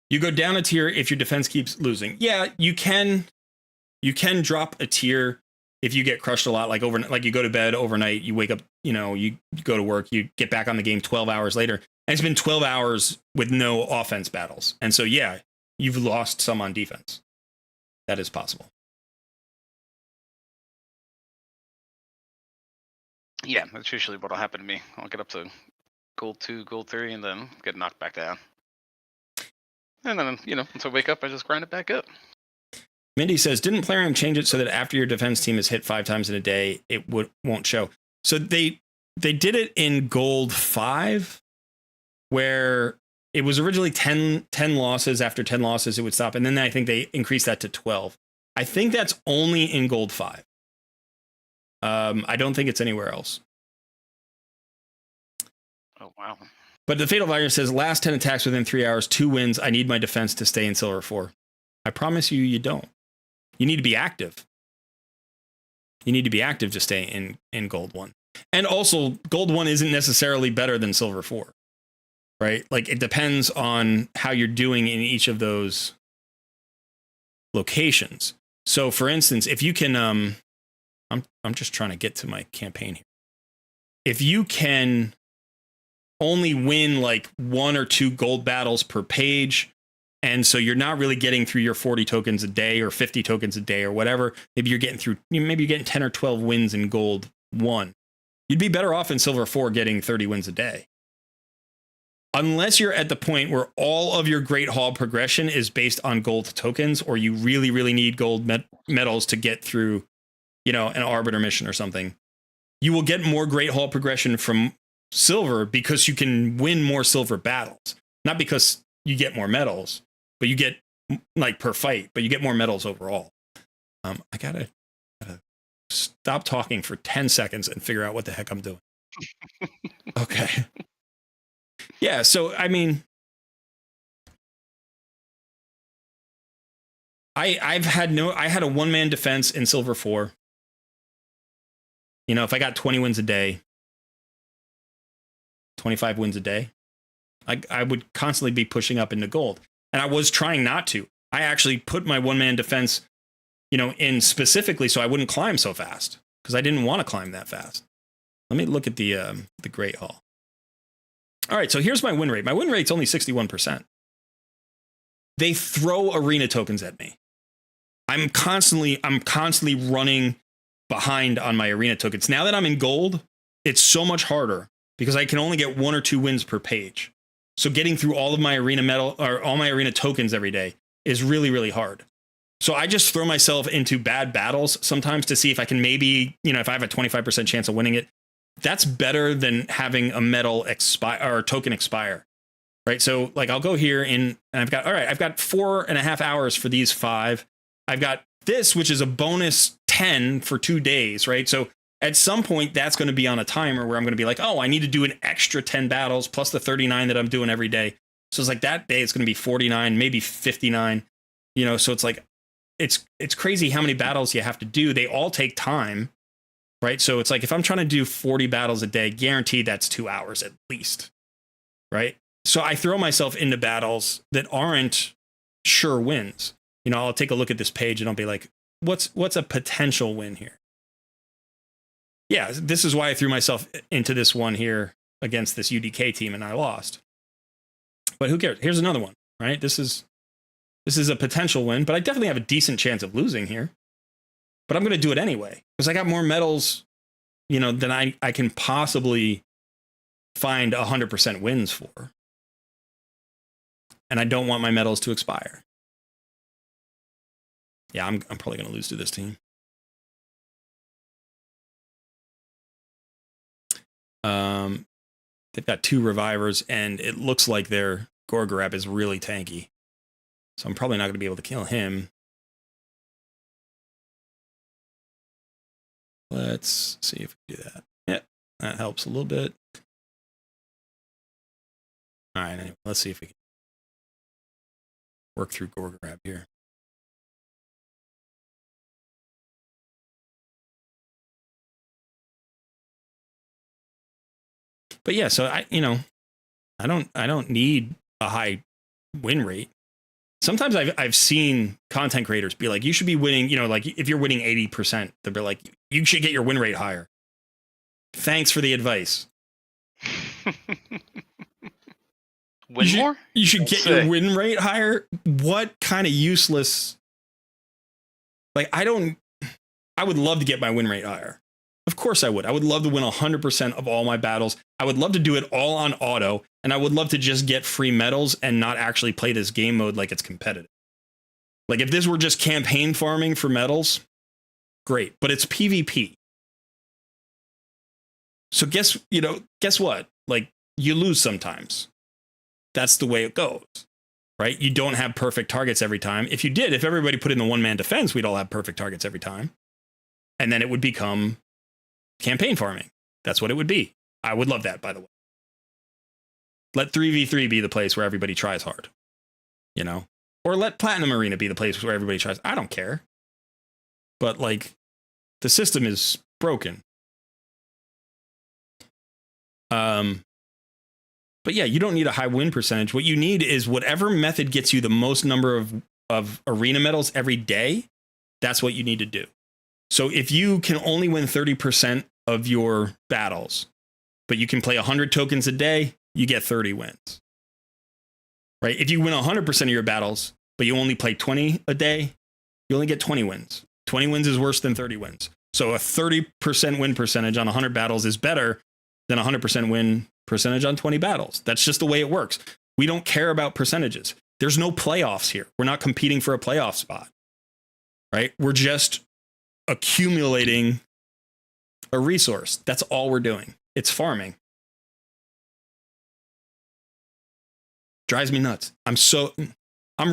You go down a tier if your defense keeps losing. Yeah, you can drop a tier if you get crushed a lot, like overnight, like you go to bed overnight, you wake up, you go to work, you get back on the game 12 hours later, and it's been 12 hours with no offense battles. And so, yeah, you've lost some on defense. That is possible. Yeah, that's usually what'll happen to me. I'll get up to gold 2, gold 3, and then get knocked back down. And then, once I wake up, I just grind it back up. Mindy says, didn't Plarium change it so that after your defense team is hit 5 times in a day, it won't show? So they did it in gold 5, where it was originally 10 losses. After 10 losses, it would stop. And then I think they increased that to 12. I think that's only in gold 5. I don't think it's anywhere else. Oh, wow. But the Fatal Virus says, last 10 attacks within 3 hours, 2 wins. I need my defense to stay in silver 4. I promise you don't. You need to be active. You need to be active to stay in gold 1. And also, gold 1 isn't necessarily better than silver 4, right? Like, it depends on how you're doing in each of those locations. So, for instance, if you can, I'm just trying to get to my campaign here. If you can only win like 1 or 2 gold battles per page, and so you're not really getting through your 40 tokens a day or 50 tokens a day or whatever. Maybe you're getting 10 or 12 wins in gold 1. You'd be better off in silver 4 getting 30 wins a day. Unless you're at the point where all of your Great Hall progression is based on gold tokens, or you really, really need gold medals to get through, an Arbiter mission or something. You will get more Great Hall progression from silver because you can win more silver battles. Not because you get more medals, but you get like per fight, but you get more medals overall. I gotta stop talking for 10 seconds and figure out what the heck I'm doing. Okay. Yeah. So, I had a one-man defense in Silver 4. You know, if I got 20 wins a day, 25 wins a day, I would constantly be pushing up into gold. And I was trying not to. I actually put my one-man defense, you know, in specifically so I wouldn't climb so fast, because I didn't want to climb that fast. Let me look at the Great Hall. All right, so here's my win rate. My win rate's only 61%. They throw arena tokens at me. I'm constantly running behind on my arena tokens. Now that I'm in gold, it's so much harder because I can only get 1 or 2 wins per page. So getting through all of my arena medal or all my arena tokens every day is really, really hard. So I just throw myself into bad battles sometimes to see if I can maybe, you know, if I have a 25% chance of winning it. That's better than having a medal expire or a token expire, right? So like I'll go here and I've got 4.5 hours for these 5. I've got this, which is a bonus 10 for 2 days, right? So at some point that's going to be on a timer where I'm going to be like, oh, I need to do an extra 10 battles plus the 39 that I'm doing every day. So it's like that day it's going to be 49, maybe 59, you know? So it's like, it's crazy how many battles you have to do. They all take time. Right. So it's like if I'm trying to do 40 battles a day, guaranteed that's 2 hours at least. Right. So I throw myself into battles that aren't sure wins. You know, I'll take a look at this page and I'll be like, what's a potential win here? Yeah, this is why I threw myself into this one here against this UDK team and I lost. But who cares? Here's another one. Right. This is a potential win, but I definitely have a decent chance of losing here. But I'm going to do it anyway because I got more medals, you know, than I can possibly find 100% wins for. And I don't want my medals to expire. Yeah, I'm probably going to lose to this team. They've got 2 revivers, and it looks like their Gorgorab is really tanky. So I'm probably not going to be able to kill him. Let's see if we can do that. Yeah, that helps a little bit. All right, anyway, let's see if we can work through Gorgorab here. But yeah, so I don't need a high win rate. Sometimes I've seen content creators be like, you should be winning, you know, like if you're winning 80%, they'll be like, you should get your win rate higher. Thanks for the advice. More? You should get your win rate higher? What kind of useless... Like, I would love to get my win rate higher. Of course I would. I would love to win 100% of all my battles. I would love to do it all on auto, and I would love to just get free medals and not actually play this game mode like it's competitive. Like if this were just campaign farming for medals, great, but it's PvP. So guess what? Like you lose sometimes. That's the way it goes, right? You don't have perfect targets every time. If you did, if everybody put in the one-man defense, we'd all have perfect targets every time. And then it would become campaign farming. That's what it would be. I would love that, by the way. Let 3v3 be the place where everybody tries hard, you know? Or let Platinum Arena be the place where everybody tries. I don't care. But, like, the system is broken. But yeah, you don't need a high win percentage. What you need is whatever method gets you the most number of arena medals every day, that's what you need to do. So if you can only win 30% of your battles, but you can play 100 tokens a day, you get 30 wins. Right? If you win 100% of your battles, but you only play 20 a day, you only get 20 wins. 20 wins is worse than 30 wins. So a 30% win percentage on 100 battles is better than 100% win percentage on 20 battles. That's just the way it works. We don't care about percentages. There's no playoffs here. We're not competing for a playoff spot. Right? We're just accumulating a resource. That's all we're doing. It's farming. Drives me nuts. I'm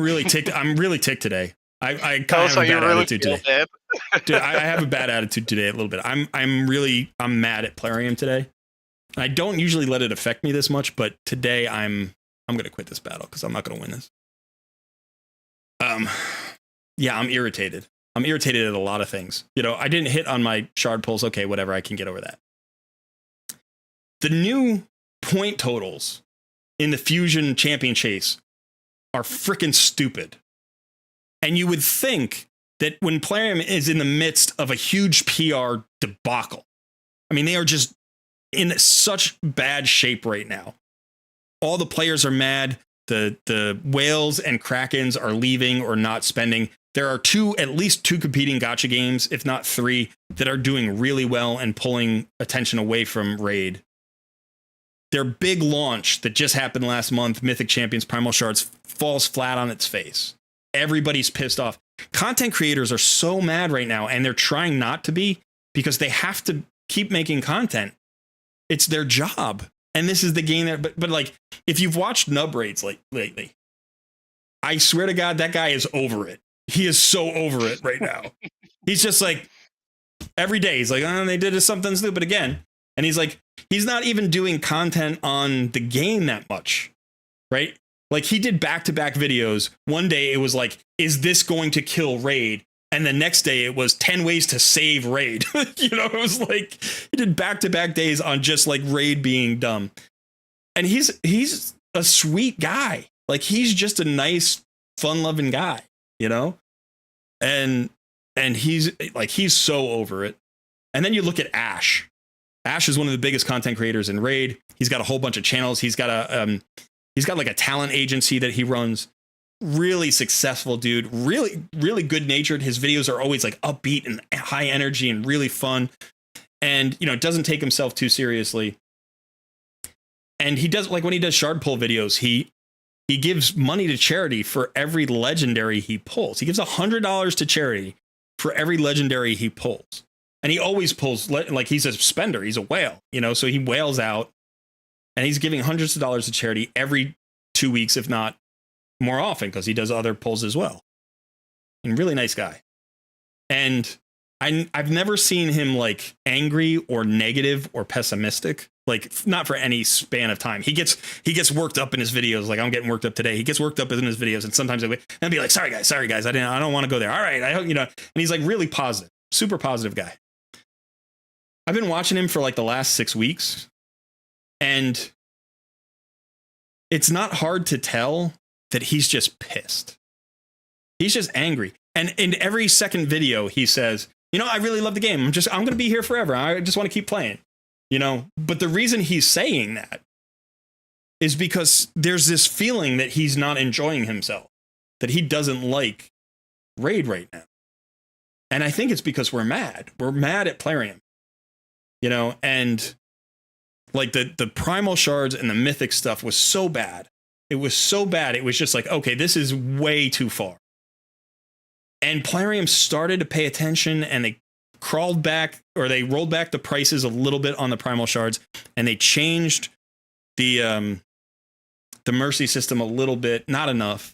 really ticked. I'm really ticked today. I kind of have a bad attitude today. Dude, I have a bad attitude today a little bit. I'm mad at Plarium today. I don't usually let it affect me this much, but today I'm going to quit this battle because I'm not going to win this. yeah, I'm irritated. I'm irritated at a lot of things. You know, I didn't hit on my shard pulls. Okay, whatever. I can get over that. The new point totals in the Fusion Champion Chase are freaking stupid. And you would think that when Plarium is in the midst of a huge PR debacle, I mean, they are just in such bad shape right now. All the players are mad. The whales and krakens are leaving or not spending. There are at least two competing gacha games, if not three, that are doing really well and pulling attention away from Raid. Their big launch that just happened last month, Mythic Champions Primal Shards, falls flat on its face. Everybody's pissed off. Content creators are so mad right now, and they're trying not to be because they have to keep making content. It's their job. And this is the game that, but like, if you've watched Nub Raids lately, I swear to God, that guy is over it. He is so over it right now. He's just like, every day, he's like, oh, they did something stupid again. And he's like, he's not even doing content on the game that much, right? Like, he did back-to-back videos. One day it was like, is this going to kill Raid? And the next day it was 10 ways to save Raid. You know, it was like, he did back-to-back days on just like Raid being dumb. And he's a sweet guy. Like, he's just a nice, fun-loving guy, you know? And he's so over it. And then you look at Ash. Ash is one of the biggest content creators in Raid. He's got a whole bunch of channels. He's got like a talent agency that he runs. Really successful dude. Really, really good natured. His videos are always like upbeat and high energy and really fun. And, you know, doesn't take himself too seriously. And he does, like, when he does shard pull videos, he gives money to charity for every legendary he pulls. He gives $100 to charity for every legendary he pulls. And he always pulls, like, he's a spender. He's a whale, you know, so he whales out. And he's giving hundreds of dollars to charity every 2 weeks, if not more often, because he does other pulls as well. And really nice guy. And I've never seen him like angry or negative or pessimistic, like not for any span of time. He gets worked up in his videos. Like, I'm getting worked up today. He gets worked up in his videos, and sometimes I'll be like, sorry guys, I don't want to go there. All right, I hope, you know. And he's like really positive, super positive guy. I've been watching him for like the last 6 weeks, and it's not hard to tell that he's just pissed. He's just angry. And in every second video, he says, you know, I really love the game. I'm going to be here forever. I just want to keep playing, you know. But the reason he's saying that is because there's this feeling that he's not enjoying himself, that he doesn't like Raid right now. And I think it's because we're mad. We're mad at Plarium, you know, and like the primal shards and the mythic stuff was so bad. It was so bad. It was just like, okay, this is way too far. And Plarium started to pay attention, and they crawled back, or they rolled back the prices a little bit on the primal shards, and they changed the mercy system a little bit, not enough.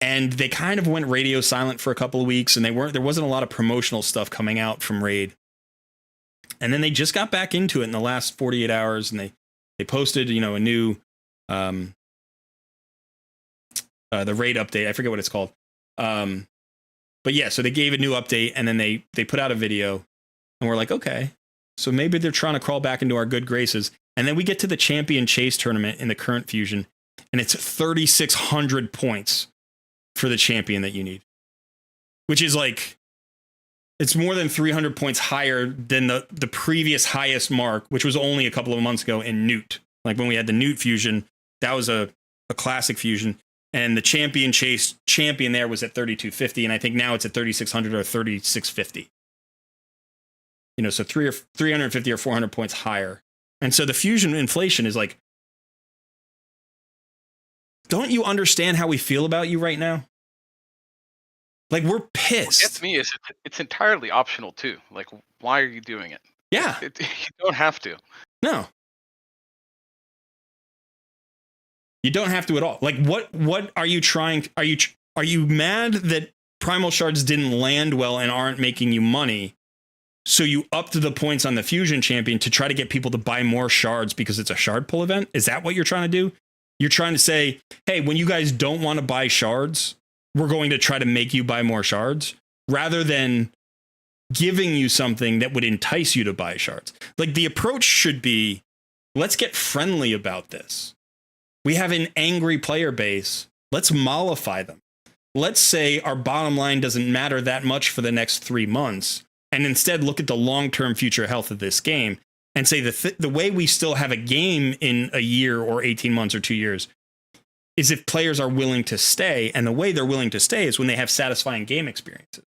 And they kind of went radio silent for a couple of weeks, and there wasn't a lot of promotional stuff coming out from Raid. And then they just got back into it in the last 48 hours, and they posted, you know, a new the Raid update. I forget what it's called. But yeah, so they gave a new update, and then they put out a video, and we're like, okay, so maybe they're trying to crawl back into our good graces. And then we get to the Champion Chase tournament in the current Fusion, and it's 3,600 points for the champion that you need, which is like, it's more than 300 points higher than the previous highest mark, which was only a couple of months ago in Newt. Like, when we had the Newt Fusion, that was a classic Fusion. And the Champion Chase champion there was at 3,250, and I think now it's at 3,600 or 3,650. You know, so 350 or 400 points higher. And so the Fusion inflation is like, don't you understand how we feel about you right now? Like, we're pissed. What gets me is it's entirely optional too. Like, why are you doing it? Yeah. You don't have to. No. You don't have to at all. Like, what are you trying? Are you mad that Primal Shards didn't land well and aren't making you money? So you upped the points on the Fusion Champion to try to get people to buy more shards because it's a shard pull event? Is that what you're trying to do? You're trying to say, hey, when you guys don't want to buy shards, we're going to try to make you buy more shards rather than giving you something that would entice you to buy shards. Like, the approach should be, let's get friendly about this. We have an angry player base. Let's mollify them. Let's say our bottom line doesn't matter that much for the next 3 months, and instead look at the long-term future health of this game and say the way we still have a game in a year or 18 months or 2 years is if players are willing to stay, and the way they're willing to stay is when they have satisfying game experiences.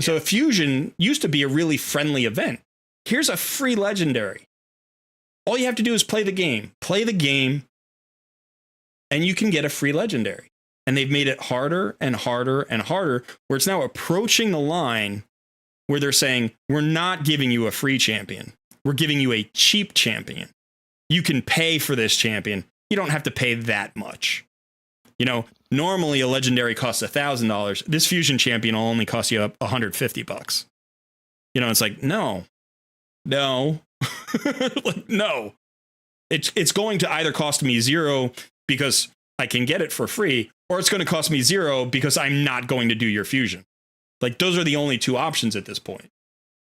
So Fusion used to be a really friendly event. Here's a free legendary. All you have to do is play the game, and you can get a free legendary. And they've made it harder and harder and harder, where it's now approaching the line where they're saying, we're not giving you a free champion. We're giving you a cheap champion. You can pay for this champion. You don't have to pay that much. You know, normally a legendary costs $1,000. This Fusion champion will only cost you $150. You know, it's like, no. Like, no. It's going to either cost me 0 because I can get it for free, or it's going to cost me 0 because I'm not going to do your Fusion. Like, those are the only 2 options at this point,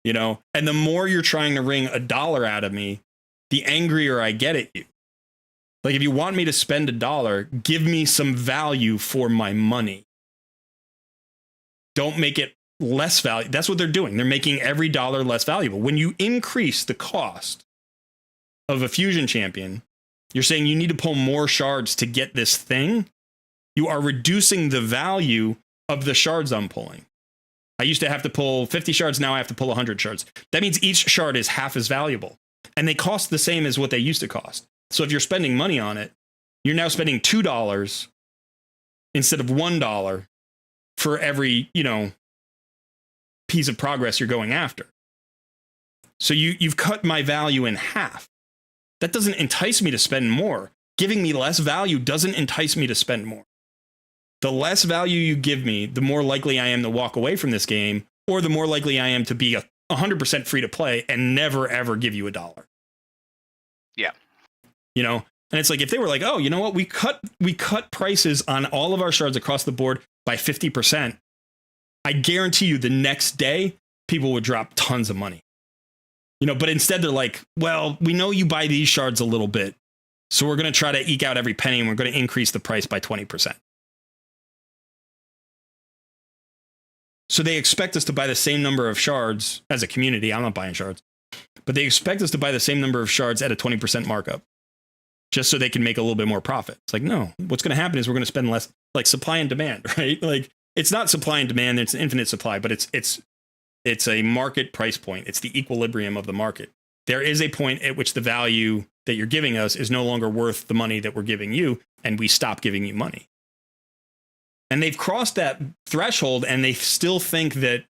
you know? And the more you're trying to wring $1 out of me, the angrier I get at you. Like, if you want me to spend $1, give me some value for my money. Don't make it less value. That's what they're doing. They're making every dollar less valuable. When you increase the cost of a Fusion champion, you're saying you need to pull more shards to get this thing. You are reducing the value of the shards I'm pulling. I used to have to pull 50 shards. Now I have to pull 100 shards. That means each shard is half as valuable, and they cost the same as what they used to cost. So if you're spending money on it, you're now spending $2 instead of $1 for every, you know, piece of progress you're going after. So you've cut my value in half. That doesn't entice me to spend more. Giving me less value doesn't entice me to spend more. The less value you give me, the more likely I am to walk away from this game, or the more likely I am to be 100% free to play and never, ever give you $1. Yeah. You know, and it's like, if they were like, oh, you know what, we cut prices on all of our shards across the board by 50%. I guarantee you the next day, people would drop tons of money. You know, but instead they're like, well, we know you buy these shards a little bit, so we're going to try to eke out every penny, and we're going to increase the price by 20%. So they expect us to buy the same number of shards as a community. I'm not buying shards, but they expect us to buy the same number of shards at a 20% markup, just so they can make a little bit more profit. It's like, no, what's going to happen is we're going to spend less, like supply and demand, right? Like, it's not supply and demand, it's an infinite supply, but it's a market price point. It's the equilibrium of the market. There is a point at which the value that you're giving us is no longer worth the money that we're giving you, and we stop giving you money. And they've crossed that threshold, and they still think that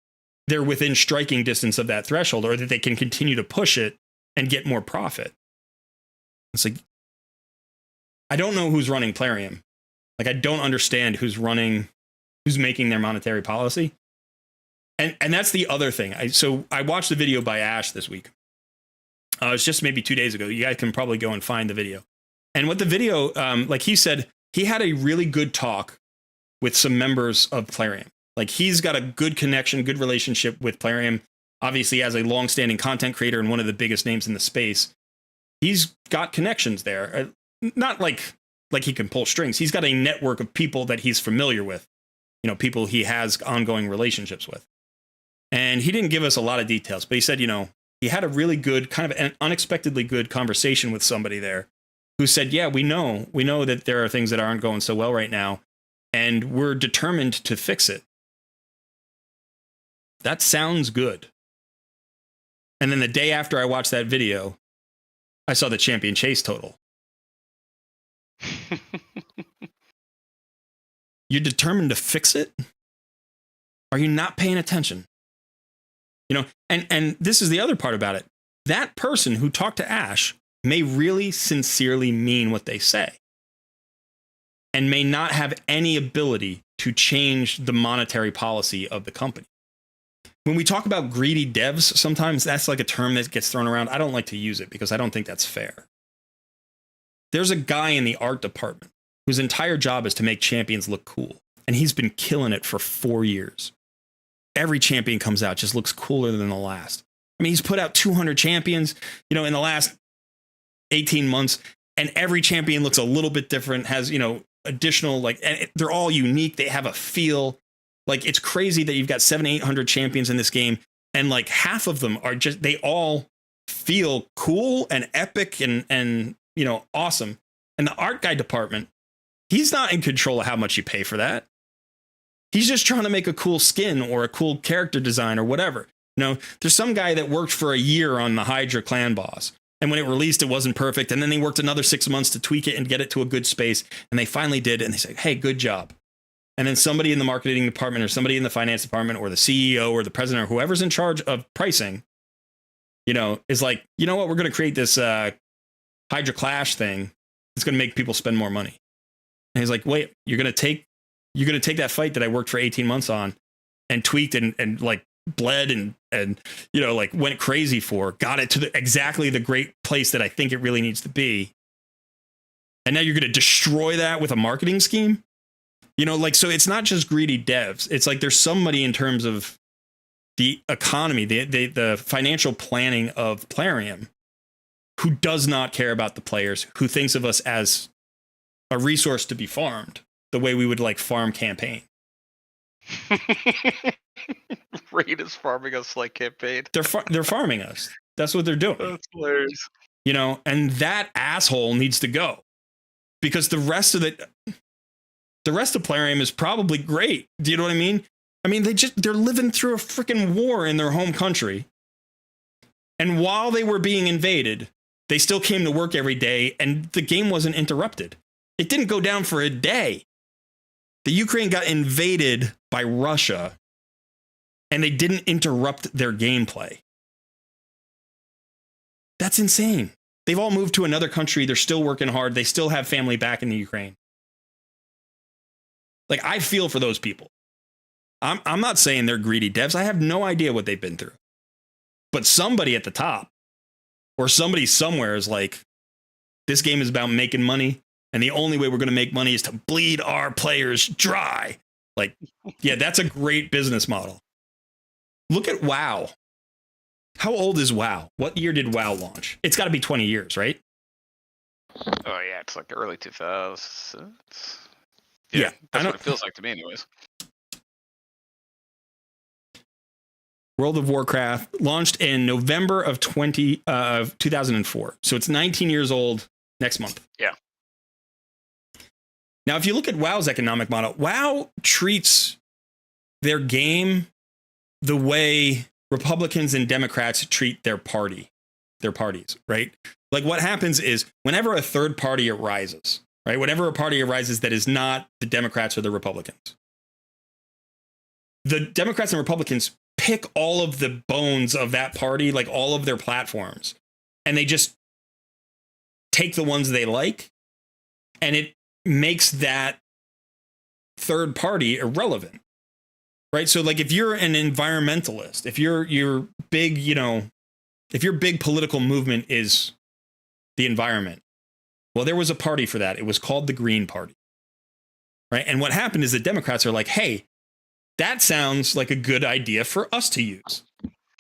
they're within striking distance of that threshold, or that they can continue to push it and get more profit. It's like, I don't know who's running Plarium. Like, I don't understand who's making their monetary policy. And that's the other thing. So I watched the video by Ash this week. It's just maybe 2 days ago. You guys can probably go and find the video. And what the video, like he said, he had a really good talk with some members of Plarium. Like, he's got a good connection, good relationship with Plarium. Obviously, as a long-standing content creator and one of the biggest names in the space, he's got connections there. Not like he can pull strings. He's got a network of people that he's familiar with. You know, people he has ongoing relationships with. And he didn't give us a lot of details, but he said, you know, he had a really good, kind of an unexpectedly good conversation with somebody there who said, yeah, we know that there are things that aren't going so well right now, and we're determined to fix it. That sounds good. And then the day after I watched that video, I saw the champion chase total. You're determined to fix it? Are you not paying attention? You know, and this is the other part about it. That person who talked to Ash may really sincerely mean what they say, and may not have any ability to change the monetary policy of the company. When we talk about greedy devs, sometimes that's like a term that gets thrown around. I don't like to use it because I don't think that's fair. There's a guy in the art department whose entire job is to make champions look cool. and he's been killing it for 4 years. Every champion comes out just looks cooler than the last. I mean, he's put out 200 champions, you know, in the last 18 months, and every champion looks a little bit different, has, you know, additional, like, and they're all unique. They have a feel. Like, it's crazy that you've got 700-800 champions in this game, and like half of them are just, they all feel cool and epic and you know, awesome. And the art guy department, he's not in control of how much you pay for that. He's just trying to make a cool skin or a cool character design or whatever. You know, there's some guy that worked for a year on the Hydra clan boss, and when it released, it wasn't perfect. And then they worked another 6 months to tweak it and get it to a good space. And they finally did. And they say, hey, good job. And then somebody in the marketing department or somebody in the finance department or the CEO or the president or whoever's in charge of pricing, you know, is like, you know what, we're going to create this Hydra Clash thing. It's going to make people spend more money. And he's like, wait, you're going to take that fight that I worked for 18 months on and tweaked and like bled and, you know, like went crazy for, got it to exactly the great place that I think it really needs to be. And now you're going to destroy that with a marketing scheme? You know, like, so it's not just greedy devs. It's like there's somebody in terms of the economy, the financial planning of Plarium, who does not care about the players, who thinks of us as a resource to be farmed the way we would like farm campaign. Raid is farming us like campaign. They're farming us. That's what they're doing. That's hilarious. You know, and that asshole needs to go, because the rest of Plarium is probably great. Do you know what I mean? I mean, they're living through a freaking war in their home country. And while they were being invaded, they still came to work every day, and the game wasn't interrupted. It didn't go down for a day. The Ukraine got invaded by Russia, and they didn't interrupt their gameplay. That's insane. They've all moved to another country. They're still working hard. They still have family back in the Ukraine. Like, I feel for those people. I'm not saying they're greedy devs. I have no idea what they've been through. But somebody at the top or somebody somewhere is like, this game is about making money, and the only way we're going to make money is to bleed our players dry. Like, yeah, that's a great business model. Look at WoW. How old is WoW? What year did WoW launch? It's got to be 20 years, right? Oh, yeah, it's like early 2000s. Yeah, that's what it feels like to me anyways. World of Warcraft launched in November of 2004. So it's 19 years old next month. Yeah. Now, if you look at WoW's economic model, WoW treats their game the way Republicans and Democrats treat their parties, right? Like, what happens is whenever a third party arises, right? Whenever a party arises that is not the Democrats or the Republicans, the Democrats and Republicans pick all of the bones of that party, like all of their platforms, and they just take the ones they like, and it makes that third party irrelevant, right? So like, if you're an environmentalist, if your big, you know, if your big political movement is the environment, well, there was a party for that. It was called the Green Party, right? And what happened is the Democrats are like, hey, that sounds like a good idea for us to use.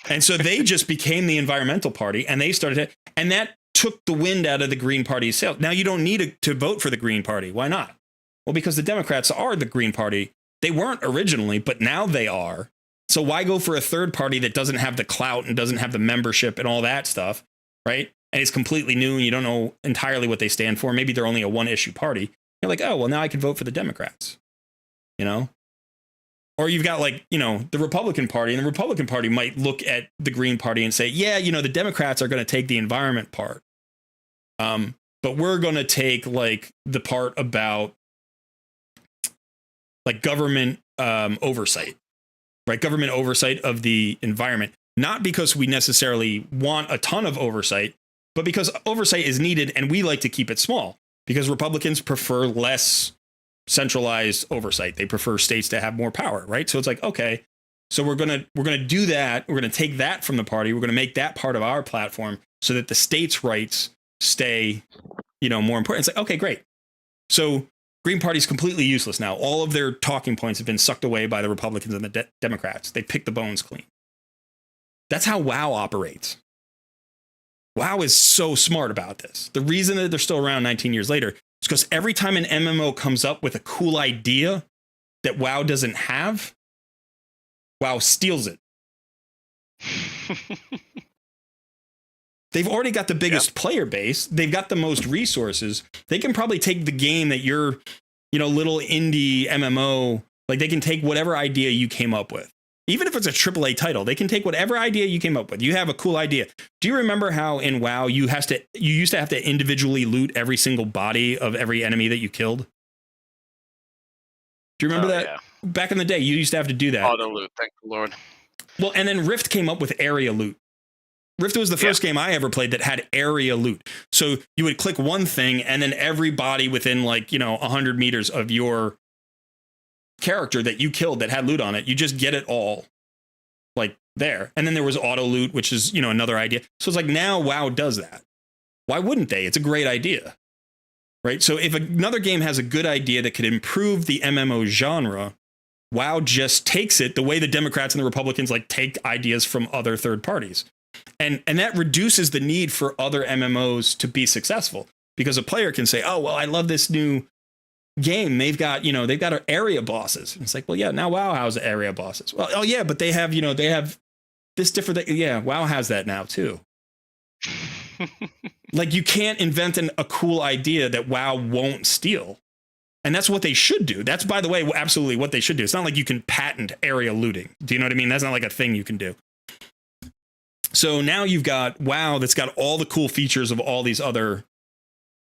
And so they just became the environmental party, and they started it. And that took the wind out of the Green Party's sails. Now you don't need to vote for the Green Party. Why not? Well, because the Democrats are the Green Party. They weren't originally, but now they are. So why go for a third party that doesn't have the clout and doesn't have the membership and all that stuff, right? And it's completely new, and you don't know entirely what they stand for. Maybe they're only a one-issue party. You're like, oh, well, now I can vote for the Democrats, you know? Or you've got, like, you know, the Republican Party, and the Republican Party might look at the Green Party and say, yeah, you know, the Democrats are going to take the environment part. But we're going to take, like, the part about, like, government oversight, right? Government oversight of the environment. Not because we necessarily want a ton of oversight, but because oversight is needed, and we like to keep it small, because Republicans prefer less centralized oversight. They prefer states to have more power, right? So it's like, okay, so we're gonna do that. We're gonna take that from the party. We're gonna make that part of our platform so that the states' rights stay, you know, more important. It's like, okay, great. So Green Party's completely useless now. All of their talking points have been sucked away by the Republicans and the Democrats. They picked the bones clean. That's how WoW operates. WoW is so smart about this. The reason that they're still around 19 years later is because every time an MMO comes up with a cool idea that WoW doesn't have, WoW steals it. They've already got the biggest player base. They've got the most resources. They can probably take the game that your, little indie MMO, like they can take whatever idea you came up with. Even if it's a AAA title, they can take whatever idea you came up with. You have a cool idea. Do you remember how in WoW you used to have to individually loot every single body of every enemy that you killed? Do you remember that? Yeah. Back in the day, you used to have to do that. Auto loot, thank the Lord. Well, and then Rift came up with area loot. Rift was the first game I ever played that had area loot. So you would click one thing and then everybody within 100 meters of your character that you killed that had loot on it, you just get it all there. And then there was auto loot, which is, another idea. So it's like now WoW does that. Why wouldn't they? It's a great idea. Right? So if another game has a good idea that could improve the MMO genre, WoW just takes it the way the Democrats and the Republicans take ideas from other third parties. And that reduces the need for other MMOs to be successful, because a player can say, oh, well, I love this new game. They've got area bosses. And it's like, well, yeah, now WoW has area bosses. Well, oh yeah, but they have this different. Yeah, WoW has that now too. You can't invent a cool idea that WoW won't steal. And that's what they should do. That's, by the way, absolutely what they should do. It's not like you can patent area looting. Do you know what I mean? That's not like a thing you can do. So now you've got WoW that's got all the cool features of all these other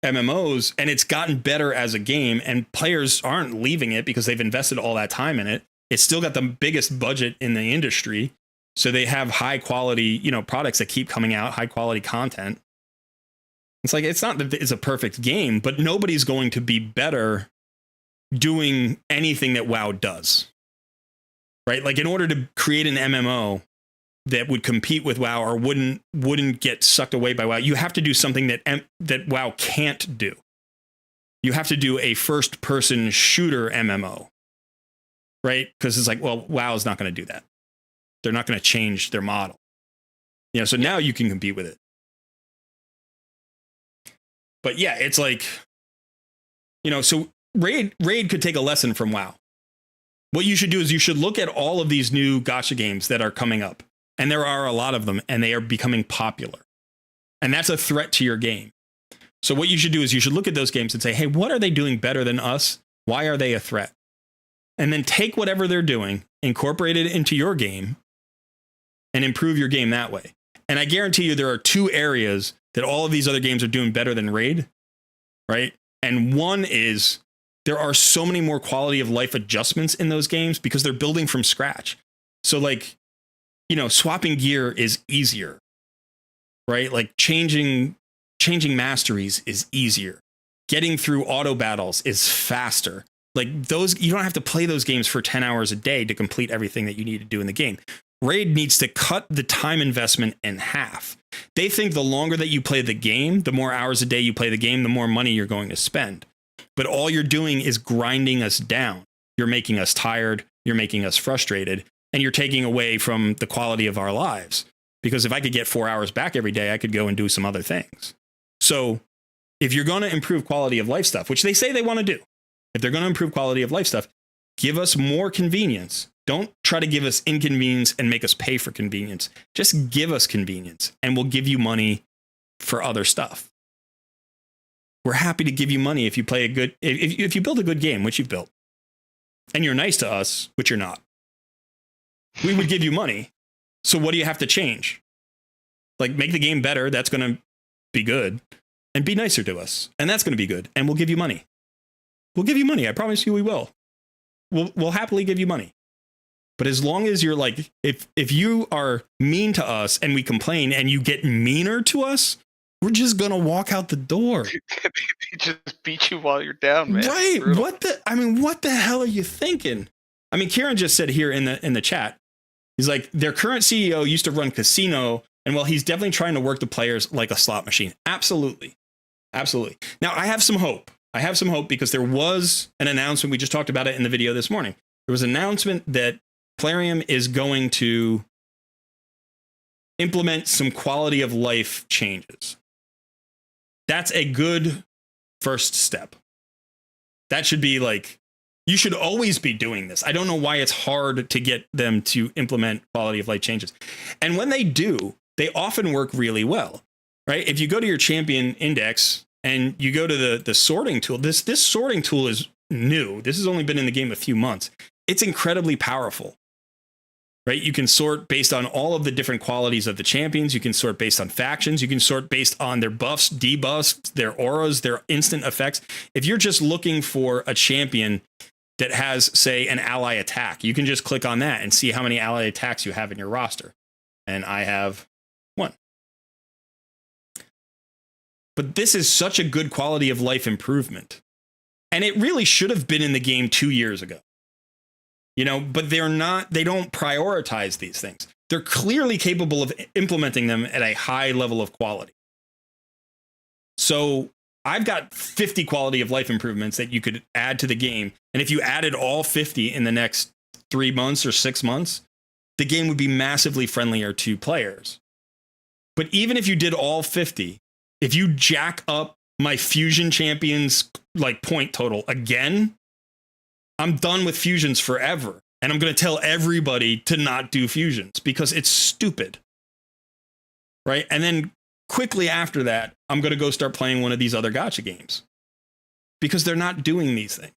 MMOs, and it's gotten better as a game, and players aren't leaving it because they've invested all that time in it. It's still got the biggest budget in the industry. So they have high quality, products that keep coming out, high quality content. It's not that it's a perfect game, but nobody's going to be better doing anything that WoW does. Right? In order to create an MMO that would compete with WoW or wouldn't get sucked away by WoW, you have to do something that WoW can't do. You have to do a first-person shooter MMO, right? Because it's WoW is not going to do that. They're not going to change their model. So now you can compete with it. But yeah, it's so Raid could take a lesson from WoW. What you should do is you should look at all of these new gacha games that are coming up. And there are a lot of them, and they are becoming popular. And that's a threat to your game. So what you should do is you should look at those games and say, hey, what are they doing better than us? Why are they a threat? And then take whatever they're doing, incorporate it into your game, and improve your game that way. And I guarantee you there are two areas that all of these other games are doing better than Raid, right? And one is there are so many more quality of life adjustments in those games because they're building from scratch. So swapping gear is easier, right? Changing masteries is easier. Getting through auto battles is faster. Those, you don't have to play those games for 10 hours a day to complete everything that you need to do in the game. Raid needs to cut the time investment in half. They think the longer that you play the game, the more hours a day you play the game, the more money you're going to spend. But all you're doing is grinding us down. You're making us tired. You're making us frustrated. And you're taking away from the quality of our lives. Because if I could get 4 hours back every day, I could go and do some other things. So if you're going to improve quality of life stuff, which they say they want to do, if they're going to improve quality of life stuff, give us more convenience. Don't try to give us inconvenience and make us pay for convenience. Just give us convenience and we'll give you money for other stuff. We're happy to give you money if you play if you build a good game, which you've built, and you're nice to us, which you're not. We would give you money. So what do you have to change? Make the game better. That's going to be good. And be nicer to us. And that's going to be good. And we'll give you money. We'll give you money. I promise you we will. We'll happily give you money. But as long as you're if you are mean to us and we complain and you get meaner to us, we're just going to walk out the door. They just beat you while you're down, man. Right. What the hell are you thinking? Kieran just said here in the chat, he's their current CEO used to run casino, and he's definitely trying to work the players like a slot machine. Absolutely. Absolutely. Now, I have some hope. I have some hope because there was an announcement. We just talked about it in the video this morning. There was an announcement that Plarium is going to implement some quality of life changes. That's a good first step. That should be like, you should always be doing this. I don't know why it's hard to get them to implement quality of life changes. And when they do, they often work really well, right? If you go to your champion index and you go to the sorting tool, this sorting tool is new. This has only been in the game a few months. It's incredibly powerful, right? You can sort based on all of the different qualities of the champions. You can sort based on factions. You can sort based on their buffs, debuffs, their auras, their instant effects. If you're just looking for a champion that has, say, an ally attack, you can just click on that and see how many ally attacks you have in your roster. And I have 1. But this is such a good quality of life improvement. And it really should have been in the game 2 years ago. You know, but they don't prioritize these things. They're clearly capable of implementing them at a high level of quality. So I've got 50 quality of life improvements that you could add to the game. And if you added all 50 in the next 3 months or 6 months, the game would be massively friendlier to players. But even if you did all 50, if you jack up my fusion champions like point total again, I'm done with fusions forever. And I'm going to tell everybody to not do fusions because it's stupid. Right? And then quickly after that, I'm going to go start playing one of these other gacha games because they're not doing these things.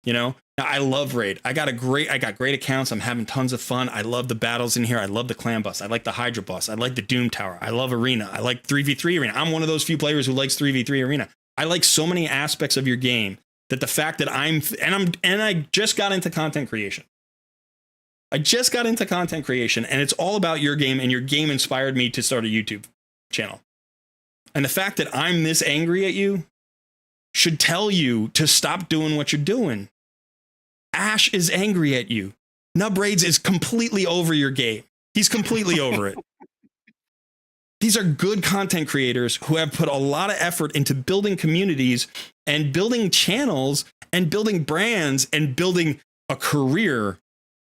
You know, now, I love Raid. I got great accounts. I'm having tons of fun. I love the battles in here. I love the clan boss. I like the Hydra boss. I like the Doom Tower. I love Arena. I like 3v3 Arena. I'm one of those few players who likes 3v3 Arena. I like so many aspects of your game that the fact that I just got into content creation. I just got into content creation and it's all about your game, and your game inspired me to start a YouTube channel. And the fact that I'm this angry at you should tell you to stop doing what you're doing. Ash is angry at you. Nubraids is completely over your game. He's completely over it. These are good content creators who have put a lot of effort into building communities and building channels and building brands and building a career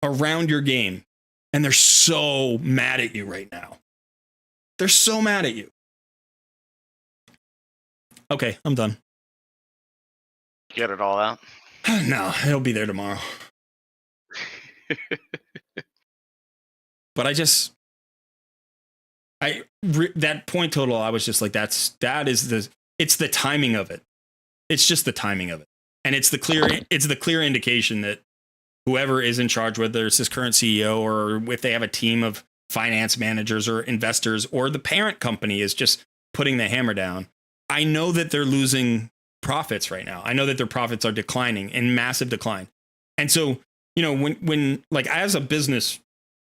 around your game. And they're so mad at you right now. They're so mad at you. Okay, I'm done. Get it all out? No, it'll be there tomorrow. But that point total, I was just like, it's the timing of it. It's just the timing of it. And it's the clear indication that whoever is in charge, whether it's this current CEO or if they have a team of finance managers or investors or the parent company is just putting the hammer down. I know that they're losing profits right now. I know that their profits are declining in massive decline. And so, you know, when like as a business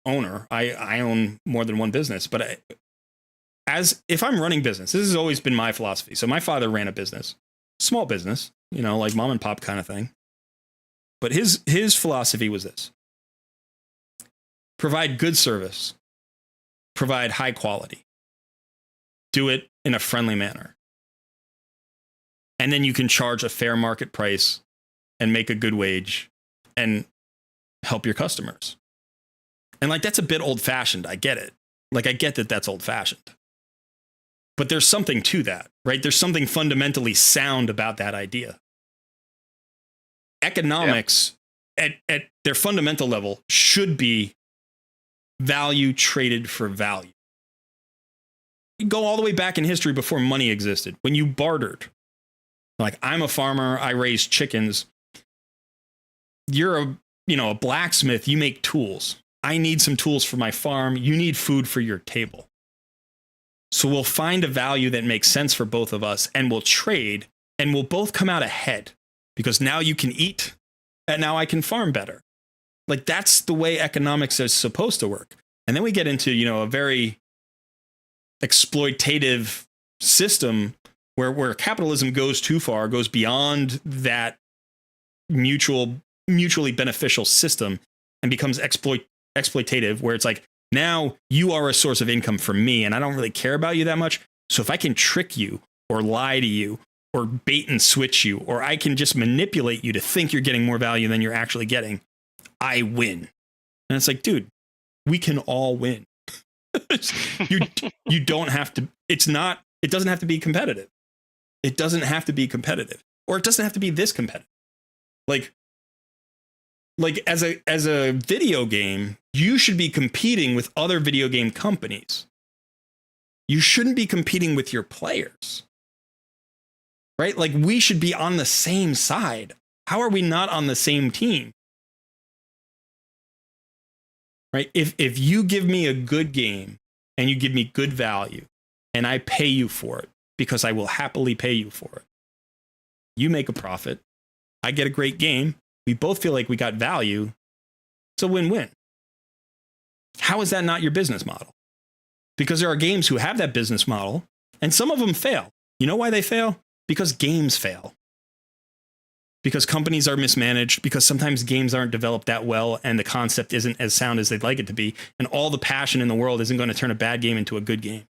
owner, I own more than one business, but if I'm running business, this has always been my philosophy. So my father ran a business, small business, you know, like mom and pop kind of thing. But his philosophy was this: provide good service, provide high quality, do it in a friendly manner. And then you can charge a fair market price and make a good wage and help your customers. And like, that's a bit old fashioned. I get it. Like, I get that that's old fashioned. But there's something to that, right? There's something fundamentally sound about that idea. Economics at their fundamental level should be value traded for value. You go all the way back in history before money existed, when you bartered. Like, I'm a farmer, I raise chickens. You're a blacksmith, you make tools. I need some tools for my farm. You need food for your table. So we'll find a value that makes sense for both of us, and we'll trade, and we'll both come out ahead because now you can eat and now I can farm better. Like, that's the way economics is supposed to work. And then we get into, a very exploitative system where capitalism goes too far, goes beyond that mutually beneficial system and becomes exploitative, where it's like, now you are a source of income for me and I don't really care about you that much. So if I can trick you or lie to you or bait and switch you, or I can just manipulate you to think you're getting more value than you're actually getting, I win. And it's like, dude, we can all win. you don't have to, it doesn't have to be competitive. It doesn't have to be competitive, or it doesn't have to be this competitive. Like as a video game, you should be competing with other video game companies. You shouldn't be competing with your players. Right? Like, we should be on the same side. How are we not on the same team? Right? If you give me a good game and you give me good value and I pay you for it, because I will happily pay you for it, you make a profit, I get a great game, we both feel like we got value, it's a win-win. How is that not your business model? Because there are games who have that business model, and some of them fail. You know why they fail? Because games fail. Because companies are mismanaged, because sometimes games aren't developed that well and the concept isn't as sound as they'd like it to be, and all the passion in the world isn't going to turn a bad game into a good game.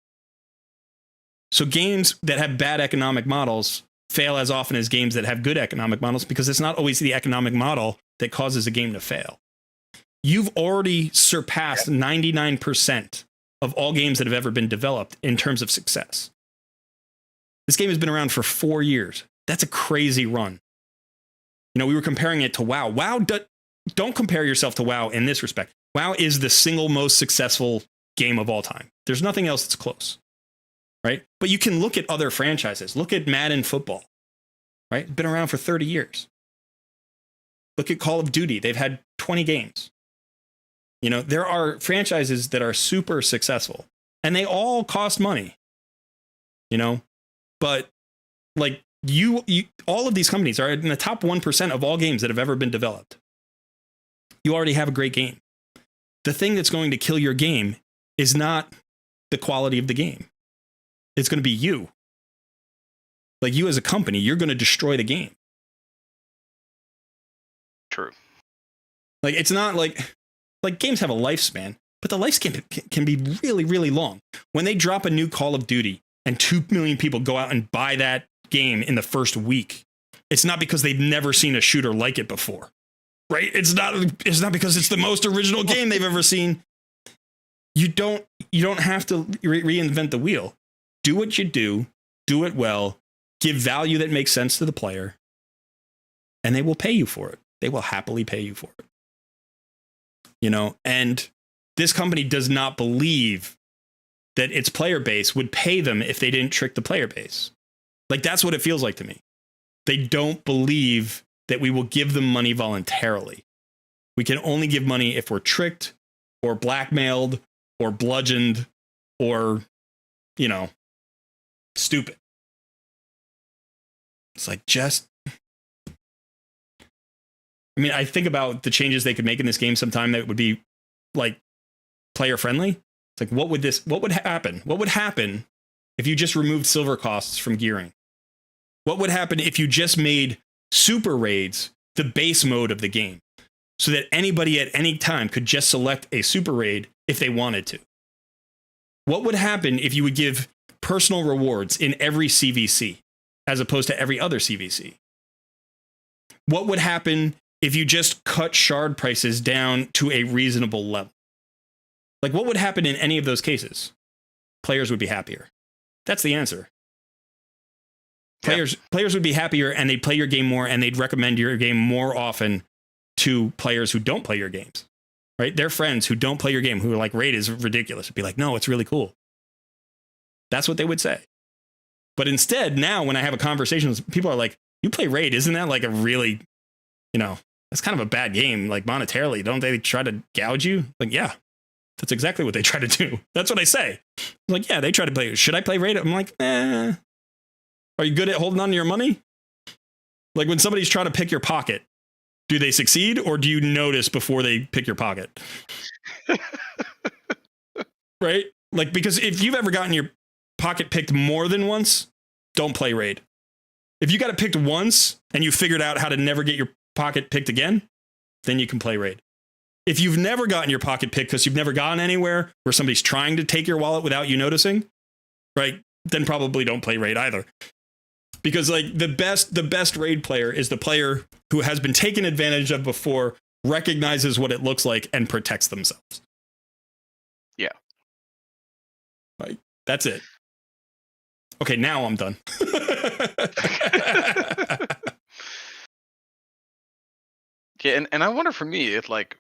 So games that have bad economic models fail as often as games that have good economic models, because it's not always the economic model that causes a game to fail. You've already surpassed 99% of all games that have ever been developed in terms of success. This game has been around for 4 years. That's a crazy run. You know, we were comparing it to WoW. Don't compare yourself to WoW in this respect. WoW is the single most successful game of all time. There's nothing else that's close, right? But you can look at other franchises. Look at Madden football, right? Been around for 30 years. Look at Call of Duty. They've had 20 games. You know, there are franchises that are super successful, and they all cost money, you know, but like you all of these companies are in the top 1% of all games that have ever been developed. You already have a great game. The thing that's going to kill your game is not the quality of the game. It's going to be you. Like, you as a company, you're going to destroy the game. True. Like, it's not like games have a lifespan, but the lifespan can be really, really long. When they drop a new Call of Duty and 2 million people go out and buy that game in the first week, it's not because they've never seen a shooter like it before, right? It's not because it's the most original game they've ever seen. You don't have to reinvent the wheel. Do what you do it well, give value that makes sense to the player, and they will pay you for it. They will happily pay you for it. You know, and this company does not believe that its player base would pay them if they didn't trick the player base. Like, that's what it feels like to me. They don't believe that we will give them money voluntarily. We can only give money if we're tricked or blackmailed or bludgeoned or, you know, stupid. It's like, I mean, I think about the changes they could make in this game sometime that would be like player friendly. It's like, what would happen? What would happen if you just removed silver costs from gearing? What would happen if you just made super raids the base mode of the game, so that anybody at any time could just select a super raid if they wanted to? What would happen if you would give personal rewards in every CVC as opposed to every other CVC? What would happen if you just cut shard prices down to a reasonable level? Like, what would happen in any of those cases? Players would be happier. That's the answer. Players would be happier, and they'd play your game more, and they'd recommend your game more often to players who don't play your games, right? Their friends who don't play your game, who are like, raid is ridiculous, would be like, no, it's really cool. That's what they would say. But instead, now when I have a conversation, people are like, you play raid, isn't that like a really, you know, that's kind of a bad game, like monetarily. Don't they try to gouge you? Like, yeah, that's exactly what they try to do. That's what I say. I'm like, yeah, they try to play. Should I play raid? I'm like, Are you good at holding on to your money? Like, when somebody's trying to pick your pocket, do they succeed, or do you notice before they pick your pocket? Right? Like, because if you've ever gotten your pocket picked more than once, don't play raid. If you got it picked once and you figured out how to never get your pocket picked again, then you can play raid. If you've never gotten your pocket picked because you've never gone anywhere where somebody's trying to take your wallet without you noticing, right, then probably don't play raid either. because like the best raid player is the player who has been taken advantage of before, recognizes what it looks like, and protects themselves. Yeah. Like, that's it. Okay, now I'm done. Yeah, and I wonder for me if like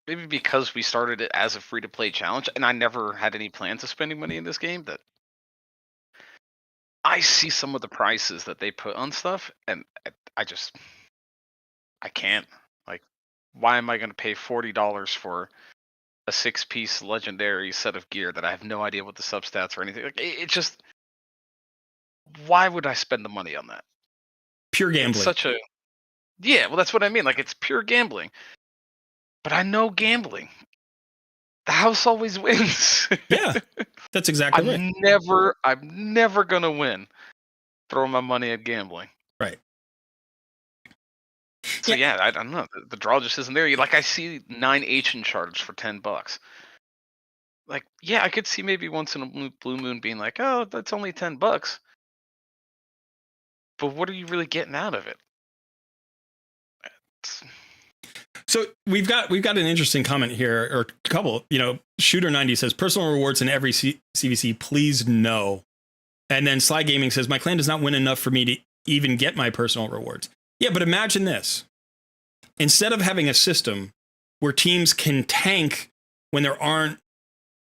maybe because we started it as a free to play challenge and I never had any plans of spending money in this game, that I see some of the prices that they put on stuff and I can't. Like, why am I going to pay $40 for a 6-piece legendary set of gear that I have no idea what the substats or anything? Like, it just, why would I spend the money on that? Pure gambling. It's such a, yeah, well, that's what I mean. Like, it's pure gambling. But I know gambling. The house always wins. Yeah, that's exactly right. I'm never gonna win throwing my money at gambling. Right. So yeah, I don't know. The draw just isn't there. Like I see 9 Ancient Shards for $10. Like, yeah, I could see maybe once in a blue moon being like, oh, that's only $10. But what are you really getting out of it? So we've got an interesting comment here, or a couple. You know, Shooter90 says personal rewards in every CVC, please no. And then Sly Gaming says my clan does not win enough for me to even get my personal rewards. Yeah, but imagine this. Instead of having a system where teams can tank when there aren't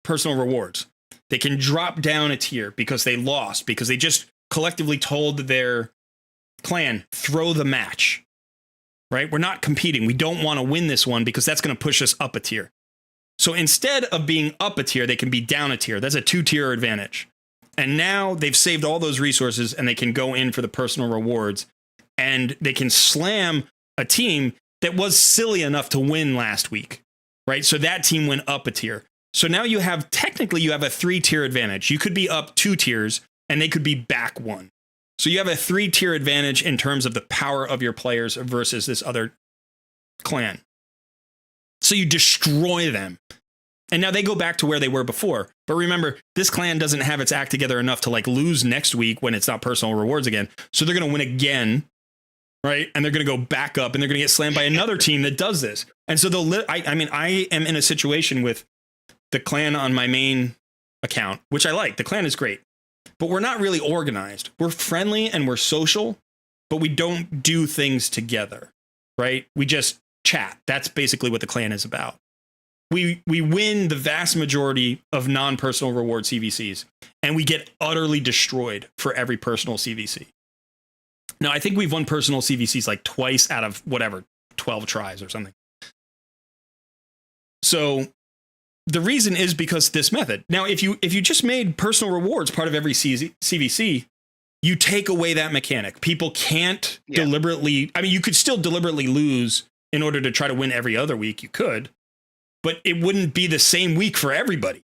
personal rewards, they can drop down a tier because they lost, because they just collectively told their clan, throw the match. Right? We're not competing. We don't want to win this one because that's going to push us up a tier. So instead of being up a tier, they can be down a tier. That's a 2-tier advantage. And now they've saved all those resources and they can go in for the personal rewards, and they can slam a team that was silly enough to win last week. Right? So that team went up a tier. So now you have a 3-tier advantage. You could be up 2 tiers and they could be back 1. So you have a 3-tier advantage in terms of the power of your players versus this other clan. So you destroy them. And now they go back to where they were before. But remember, this clan doesn't have its act together enough to like lose next week when it's not personal rewards again. So they're going to win again, right? And they're going to go back up and they're going to get slammed by another team that does this. And so I am in a situation with the clan on my main account, which I like. The clan is great. But we're not really organized. We're friendly and we're social, but we don't do things together, right? We just chat. That's basically what the clan is about. We win the vast majority of non-personal reward CVCs, and we get utterly destroyed for every personal CVC. Now, I think we've won personal CVCs like twice out of 12 tries or something. So the reason is because this method. Now, if you just made personal rewards part of every CVC, you take away that mechanic. People can't deliberately. I mean, you could still deliberately lose in order to try to win every other week. You could, but it wouldn't be the same week for everybody,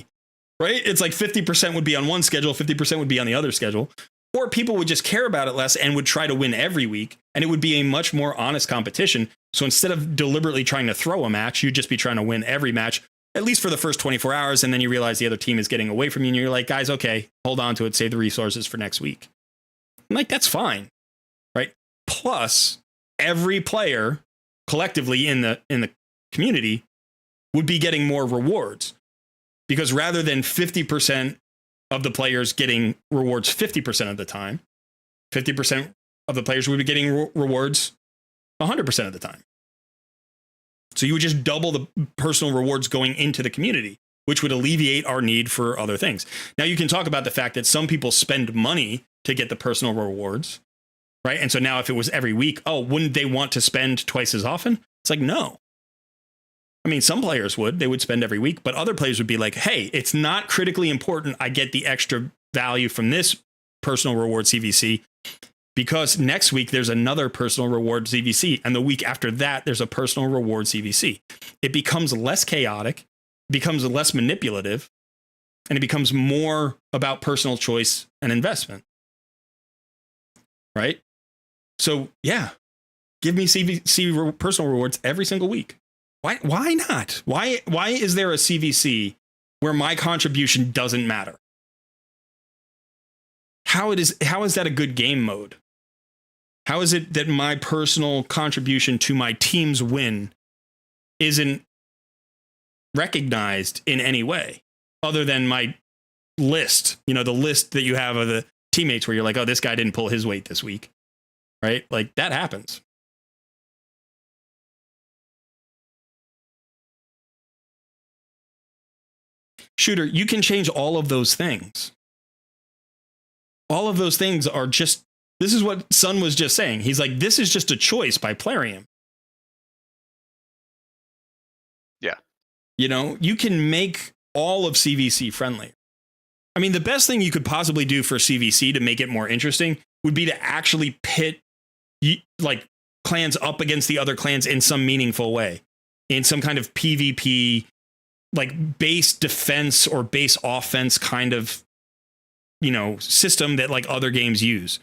right? It's like 50% would be on one schedule, 50% would be on the other schedule, or people would just care about it less and would try to win every week, and it would be a much more honest competition. So instead of deliberately trying to throw a match, you'd just be trying to win every match, at least for the first 24 hours, and then you realize the other team is getting away from you, and you're like, guys, okay, hold on to it, save the resources for next week. I'm like, that's fine, right? Plus, every player collectively in the community would be getting more rewards, because rather than 50% of the players getting rewards 50% of the time, 50% of the players would be getting rewards 100% of the time. So you would just double the personal rewards going into the community, which would alleviate our need for other things. Now, you can talk about the fact that some people spend money to get the personal rewards, right? And so now if it was every week, oh, wouldn't they want to spend twice as often? It's like, no. I mean, some players would. They would spend every week, but other players would be like, hey, it's not critically important I get the extra value from this personal reward CVC, because next week there's another personal reward CVC, and the week after that there's a personal reward CVC. It becomes less chaotic, becomes less manipulative, and it becomes more about personal choice and investment. Right? So yeah, give me CVC personal rewards every single week. Why not? Why is there a CVC where my contribution doesn't matter? how is that a good game mode? How is it that my personal contribution to my team's win isn't recognized in any way other than my list, the list that you have of the teammates where you're like, oh, this guy didn't pull his weight this week, right? Like that happens. Shooter, you can change all of those things. All of those things are just, this is what Sun was just saying. He's like, this is just a choice by Plarium. Yeah. You can make all of CVC friendly. I mean, the best thing you could possibly do for CVC to make it more interesting would be to actually pit like clans up against the other clans in some meaningful way, in some kind of PvP, like base defense or base offense kind of, system that like other games use.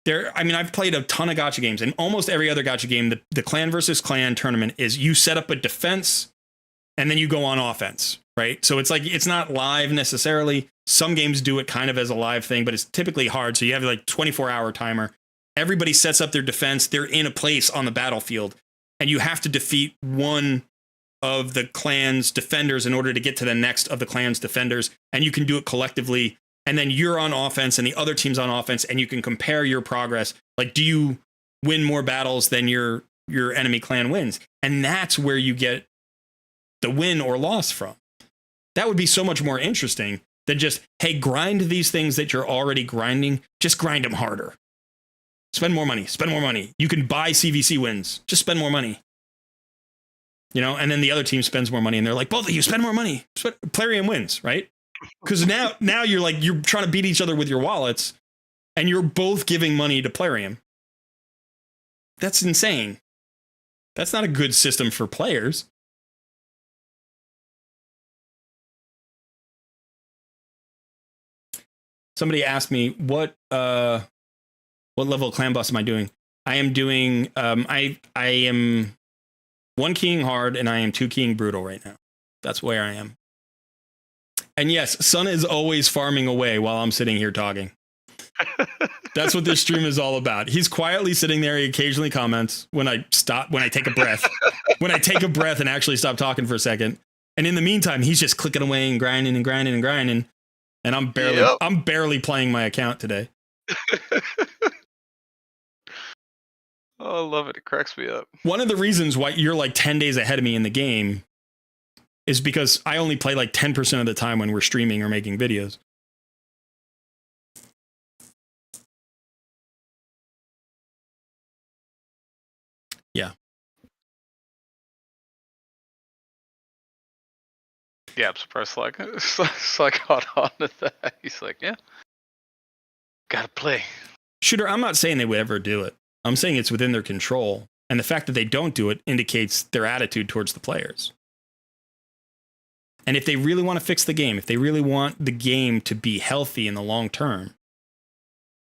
I've played a ton of gacha games, and almost every other gacha game, the clan versus clan tournament is you set up a defense and then you go on offense, right? So it's like, it's not live necessarily. Some games do it kind of as a live thing, but it's typically hard. So you have like 24-hour timer. Everybody sets up their defense. They're in a place on the battlefield, and you have to defeat one of the clan's defenders in order to get to the next of the clan's defenders. And you can do it collectively. And then you're on offense and the other team's on offense, and you can compare your progress. Like, do you win more battles than your enemy clan wins? And that's where you get the win or loss from. That would be so much more interesting than just, hey, grind these things that you're already grinding. Just grind them harder. Spend more money. Spend more money. You can buy CVC wins. Just spend more money. And then the other team spends more money, and they're like, both of you spend more money. Plarium wins, right? Because now you're trying to beat each other with your wallets, and you're both giving money to Plarium. That's insane. That's not a good system for players. Somebody asked me what level of clan boss am I doing? I am doing I am 1 keying hard, and I am 2 keying brutal right now. That's where I am. And yes, Sun is always farming away while I'm sitting here talking. That's what this stream is all about. He's quietly sitting there. He occasionally comments when I take a breath, and actually stop talking for a second. And in the meantime, he's just clicking away and grinding and grinding and grinding. And I'm barely playing my account today. Oh, I love it. It cracks me up. One of the reasons why you're like 10 days ahead of me in the game is because I only play like 10% of the time when we're streaming or making videos. Yeah. Yeah, I'm surprised Slack caught on to that. He's like, yeah, gotta play. Shooter, I'm not saying they would ever do it. I'm saying it's within their control. And the fact that they don't do it indicates their attitude towards the players. And if they really want to fix the game, if they really want the game to be healthy in the long term,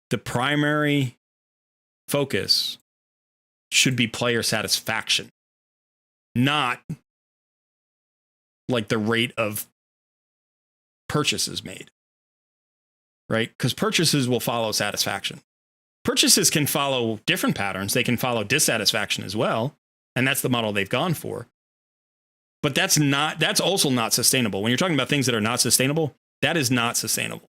the primary focus should be player satisfaction, not like the rate of purchases made, right? Because purchases will follow satisfaction. Purchases can follow different patterns. They can follow dissatisfaction as well. And that's the model they've gone for. But that's also not sustainable. When you're talking about things that are not sustainable, that is not sustainable.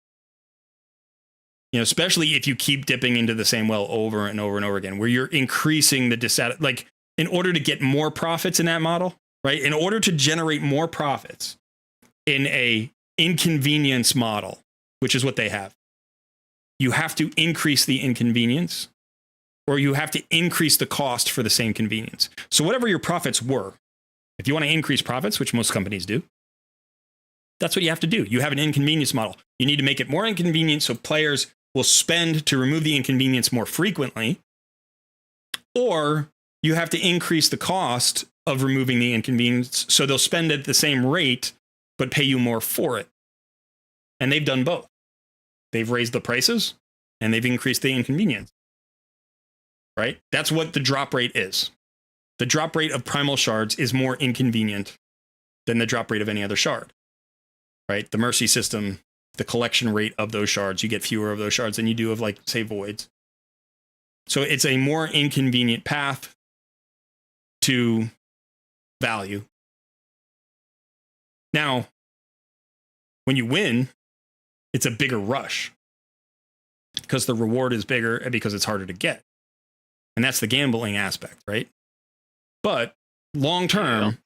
Especially if you keep dipping into the same well over and over and over again, where you're increasing the like in order to get more profits in that model, right? In order to generate more profits in a inconvenience model, which is what they have, you have to increase the inconvenience, or you have to increase the cost for the same convenience. So whatever your profits were, if you want to increase profits, which most companies do, that's what you have to do. You have an inconvenience model. You need to make it more inconvenient so players will spend to remove the inconvenience more frequently, or you have to increase the cost of removing the inconvenience so they'll spend at the same rate but pay you more for it. And they've done both. They've raised the prices and they've increased the inconvenience. Right? That's what the drop rate is. The drop rate of primal shards is more inconvenient than the drop rate of any other shard. Right? The mercy system the collection rate of those shards. You get fewer of those shards than you do of, like, say, voids. So it's a more inconvenient path to value. Now, when you win, it's a bigger rush because the reward is bigger and because it's harder to get. And that's the gambling aspect, right? But long term,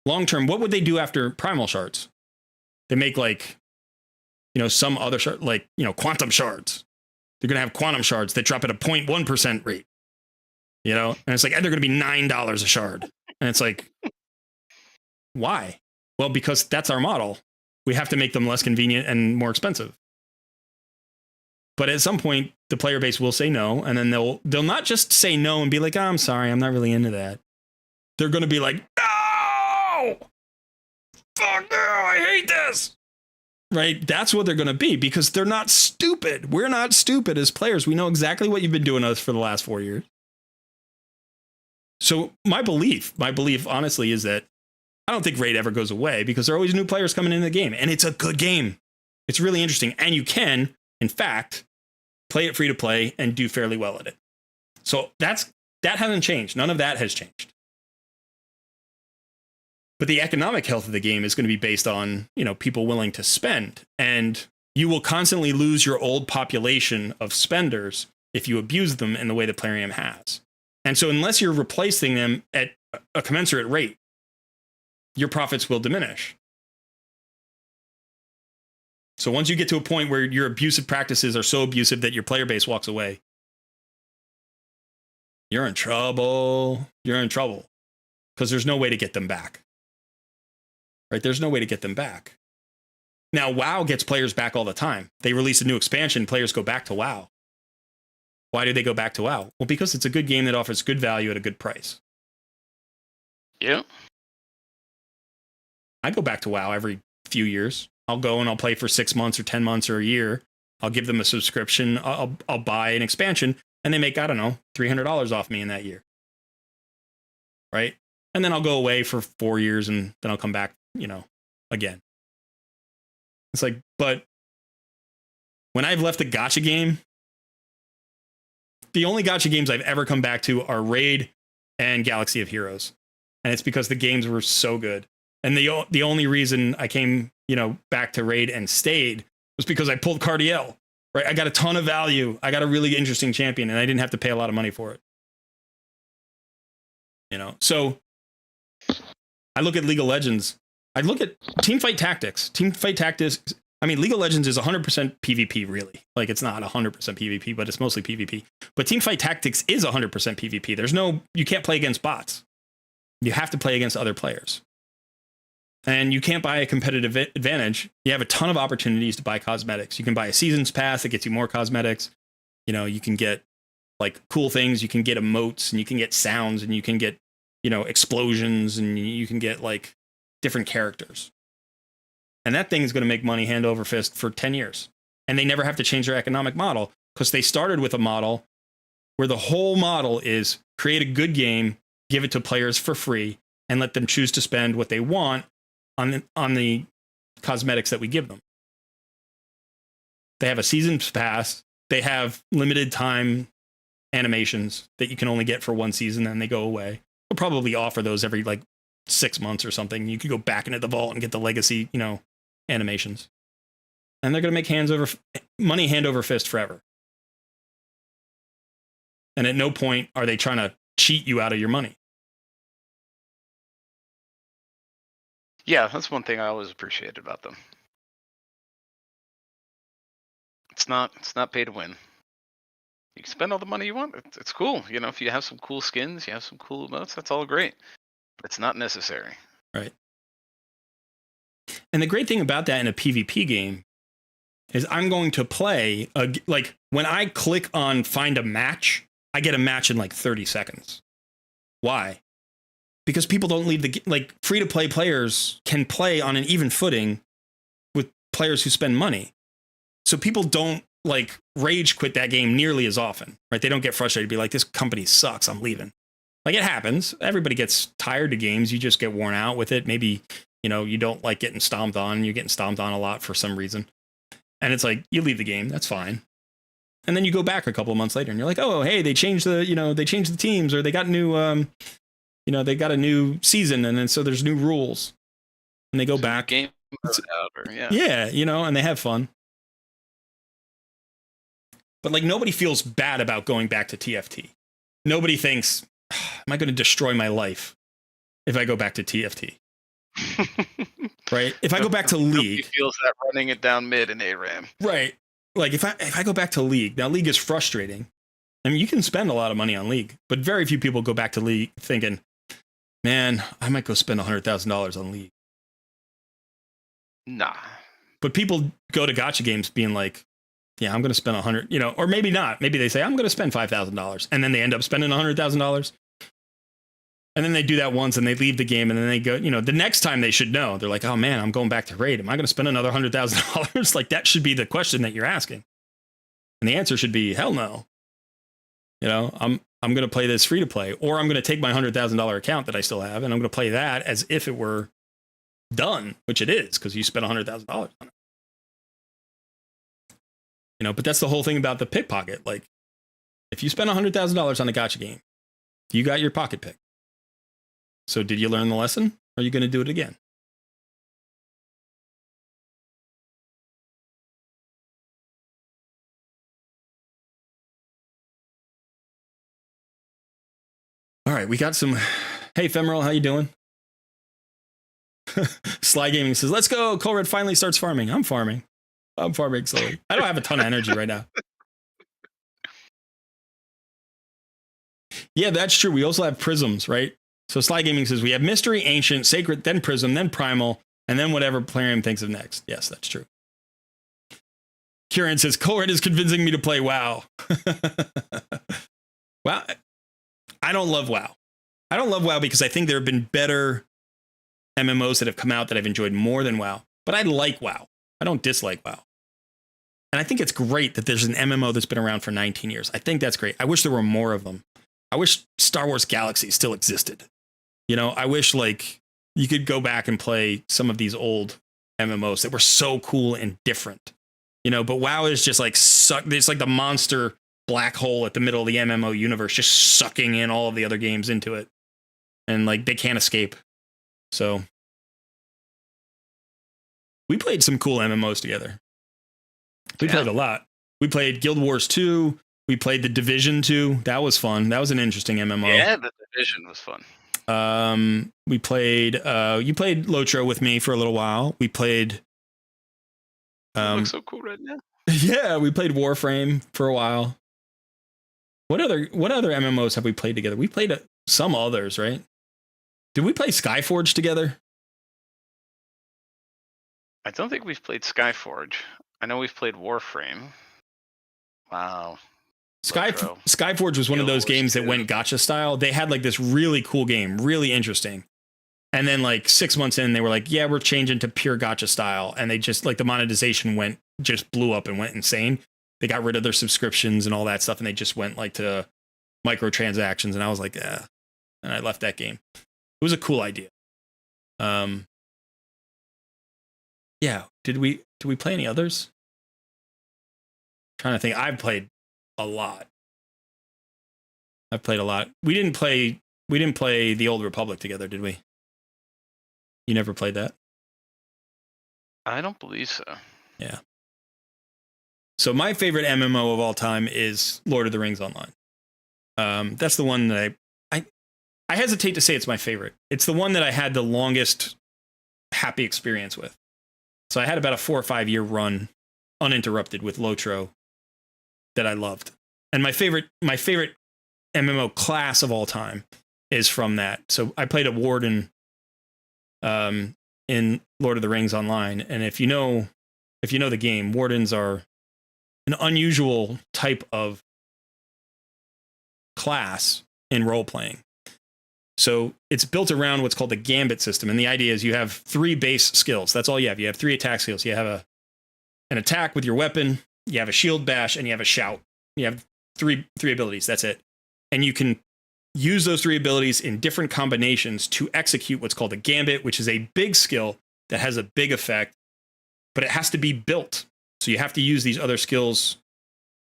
what would they do after primal shards? They make, like, you know, some other shard, like, you know, quantum shards. They're going to have quantum shards that drop at a 0.1% rate, you know? And it's like, and they're going to be $9 a shard. And it's like, why? Well, because that's our model. We have to make them less convenient and more expensive. But at some point, the player base will say no, and then they'll not just say no and be like, oh, I'm sorry, I'm not really into that. They're going to be like, no! Fuck no, I hate this! Right? That's what they're going to be, because they're not stupid. We're not stupid as players. We know exactly what you've been doing to us for the last 4 years. So my belief, honestly, is that I don't think raid ever goes away, because there are always new players coming into the game, and it's a good game. It's really interesting, and you can, in fact, play it free to play and do fairly well at it. So that hasn't changed. None of that has changed. But the economic health of the game is going to be based on, you know, people willing to spend, and you will constantly lose your old population of spenders if you abuse them in the way that Plarium has. And so unless you're replacing them at a commensurate rate, your profits will diminish. So once you get to a point where your abusive practices are so abusive that your player base walks away, you're in trouble. You're in trouble, because there's no way to get them back. Right? There's no way to get them back. Now, WoW gets players back all the time. They release a new expansion, players go back to WoW. Why do they go back to WoW? Well, because it's a good game that offers good value at a good price. Yeah. I go back to WoW every few years. I'll go and I'll play for 6 months or 10 months or a year. I'll give them a subscription. I'll buy an expansion, and they make, I don't know, $300 off me in that year. Right? And then I'll go away for 4 years, and then I'll come back, you know, again. It's like, but when I've left a gacha game, the only gacha games I've ever come back to are Raid and Galaxy of Heroes. And it's because the games were so good. And the only reason I came, you know, back to Raid and stayed was because I pulled Cardiel, right? I got a ton of value. I got a really interesting champion, and I didn't have to pay a lot of money for it. You know, so I look at League of Legends. I look at Teamfight Tactics. Teamfight Tactics, I mean, League of Legends is 100% PvP, really. Like, it's not 100% PvP, but it's mostly PvP. But Teamfight Tactics is 100% PvP. You can't play against bots. You have to play against other players. And you can't buy a competitive advantage. You have a ton of opportunities to buy cosmetics. You can buy a season's pass that gets you more cosmetics. You know, you can get, like, cool things. You can get emotes, and you can get sounds, and you can get, you know, explosions, and you can get, like, different characters. And that thing is going to make money hand over fist for 10 years. And they never have to change their economic model, because they started with a model where the whole model is create a good game, give it to players for free, and let them choose to spend what they want on the cosmetics that we give them. They have a season's pass. They have limited time animations that you can only get for one season, and they go away. They'll probably offer those every, like, 6 months or something. You could go back into the vault and get the legacy, you know, animations. And they're going to make money hand over fist forever. And at no point are they trying to cheat you out of your money. Yeah, that's one thing I always appreciated about them. It's not pay to win. You can spend all the money you want. It's cool. You know, if you have some cool skins, you have some cool emotes, that's all great. But it's not necessary. Right. And the great thing about that in a PvP game is I'm going to play, like, when I click on find a match, I get a match in like 30 seconds. Why? Because people don't leave like, free-to-play players can play on an even footing with players who spend money. So people don't, like, rage quit that game nearly as often, right? They don't get frustrated, be like, this company sucks, I'm leaving. Like, it happens. Everybody gets tired of games. You just get worn out with it. Maybe, you know, you don't like getting stomped on. You're getting stomped on a lot for some reason. And it's like, you leave the game, that's fine. And then you go back a couple of months later and you're like, oh, hey, they changed the teams, or they got new, they got a new season. And then so there's new rules and they go back. Game mode out, or, yeah, and they have fun. But like, nobody feels bad about going back to TFT. Nobody thinks, am I going to destroy my life if I go back to TFT? Right? If I go back to League, nobody feels that running it down mid in ARAM. Right. Like if I go back to League, now League is frustrating. I mean, you can spend a lot of money on League, but very few people go back to League thinking, man, I might go spend $100,000 on League. Nah. But people go to gacha games being like, yeah, I'm going to spend 100, or maybe not. Maybe they say, I'm going to spend $5,000. And then they end up spending $100,000. And then they do that once and they leave the game, and then they go, the next time they should know. They're like, oh man, I'm going back to Raid. Am I going to spend another $100,000? Like, that should be the question that you're asking. And the answer should be, hell no. I'm going to play this free to play, or I'm going to take my $100,000 account that I still have, and I'm going to play that as if it were done, which it is, because you spent $100,000 on it. But that's the whole thing about the pickpocket. Like, if you spend $100,000 on a gacha game, you got your pocket pick. So did you learn the lesson? Or are you going to do it again? All right, we got some. Hey, Ephemeral, how you doing? Sly Gaming says, let's go. Colred finally starts farming. I'm farming slowly. I don't have a ton of energy right now. Yeah, that's true. We also have prisms, right? So Sly Gaming says we have Mystery, Ancient, Sacred, then Prism, then Primal, and then whatever Plarium thinks of next. Yes, that's true. Kieran says, Colred is convincing me to play WoW. Wow. I don't love WoW. I don't love WoW because I think there have been better MMOs that have come out that I've enjoyed more than WoW. But I like WoW. I don't dislike WoW. And I think it's great that there's an MMO that's been around for 19 years. I think that's great. I wish there were more of them. I wish Star Wars Galaxy still existed. I wish like you could go back and play some of these old MMOs that were so cool and different. But WoW is just like it's like the monster black hole at the middle of the MMO universe, just sucking in all of the other games into it. And like they can't escape. So we played some cool MMOs together. We played a lot. We played Guild Wars 2. We played The Division 2. That was fun. That was an interesting MMO. Yeah, The Division was fun. We played, you played Lotro with me for a little while. We played, it looks so cool right now. Yeah, we played Warframe for a while. What other MMOs have we played together? We played some others, right? Did we play Skyforge together? I don't think we've played Skyforge. I know we've played Warframe. Wow. Skyforge was one of those games that went gacha style. They had like this really cool game, really interesting. And then like 6 months in, they were like, yeah, we're changing to pure gacha style. And they just like the monetization just blew up and went insane. They got rid of their subscriptions and all that stuff. And they just went like to microtransactions. And I was like, and I left that game. It was a cool idea. Yeah. Did we play any others? Trying to think. I've played a lot. We didn't play the Old Republic together, did we? You never played that? I don't believe so. Yeah. So my favorite MMO of all time is Lord of the Rings Online. That's the one that I hesitate to say it's my favorite. It's the one that I had the longest happy experience with. So I had about a 4 or 5 year run uninterrupted with Lotro that I loved. And my favorite MMO class of all time is from that. So I played a warden in Lord of the Rings Online. And if you know the game, wardens are an unusual type of class in role playing. So it's built around what's called the gambit system. And the idea is you have 3 base skills. That's all you have. You have 3 attack skills. You have an attack with your weapon, you have a shield bash, and you have a shout. You have three abilities. That's it. And you can use those 3 abilities in different combinations to execute what's called a gambit, which is a big skill that has a big effect, but it has to be built. So you have to use these other skills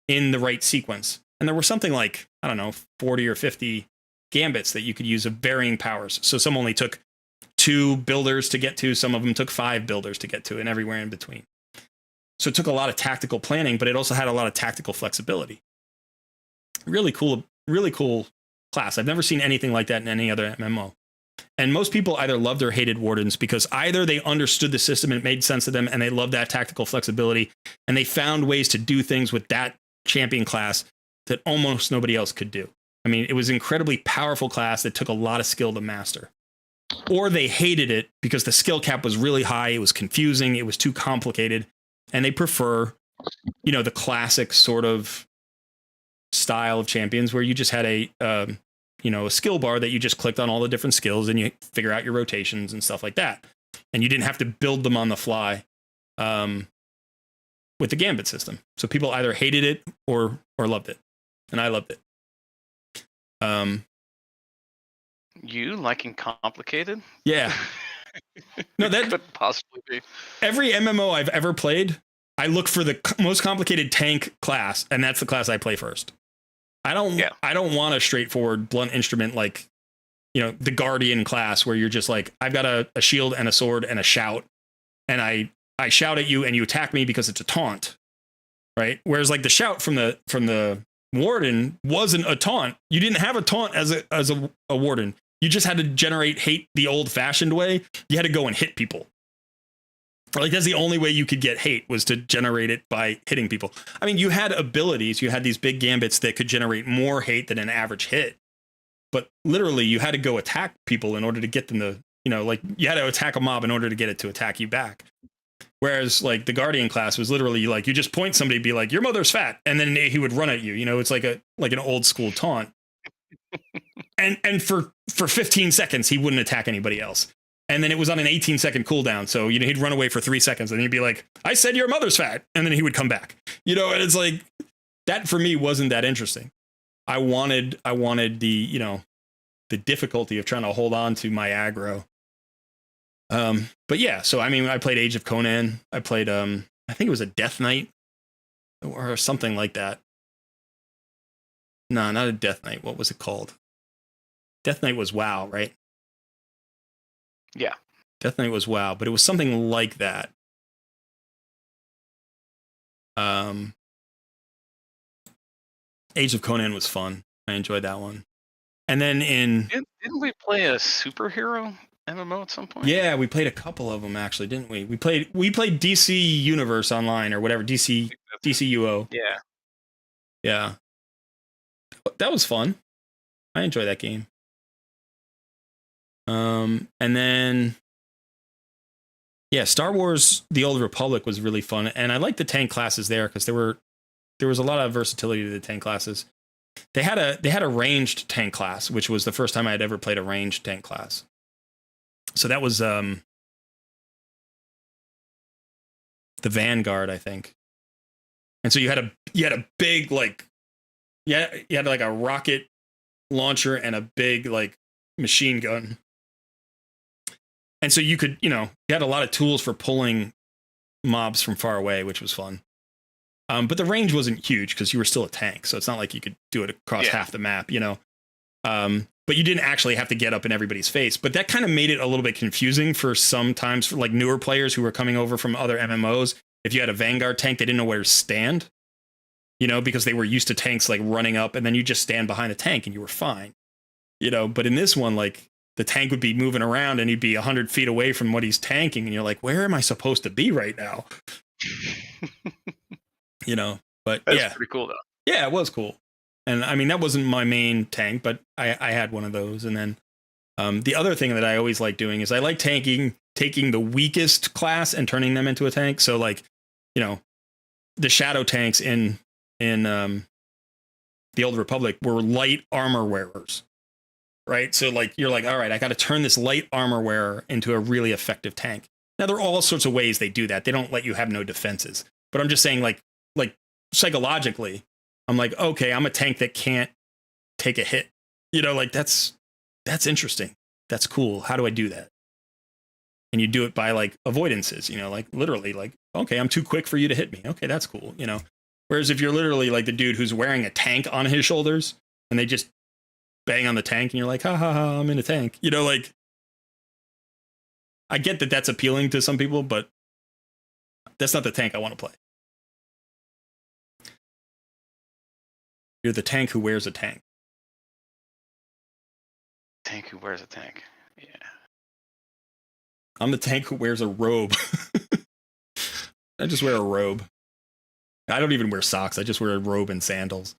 in the right sequence. And there were something like, I don't know, 40 or 50 gambits that you could use of varying powers. So some only took 2 builders to get to, some of them took 5 builders to get to, and everywhere in between. So it took a lot of tactical planning, but it also had a lot of tactical flexibility. Really cool class. I've never seen anything like that in any other MMO. And most people either loved or hated wardens because either they understood the system and it made sense to them and they loved that tactical flexibility and they found ways to do things with that champion class that almost nobody else could do. I mean, it was an incredibly powerful class that took a lot of skill to master. Or they hated it because the skill cap was really high, it was confusing, it was too complicated, and they prefer, the classic sort of style of champions where you just had a skill bar that you just clicked on all the different skills and you figure out your rotations and stuff like that. And you didn't have to build them on the fly with the gambit system. So people either hated it or loved it. And I loved it. You liking complicated? Yeah. No, that could possibly be. Every MMO I've ever played, I look for the most complicated tank class, and that's the class I play first. I don't want a straightforward blunt instrument like, the Guardian class where you're just like, I've got a shield and a sword and a shout, and I shout at you and you attack me because it's a taunt, right? Whereas like the shout from the Warden wasn't a taunt. You didn't have a taunt as a Warden. You just had to generate hate the old-fashioned way. You had to go and hit people. Like that's the only way you could get hate was to generate it by hitting people. I mean, you had abilities. You had these big gambits that could generate more hate than an average hit. But literally, you had to go attack people in order to get them to, you had to attack a mob in order to get it to attack you back. Whereas like the Guardian class was literally like, you just point somebody, be like, your mother's fat. And then he would run at you. It's like an old school taunt. and for 15 seconds, he wouldn't attack anybody else. And then it was on an 18-second cooldown. So, he'd run away for 3 seconds and he'd be like, I said your mother's fat. And then he would come back, and it's like, that for me wasn't that interesting. I wanted the, the difficulty of trying to hold on to my aggro. But yeah, so I mean, I played Age of Conan. I played, I think it was a Death Knight or something like that. No, not a Death Knight. What was it called? Death Knight was WoW, right? Yeah. Death Knight was WoW, but it was something like that. Age of Conan was fun. I enjoyed that one. And then didn't we play a superhero MMO at some point? Yeah, we played a couple of them actually, didn't we? We played DC Universe Online or whatever, DCUO. Yeah. Yeah. That was fun. I enjoyed that game. And then Star Wars The Old Republic was really fun, and I liked the tank classes there because there was a lot of versatility to the tank classes. They had a ranged tank class, which was the first time I had ever played a ranged tank class. So that was the Vanguard, I think. And so you had a big you had like a rocket launcher and a big like machine gun. And so you could, you had a lot of tools for pulling mobs from far away, which was fun. But the range wasn't huge because you were still a tank. So it's not like you could do it across half the map, but you didn't actually have to get up in everybody's face. But that kind of made it a little bit confusing for sometimes for like newer players who were coming over from other MMOs. If you had a Vanguard tank, they didn't know where to stand, because they were used to tanks like running up and then you just stand behind the tank and you were fine, but in this one, like the tank would be moving around and he'd be 100 feet away from what he's tanking. And you're like, where am I supposed to be right now? But That's pretty cool though. Yeah, it was cool. And I mean, that wasn't my main tank, but I had one of those. And then the other thing that I always like doing is I like taking the weakest class and turning them into a tank. So like, the shadow tanks in the Old Republic were light armor wearers, right? So like, you're like, all right, I got to turn this light armor wearer into a really effective tank. Now there are all sorts of ways they do that. They don't let you have no defenses, but I'm just saying like psychologically, I'm like, okay, I'm a tank that can't take a hit. Like that's interesting. That's cool. How do I do that? And you do it by like avoidances, like literally like okay, I'm too quick for you to hit me. Okay, that's cool, you know. Whereas if you're literally like the dude who's wearing a tank on his shoulders and they just bang on the tank and you're like, ha ha ha, I'm in a tank. You know, like, I get that that's appealing to some people, but that's not the tank I want to play. You're the tank who wears a tank. Tank who wears a tank. Yeah. I'm the tank who wears a robe. I just wear a robe. I don't even wear socks. I just wear a robe and sandals.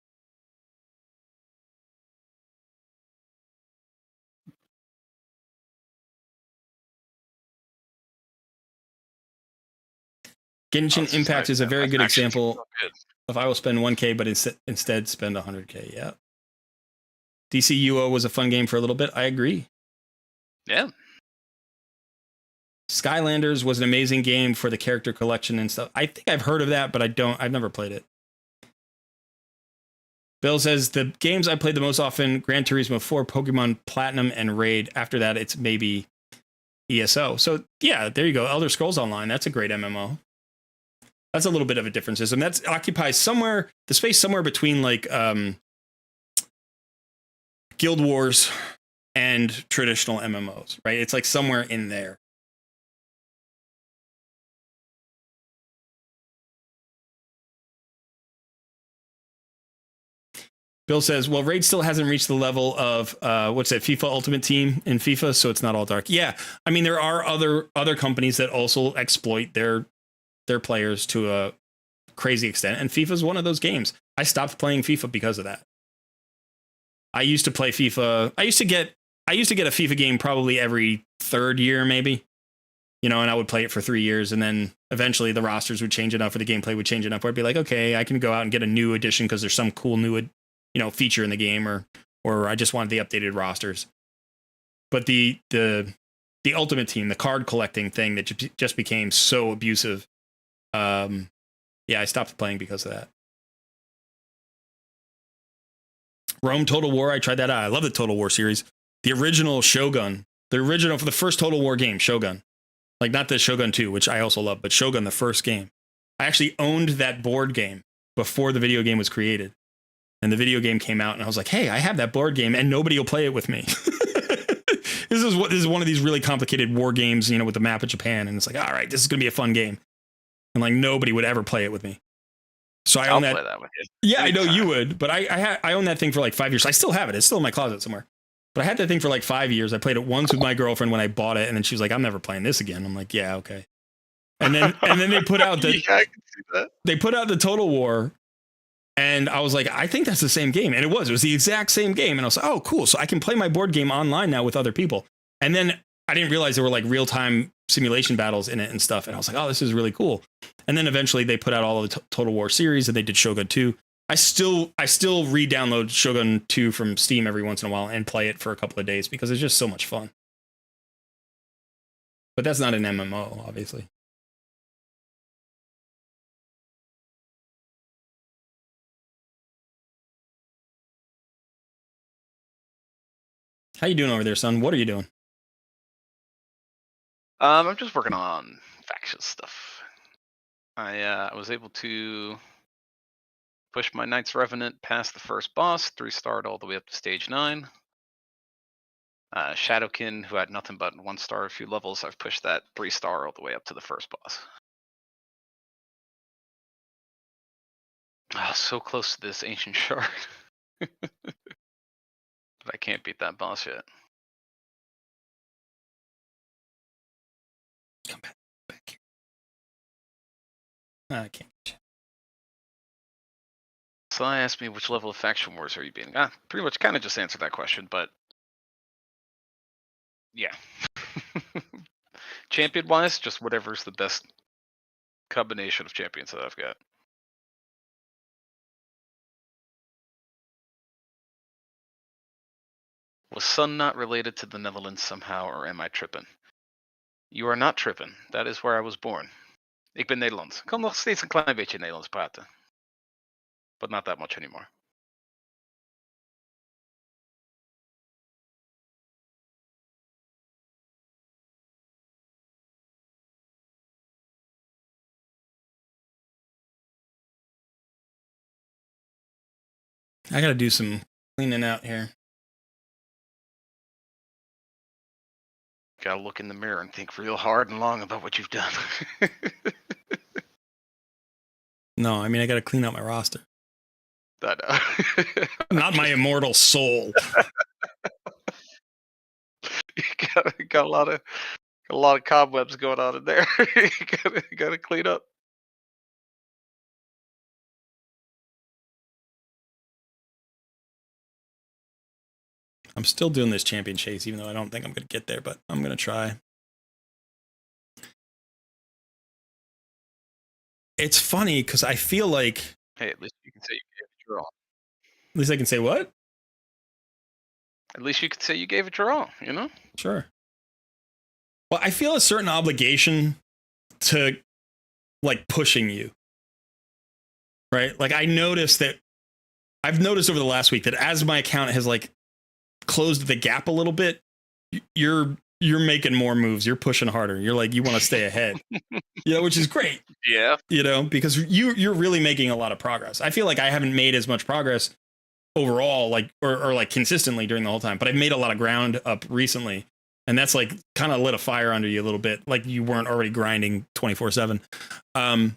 Genshin Impact is a very good example of I will spend 1K, but instead spend 100K. Yeah. DCUO was a fun game for a little bit. I agree. Yeah. Skylanders was an amazing game for the character collection and stuff. I think I've heard of that, but I've never played it. Bill says the games I played the most often, Gran Turismo 4, Pokemon Platinum, and Raid. After that, it's maybe ESO. So yeah, there you go. Elder Scrolls Online. That's a great MMO. That's a little bit of a different system. That occupies somewhere the space somewhere between like Guild Wars and traditional MMOs, right? It's like somewhere in there. Bill says, well, Raid still hasn't reached the level of what's that, FIFA Ultimate Team in FIFA, so it's not all dark. Yeah, I mean there are other companies that also exploit their players to a crazy extent, and FIFA is one of those games. I stopped playing FIFA because of that. I used to play FIFA. I used to get a FIFA game probably every third year, maybe. You know, and I would play it for 3 years, and then eventually the rosters would change enough, or the gameplay would change enough, where I'd be like, okay, I can go out and get a new edition because there's some cool new feature in the game, or I just wanted the updated rosters. But the Ultimate Team, the card collecting thing that just became so abusive. Yeah, I stopped playing because of that. Rome Total War, I tried that out. I love the Total War series. The original Shogun, for the first Total War game, Shogun. Like not the Shogun 2, which I also love, but Shogun, the first game. I actually owned that board game before the video game was created. And the video game came out, and I was like, hey, I have that board game, and nobody will play it with me. This is one of these really complicated war games, with the map of Japan. And it's like, all right, this is going to be a fun game. And like nobody would ever play it with me. So I'll play that with you. Yeah, I know you would, but I owned that thing for like 5 years. I still have it. It's still in my closet somewhere. But I had that thing for like 5 years. I played it once with my girlfriend when I bought it, and then she was like, I'm never playing this again. I'm like, yeah, okay. And then they put out the yeah, I can see that. They put out the Total War, and I was like, I think that's the same game. And it was the exact same game. And I was like, oh, cool. So I can play my board game online now with other people. And then I didn't realize there were like real-time simulation battles in it and stuff. And I was like, oh, this is really cool. And then eventually they put out all of the Total War series, and they did Shogun 2. I still re-download Shogun 2 from Steam every once in a while and play it for a couple of days because it's just so much fun. But that's not an MMO, obviously. How you doing over there, son? What are you doing? I'm just working on faction stuff. I was able to push my Knights Revenant past the first boss, 3-starred all the way up to stage 9. Shadowkin, who had nothing but 1-star a few levels, I've pushed that 3-star all the way up to the first boss. Oh, so close to this ancient shard. But I can't beat that boss yet. Come back here. I can't get you. So I asked me, which level of Faction Wars are you beating? Pretty much kind of just answered that question, but yeah. Champion-wise, just whatever's the best combination of champions that I've got. Was Sun not related to the Netherlands somehow, or am I tripping? You are not tripping. That is where I was born. Ik ben Nederlands. Ik kan nog steeds een klein beetje Nederlands praten. But not that much anymore. I got to do some cleaning out here. Gotta look in the mirror and think real hard and long about what you've done. No, I mean, I got to clean out my roster. Not my immortal soul. You got a lot of cobwebs going on in there. You gotta clean up. I'm still doing this champion chase, even though I don't think I'm going to get there, but I'm going to try. It's funny because I feel like... Hey, at least you can say you gave it your all. At least I can say what? At least you could say you gave it your all, you know? Sure. Well, I feel a certain obligation to, like, pushing you. Right? Like, I've noticed over the last week that as my account has, like, closed the gap a little bit, you're making more moves. You're pushing harder. You're like, you want to stay ahead. Which is great. Yeah. Because you're really making a lot of progress. I feel like I haven't made as much progress overall, like, or like consistently during the whole time, but I've made a lot of ground up recently. And that's like kind of lit a fire under you a little bit. Like you weren't already grinding 24/7. And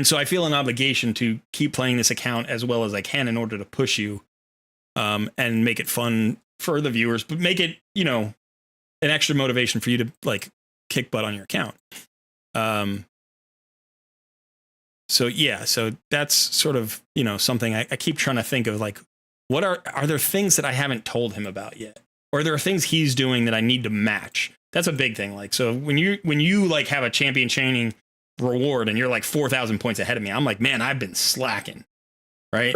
so I feel an obligation to keep playing this account as well as I can in order to push you, and make it fun for the viewers, but make it, an extra motivation for you to like kick butt on your account. So that's sort of, something I keep trying to think of, like, what are there things that I haven't told him about yet? Or there are things he's doing that I need to match? That's a big thing. Like, so when you like have a champion chaining reward and you're like 4,000 points ahead of me, I'm like, man, I've been slacking. Right.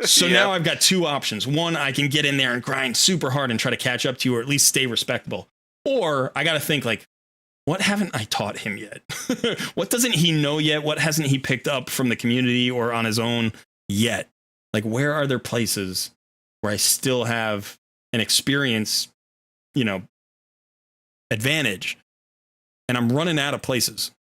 So now I've got two options. One, I can get in there and grind super hard and try to catch up to you, or at least stay respectable. Or I got to think, like, what haven't I taught him yet? What doesn't he know yet? What hasn't he picked up from the community or on his own yet? Like, where are there places where I still have an experience, advantage? And I'm running out of places.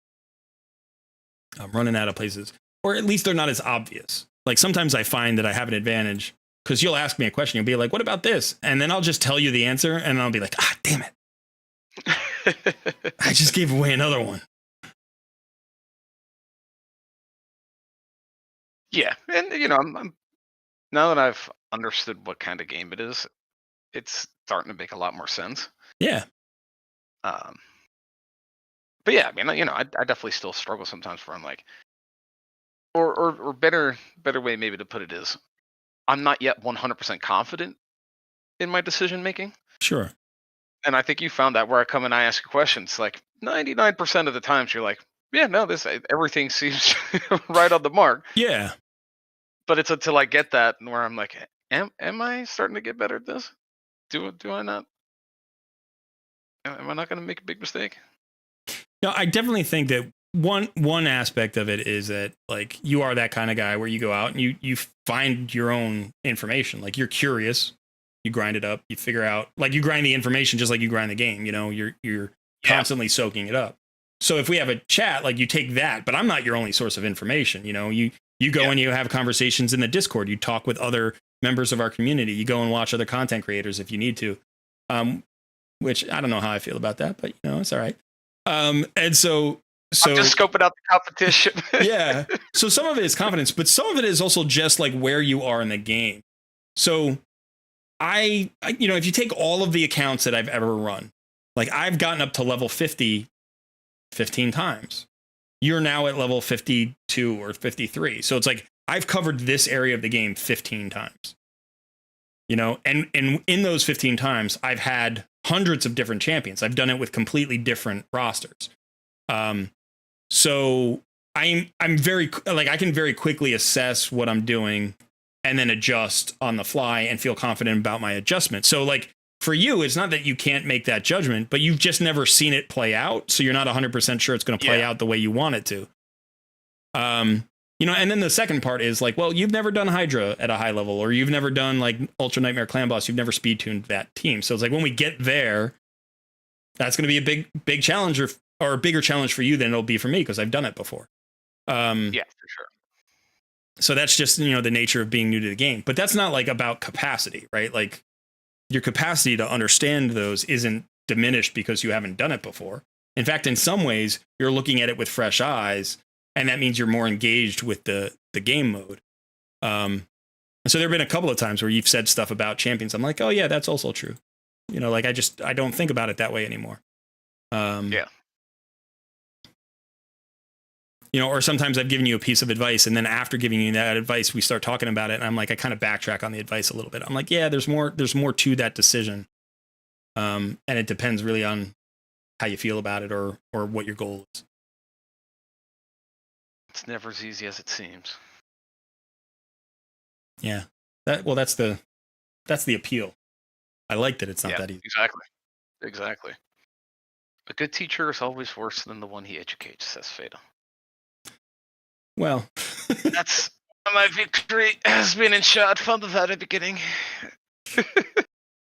Or at least they're not as obvious. Like sometimes I find that I have an advantage because you'll ask me a question. You'll be like, what about this? And then I'll just tell you the answer. And I'll be like, damn it. I just gave away another one. Yeah. And, I'm now that I've understood what kind of game it is, it's starting to make a lot more sense. Yeah. But yeah, I mean, I definitely still struggle sometimes where I'm like, or better way maybe to put it is, I'm not yet 100% confident in my decision making. Sure. And I think you found that where I come and I ask you questions, like 99% of the times you're like, yeah, no, everything seems right on the mark. Yeah. But it's until I get that where I'm like, am I starting to get better at this? Do I not? Am I not going to make a big mistake? No, I definitely think that one aspect of it is that, like, you are that kind of guy where you go out and you find your own information. Like, you're curious, you grind it up, you figure out, like, you grind the information just like you grind the game. You're constantly soaking it up. So if we have a chat, like, you take that, but I'm not your only source of information. You go and you have conversations in the Discord. You talk with other members of our community. You go and watch other content creators if you need to. Which I don't know how I feel about that, but it's all right. And so I'm just scoping out the competition. Yeah. So some of it is confidence, but some of it is also just like where you are in the game. So I if you take all of the accounts that I've ever run, like, I've gotten up to level 50 15 times. You're now at level 52 or 53. So it's like I've covered this area of the game 15 times. And in those 15 times, I've had hundreds of different champions. I've done it with completely different rosters. So I'm very, like, I can very quickly assess what I'm doing and then adjust on the fly and feel confident about my adjustment. So, like, for you, it's not that you can't make that judgment, but you've just never seen it play out. So you're not 100% sure it's going to play out the way you want it to. And then the second part is like, well, you've never done Hydra at a high level, or you've never done like Ultra Nightmare Clan Boss. You've never speed tuned that team. So it's like when we get there, that's going to be a big challenge, or a bigger challenge for you than it'll be for me because I've done it before. Yeah, for sure. So that's just, you know, the nature of being new to the game. But that's not like about capacity, right? Like your capacity to understand those isn't diminished because you haven't done it before. In fact, in some ways, you're looking at it with fresh eyes, and that means you're more engaged with the game mode. And so there have been a couple of times where you've said stuff about champions. I'm like, oh yeah, that's also true. You know, like I don't think about it that way anymore. Yeah. You know, or sometimes I've given you a piece of advice, and then after giving you that advice, we start talking about it, and I'm like, I kind of backtrack on the advice a little bit. I'm like, yeah, there's more to that decision, and it depends really on how you feel about it or what your goal is. It's never as easy as it seems. Yeah, that's the appeal. I like that it's not that easy. Exactly. A good teacher is always worse than the one he educates, says Fata. Well, that's my victory has been ensured from the very beginning.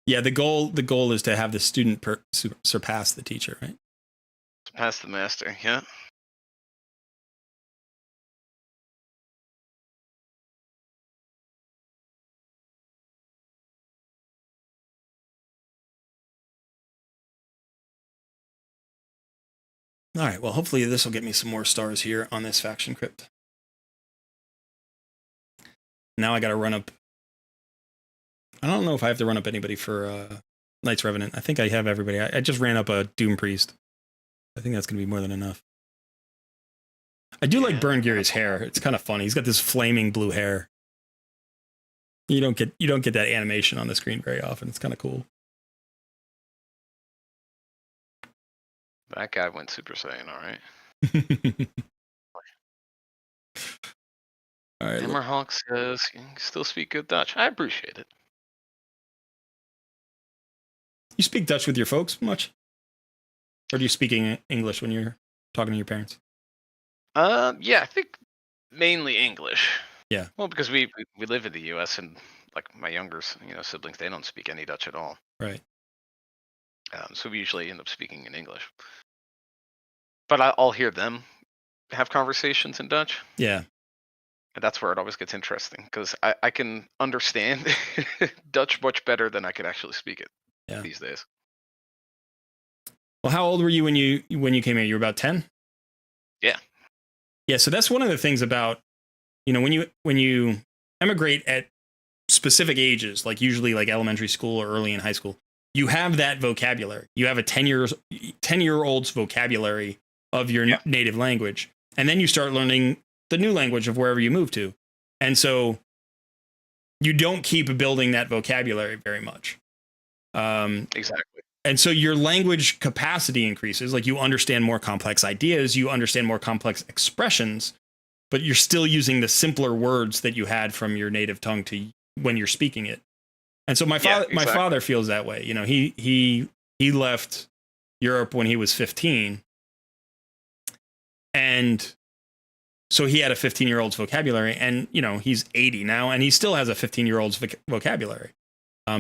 Yeah, the goal is to have the student surpass the teacher, right? Surpass the master, yeah. All right, well, hopefully this will get me some more stars here on this faction crypt. Now I got to run up. I don't know if I have to run up anybody for Knights Revenant. I think I have everybody. I just ran up a Doom Priest. I think that's going to be more than enough. I do like Burn Gary's hair. It's kind of funny. He's got this flaming blue hair. You don't get that animation on the screen very often. It's kind of cool. That guy went Super Saiyan, all right. All right. Hammerhawk says you can still speak good Dutch. I appreciate it. You speak Dutch with your folks much? Or do you speak English when you're talking to your parents? Yeah, I think mainly English. Yeah. Well, because we live in the U.S. and like my younger siblings, they don't speak any Dutch at all. Right. So we usually end up speaking in English. But I'll hear them have conversations in Dutch. Yeah. And that's where it always gets interesting because I can understand Dutch much better than I can actually speak it these days. Well, how old were you when you came here? You were about 10? Yeah. Yeah, so that's one of the things about, when you emigrate at specific ages, like usually like elementary school or early in high school, you have that vocabulary. You have a 10-year-old's vocabulary of your native language. And then you start learning the new language of wherever you move to. And so you don't keep building that vocabulary very much. Exactly. And so your language capacity increases, like you understand more complex ideas, you understand more complex expressions, but you're still using the simpler words that you had from your native tongue to when you're speaking it. And so my father feels that way. He left Europe when he was 15. And so he had a 15-year-old's vocabulary, and he's 80 now, and he still has a 15-year-old's vocabulary.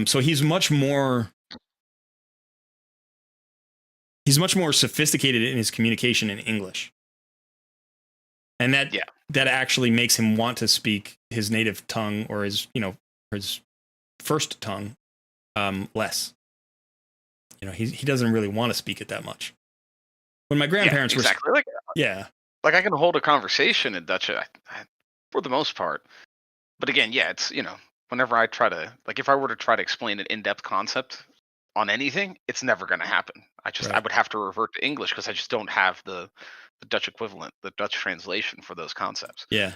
So he's much more sophisticated in his communication in English. And that actually makes him want to speak his native tongue or his first tongue less. He doesn't really want to speak it that much. When my grandparents were like I can hold a conversation in Dutch for the most part. But again, it's whenever I try to if I were to try to explain an in-depth concept on anything, it's never going to happen. I would have to revert to English because I just don't have the Dutch equivalent, the Dutch translation for those concepts. Yeah.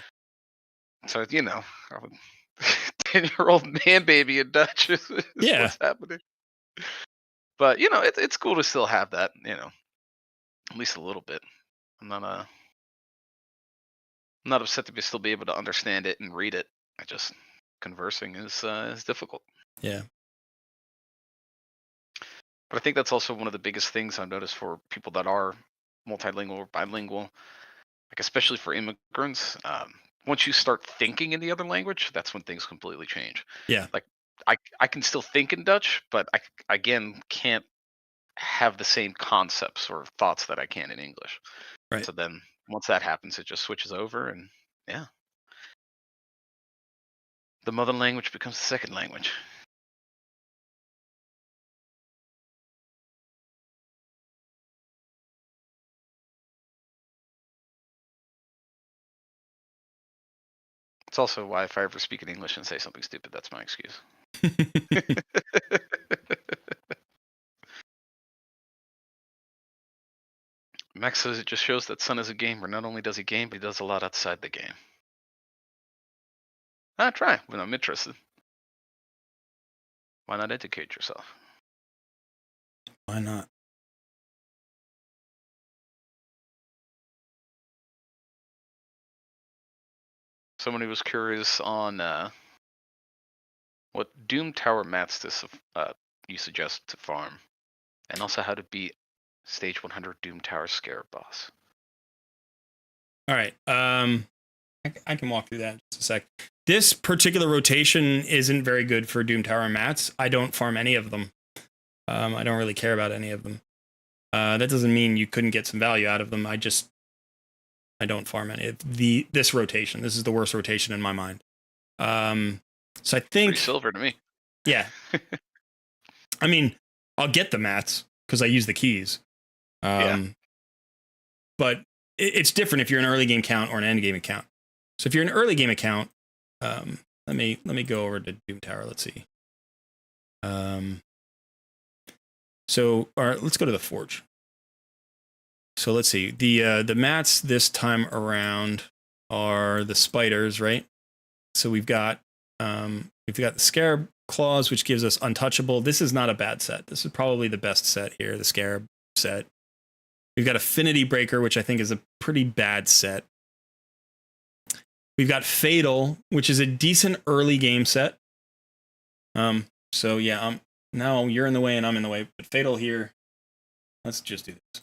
So 10-year-old man baby in Dutch is what's happening. But it's cool to still have that, at least a little bit. I'm not upset to still be able to understand it and read it. Conversing is difficult. Yeah. But I think that's also one of the biggest things I've noticed for people that are multilingual or bilingual, like especially for immigrants. Once you start thinking in the other language, that's when things completely change. Yeah. Like I can still think in Dutch, but I again can't have the same concepts or thoughts that I can in English. Right. So then once that happens, it just switches over, and The mother language becomes the second language. It's also why if I ever speak in English and say something stupid, that's my excuse. Max says it just shows that Sun is a gamer. Not only does he game, but he does a lot outside the game. Try when I'm interested. Why not educate yourself? Why not? Somebody was curious on what Doom Tower mats you suggest to farm, and also how to beat Stage 100 Doom Tower Scarab boss. All right. I can walk through that in just a sec. This particular rotation isn't very good for Doom Tower mats. I don't farm any of them. I don't really care about any of them. That doesn't mean you couldn't get some value out of them. I don't farm any. This rotation. This is the worst rotation in my mind. So I think Pretty silver to me. Yeah. I mean, I'll get the mats because I use the keys. But it's different if you're an early game account or an end game account. So if you're an early game account, let me go over to Doom Tower. Let's see. So all right, let's go to the Forge. So let's see. The mats this time around are the spiders, right? So we've got the Scarab Claws, which gives us Untouchable. This is not a bad set. This is probably the best set here, the Scarab set. We've got Affinity Breaker, which I think is a pretty bad set. We've got Fatal, which is a decent early game set. So yeah, now you're in the way and I'm in the way, but Fatal here. Let's just do this.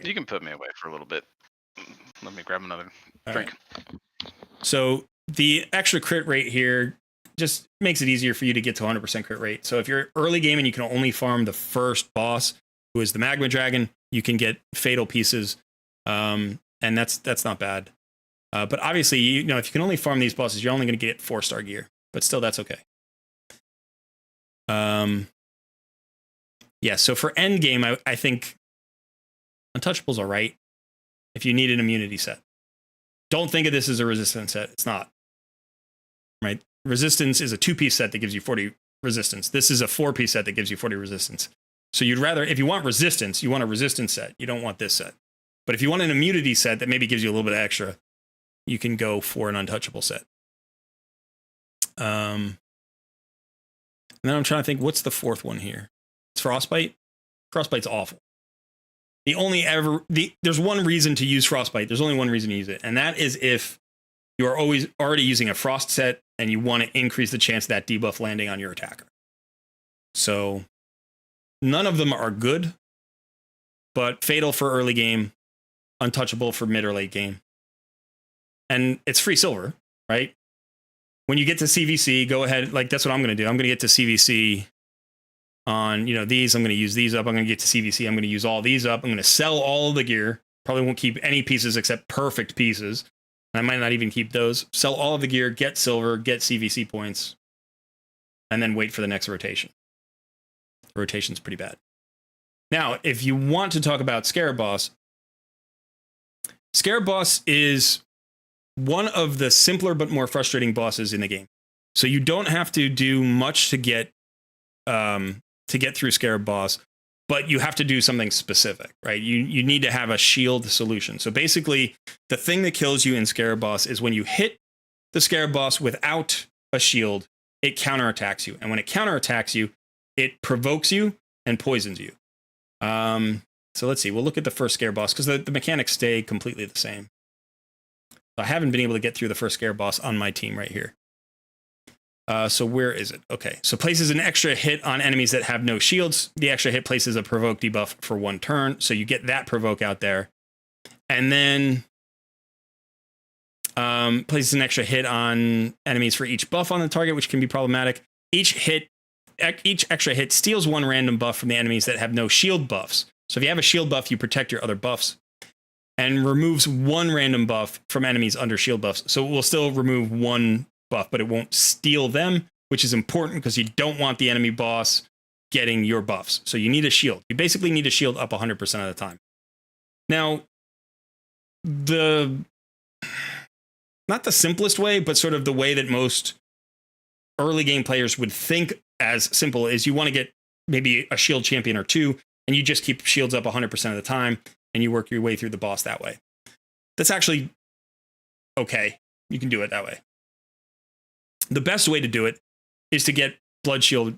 You can put me away for a little bit. Let me grab another drink. Right. So the extra crit rate here just makes it easier for you to get to 100% crit rate. So if you're early game and you can only farm the first boss, who is the Magma Dragon, you can get Fatal pieces, and that's not bad. But obviously, you know, if you can only farm these bosses, you're only going to get 4-star gear. But still, that's okay. Yeah. So for end game, I think Untouchable's all right. If you need an immunity set, don't think of this as a resistance set. It's not. Right. Resistance is a 2-piece set that gives you 40 resistance. This is a 4-piece set that gives you 40 resistance. So you'd rather, if you want resistance, you want a resistance set. You don't want this set. But if you want an immunity set that maybe gives you a little bit extra, you can go for an Untouchable set. And then I'm trying to think, what's the fourth one here? It's Frostbite. Frostbite's awful. There's one reason to use Frostbite. There's only one reason to use it. And that is if you are always already using a Frost set and you want to increase the chance of that debuff landing on your attacker. So none of them are good, but Fatal for early game, Untouchable for mid or late game. And it's free silver, right? When you get to CVC, go ahead. Like, that's what I'm going to do. I'm going to get to CVC on, you know, these. I'm going to use these up. I'm going to get to CVC. I'm going to use all these up. I'm going to sell all of the gear. Probably won't keep any pieces except perfect pieces. I might not even keep those. Sell all of the gear, get silver, get CVC points, and then wait for the next rotation. The rotation's pretty bad. Now, if you want to talk about Scarab Boss is one of the simpler but more frustrating bosses in the game. So you don't have to do much to get through Scarab Boss, but you have to do something specific, right? You need to have a shield solution. So basically, the thing that kills you in Scarab Boss is when you hit the Scarab Boss without a shield, it counterattacks you. And when it counterattacks you, it provokes you and poisons you. So let's see. We'll look at the first Scarab Boss because the mechanics stay completely the same. I haven't been able to get through the first Scarab Boss on my team right here. So where is it? Okay. So places an extra hit on enemies that have no shields. The extra hit places a provoke debuff for 1 turn. So you get that provoke out there. And then places an extra hit on enemies for each buff on the target, which can be problematic. Each extra hit steals 1 random buff from the enemies that have no shield buffs. So if you have a shield buff, you protect your other buffs. And removes 1 random buff from enemies under shield buffs. So it will still remove 1 buff, but it won't steal them, which is important because you don't want the enemy boss getting your buffs. So you need a shield. You basically need a shield up 100% of the time. Now, not the simplest way, but sort of the way that most early game players would think as simple is you want to get maybe a shield champion or two, and you just keep shields up 100% of the time, and you work your way through the boss that way. That's actually okay. You can do it that way. The best way to do it is to get blood shield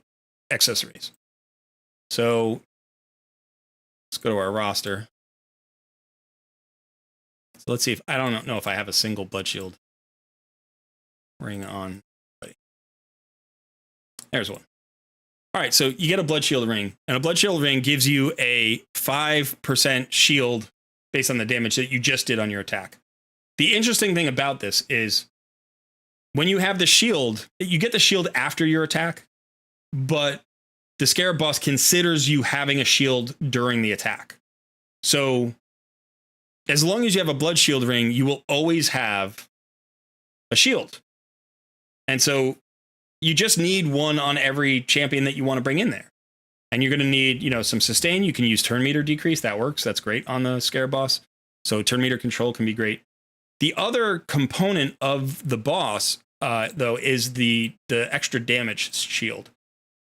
accessories. So let's go to our roster. So let's see if I don't know if I have a single blood shield ring on. There's one. All right, so you get a blood shield ring, and a blood shield ring gives you a 5% shield based on the damage that you just did on your attack. The interesting thing about this is when you have the shield, you get the shield after your attack, but the Scarab boss considers you having a shield during the attack. So as long as you have a blood shield ring, you will always have a shield. And so you just need one on every champion that you want to bring in there. And you're going to need, some sustain. You can use turn meter decrease. That works. That's great on the Scarab boss. So turn meter control can be great. The other component of the boss, though, is the extra damage shield.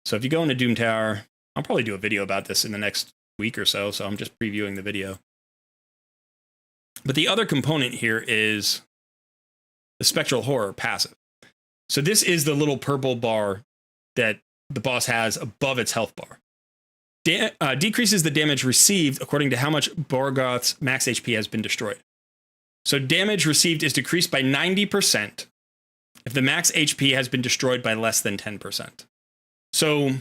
So if you go into Doom Tower, I'll probably do a video about this in the next week or so. So I'm just previewing the video. But the other component here is the Spectral Horror passive. So this is the little purple bar that the boss has above its health bar. Decreases the damage received according to how much Borgoth's max HP has been destroyed. So damage received is decreased by 90% if the max HP has been destroyed by less than 10%. So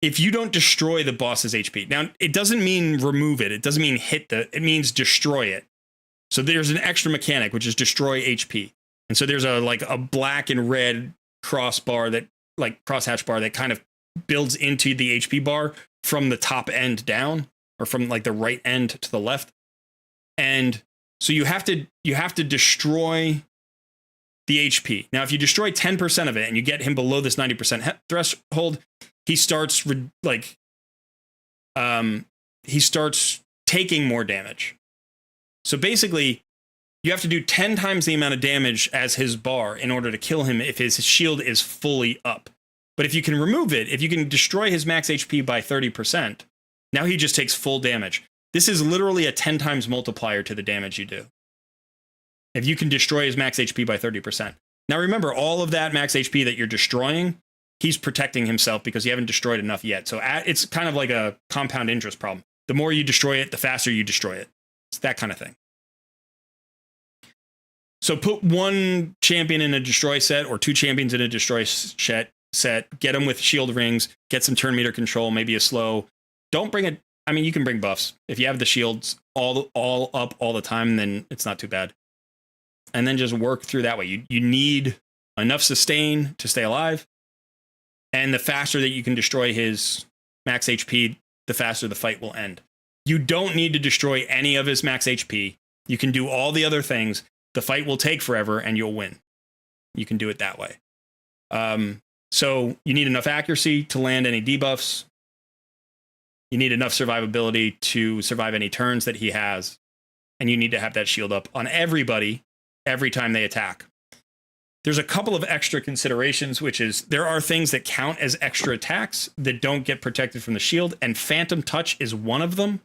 if you don't destroy the boss's HP, now it doesn't mean remove it. It doesn't mean it means destroy it. So there's an extra mechanic, which is destroy HP. And so there's a black and red crosshatch bar that kind of builds into the HP bar from the top end down, or from the right end to the left. And so you have to destroy the HP. Now, if you destroy 10% of it and you get him below this 90% threshold, he starts taking more damage. So basically, you have to do 10 times the amount of damage as his bar in order to kill him if his shield is fully up. But if you can remove it, if you can destroy his max HP by 30%, now he just takes full damage. This is literally a 10 times multiplier to the damage you do if you can destroy his max HP by 30%. Now remember, all of that max HP that you're destroying, he's protecting himself because you haven't destroyed enough yet. So it's kind of like a compound interest problem. The more you destroy it, the faster you destroy it. It's that kind of thing. So put one champion in a destroy set or two champions in a destroy set, get them with shield rings, get some turn meter control, maybe a slow. Don't bring it. I mean, you can bring buffs. If you have the shields all up all the time, then it's not too bad. And then just work through that way. You need enough sustain to stay alive. And the faster that you can destroy his max HP, the faster the fight will end. You don't need to destroy any of his max HP. You can do all the other things. The fight will take forever and you'll win. You can do it that way. So you need enough accuracy to land any debuffs. You need enough survivability to survive any turns that he has. And you need to have that shield up on everybody every time they attack. There's a couple of extra considerations, which is there are things that count as extra attacks that don't get protected from the shield, and Phantom Touch is one of them.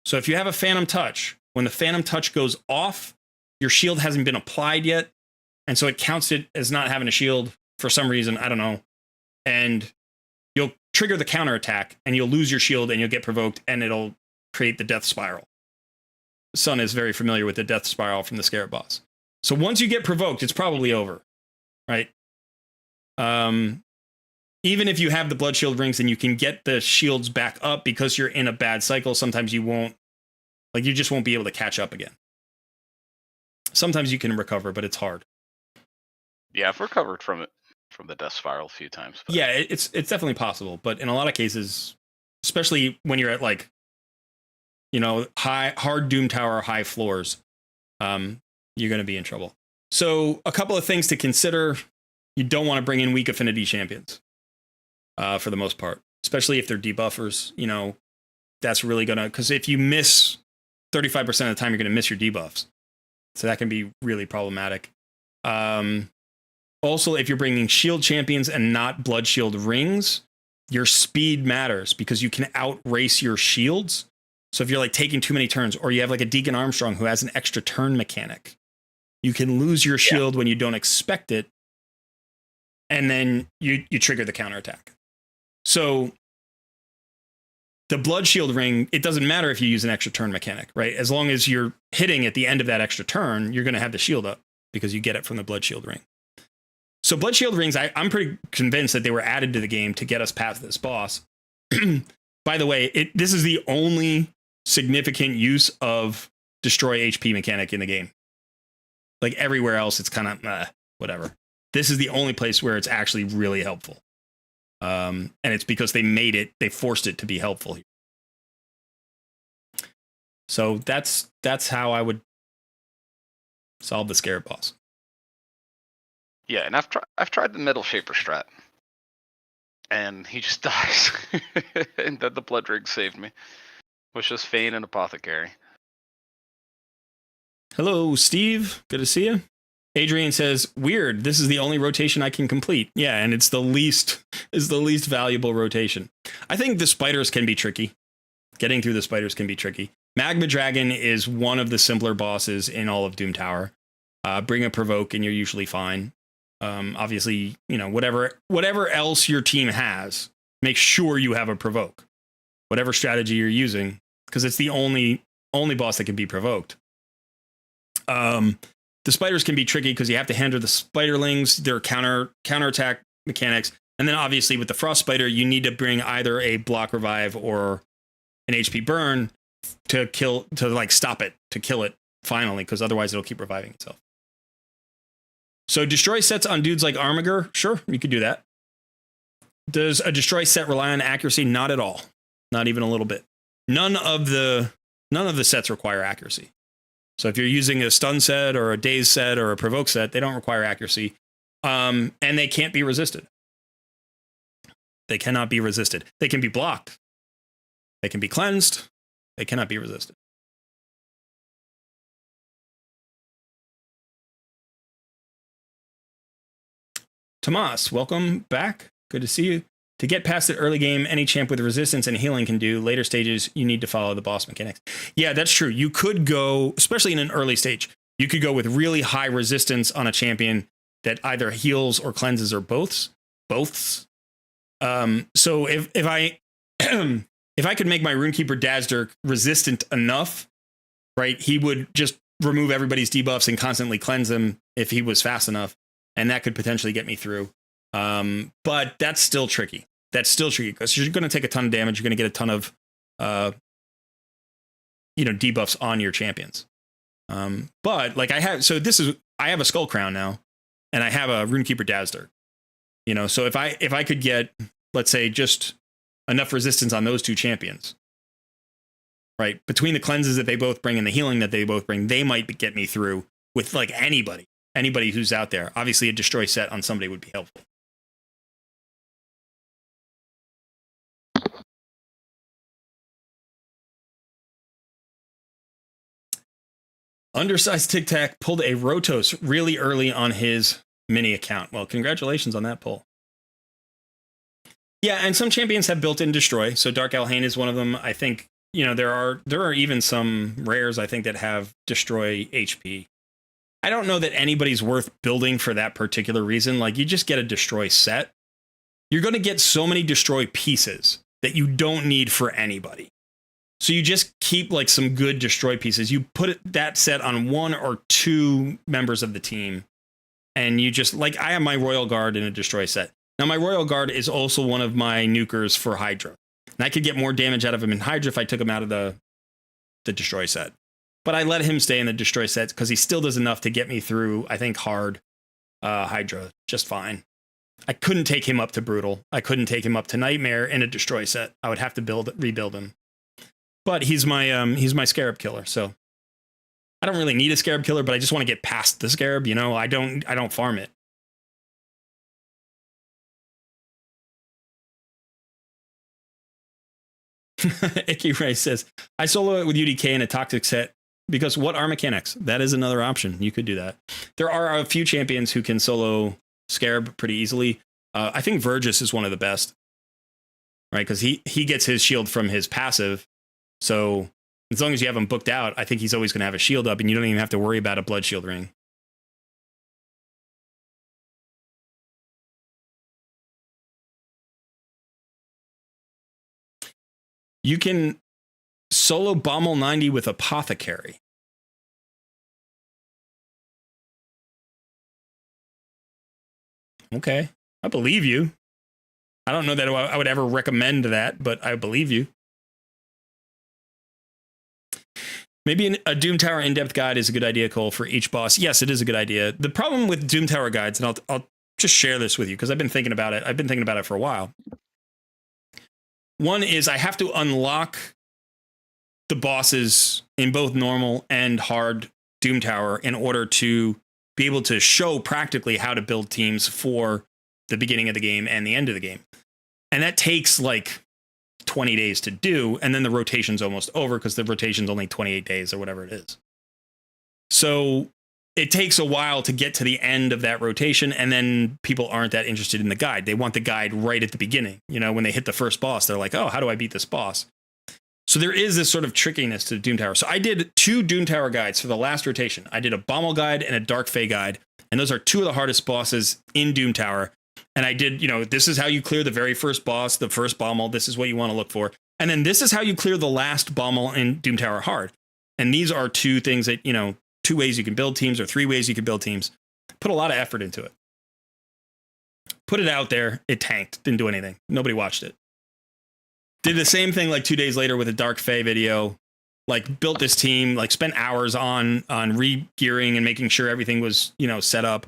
So if you have a Phantom Touch, when the Phantom Touch goes off, your shield hasn't been applied yet, and so it counts it as not having a shield for some reason, I don't know. And you'll trigger the counterattack, and you'll lose your shield, and you'll get provoked, and it'll create the death spiral. Sun is very familiar with the death spiral from the Scarab boss. So once you get provoked, it's probably over, right? Even if you have the blood shield rings and you can get the shields back up because you're in a bad cycle, sometimes you won't, you just won't be able to catch up again. Sometimes you can recover, but it's hard. Yeah, I've recovered from the death spiral a few times. But... Yeah, it's definitely possible, but in a lot of cases, especially when you're at hard Doom Tower, high floors, you're going to be in trouble. So a couple of things to consider. You don't want to bring in weak affinity champions for the most part, especially if they're debuffers. You know, that's really going to, because if you miss 35% of the time, you're going to miss your debuffs. So that can be really problematic. Also, if you're bringing shield champions and not blood shield rings, your speed matters because you can outrace your shields. So if you're like taking too many turns, or you have like a Deacon Armstrong who has an extra turn mechanic, you can lose your shield when you don't expect it. And then you trigger the counterattack. So the blood shield ring, it doesn't matter if you use an extra turn mechanic, right? As long as you're hitting at the end of that extra turn, you're going to have the shield up because you get it from the blood shield ring. So blood shield rings, I'm pretty convinced that they were added to the game to get us past this boss. By the way, this is the only significant use of destroy HP mechanic in the game. Like everywhere else, it's kind of whatever. This is the only place where it's actually really helpful. And it's because they forced it to be helpful here. So that's how I would solve the Scarab boss. Yeah, and I've tried the Metal Shaper strat, and he just dies. And then the blood ring saved me. Was just Fane and Apothecary. Hello, Steve. Good to see you. Adrian says, weird, this is the only rotation I can complete. Yeah, and it's the least valuable rotation. I think the spiders can be tricky. Getting through the spiders can be tricky. Magma Dragon is one of the simpler bosses in all of Doom Tower. Bring a provoke and you're usually fine. Obviously, you know, whatever else your team has, make sure you have a provoke. Whatever strategy you're using, because it's the only boss that can be provoked. The spiders can be tricky because you have to handle the spiderlings, their counterattack mechanics, and then obviously with the frost spider, you need to bring either a block revive or an HP burn to stop it, to kill it finally, because otherwise it'll keep reviving itself. So destroy sets on dudes like Armiger, sure, you could do that. Does a destroy set rely on accuracy? Not at all, not even a little bit. None of the sets require accuracy. So if you're using a stun set or a daze set or a provoke set, they don't require accuracy. And they can't be resisted. They cannot be resisted. They can be blocked. They can be cleansed. They cannot be resisted. Tomas, welcome back. Good to see you. To get past the early game, any champ with resistance and healing can do. Later stages, you need to follow the boss mechanics. Yeah, that's true. You could go, especially in an early stage, you could go with really high resistance on a champion that either heals or cleanses or boths. So if I if I could make my Runekeeper Dazzler resistant enough, right, he would just remove everybody's debuffs and constantly cleanse them if he was fast enough, and that could potentially get me through. But that's still tricky. That's still tricky because you're going to take a ton of damage. You're going to get a ton of, debuffs on your champions. But like I have a Skull Crown now, and I have a Runekeeper Dazzler. You know, so if I could get, let's say, just enough resistance on those two champions, right, between the cleanses that they both bring and the healing that they both bring, they might get me through with like anybody who's out there. Obviously, a destroy set on somebody would be helpful. Undersized Tic Tac pulled a Rotos really early on his mini account. Well, congratulations on that pull. Yeah, and some champions have built-in destroy. So Dark Alhain is one of them. I think, you know, there are even some rares, I think, that have destroy HP. I don't know that anybody's worth building for that particular reason. Like, you just get a destroy set. You're going to get so many destroy pieces that you don't need for anybody. So you just keep like some good destroy pieces. You put that set on one or two members of the team. And you just, like, I have my Royal Guard in a destroy set. Now, my Royal Guard is also one of my nukers for Hydra. And I could get more damage out of him in Hydra if I took him out of the destroy set. But I let him stay in the destroy set because he still does enough to get me through, I think, hard Hydra just fine. I couldn't take him up to Brutal. I couldn't take him up to Nightmare in a destroy set. I would have to rebuild him. But he's my Scarab killer, so I don't really need a scarab killer, but I just want to get past the scarab. You know, I don't farm it. Icky Ray says, I solo it with UDK in a toxic set because what are mechanics? That is another option. You could do that. There are a few champions who can solo Scarab pretty easily. I think Vergis is one of the best, right? Because he gets his shield from his passive. So as long as you have him booked out, I think he's always going to have a shield up and you don't even have to worry about a blood shield ring. You can solo Bommel 90 with Apothecary. Okay, I believe you. I don't know that I would ever recommend that, but I believe you. Maybe a Doom Tower in-depth guide is a good idea, Cole, for each boss. Yes, it is a good idea. The problem with Doom Tower guides, and I'll just share this with you because I've been thinking about it. I've been thinking about it for a while. One is I have to unlock the bosses in both normal and hard Doom Tower in order to be able to show practically how to build teams for the beginning of the game and the end of the game. And that takes like 20 days to do. And then the rotation's almost over because the rotation's only 28 days or whatever it is. So it takes a while to get to the end of that rotation. And then people aren't that interested in the guide. They want the guide right at the beginning. You know, when they hit the first boss, they're like, oh, how do I beat this boss? So there is this sort of trickiness to Doom Tower. So I did 2 Doom Tower guides for the last rotation. I did a Bommel guide and a Dark Fae guide. And those are 2 of the hardest bosses in Doom Tower. And I did, you know, this is how you clear the very first boss, the first Bommel. This is what you want to look for. And then this is how you clear the last Bommel in Doom Tower hard. And these are 2 things that, you know, 2 ways you can build teams or 3 ways you can build teams. Put a lot of effort into it. Put it out there. It tanked. Didn't do anything. Nobody watched it. Did the same thing like 2 days later with a Dark Fae video. Like built this team, like spent hours on re-gearing and making sure everything was, you know, set up.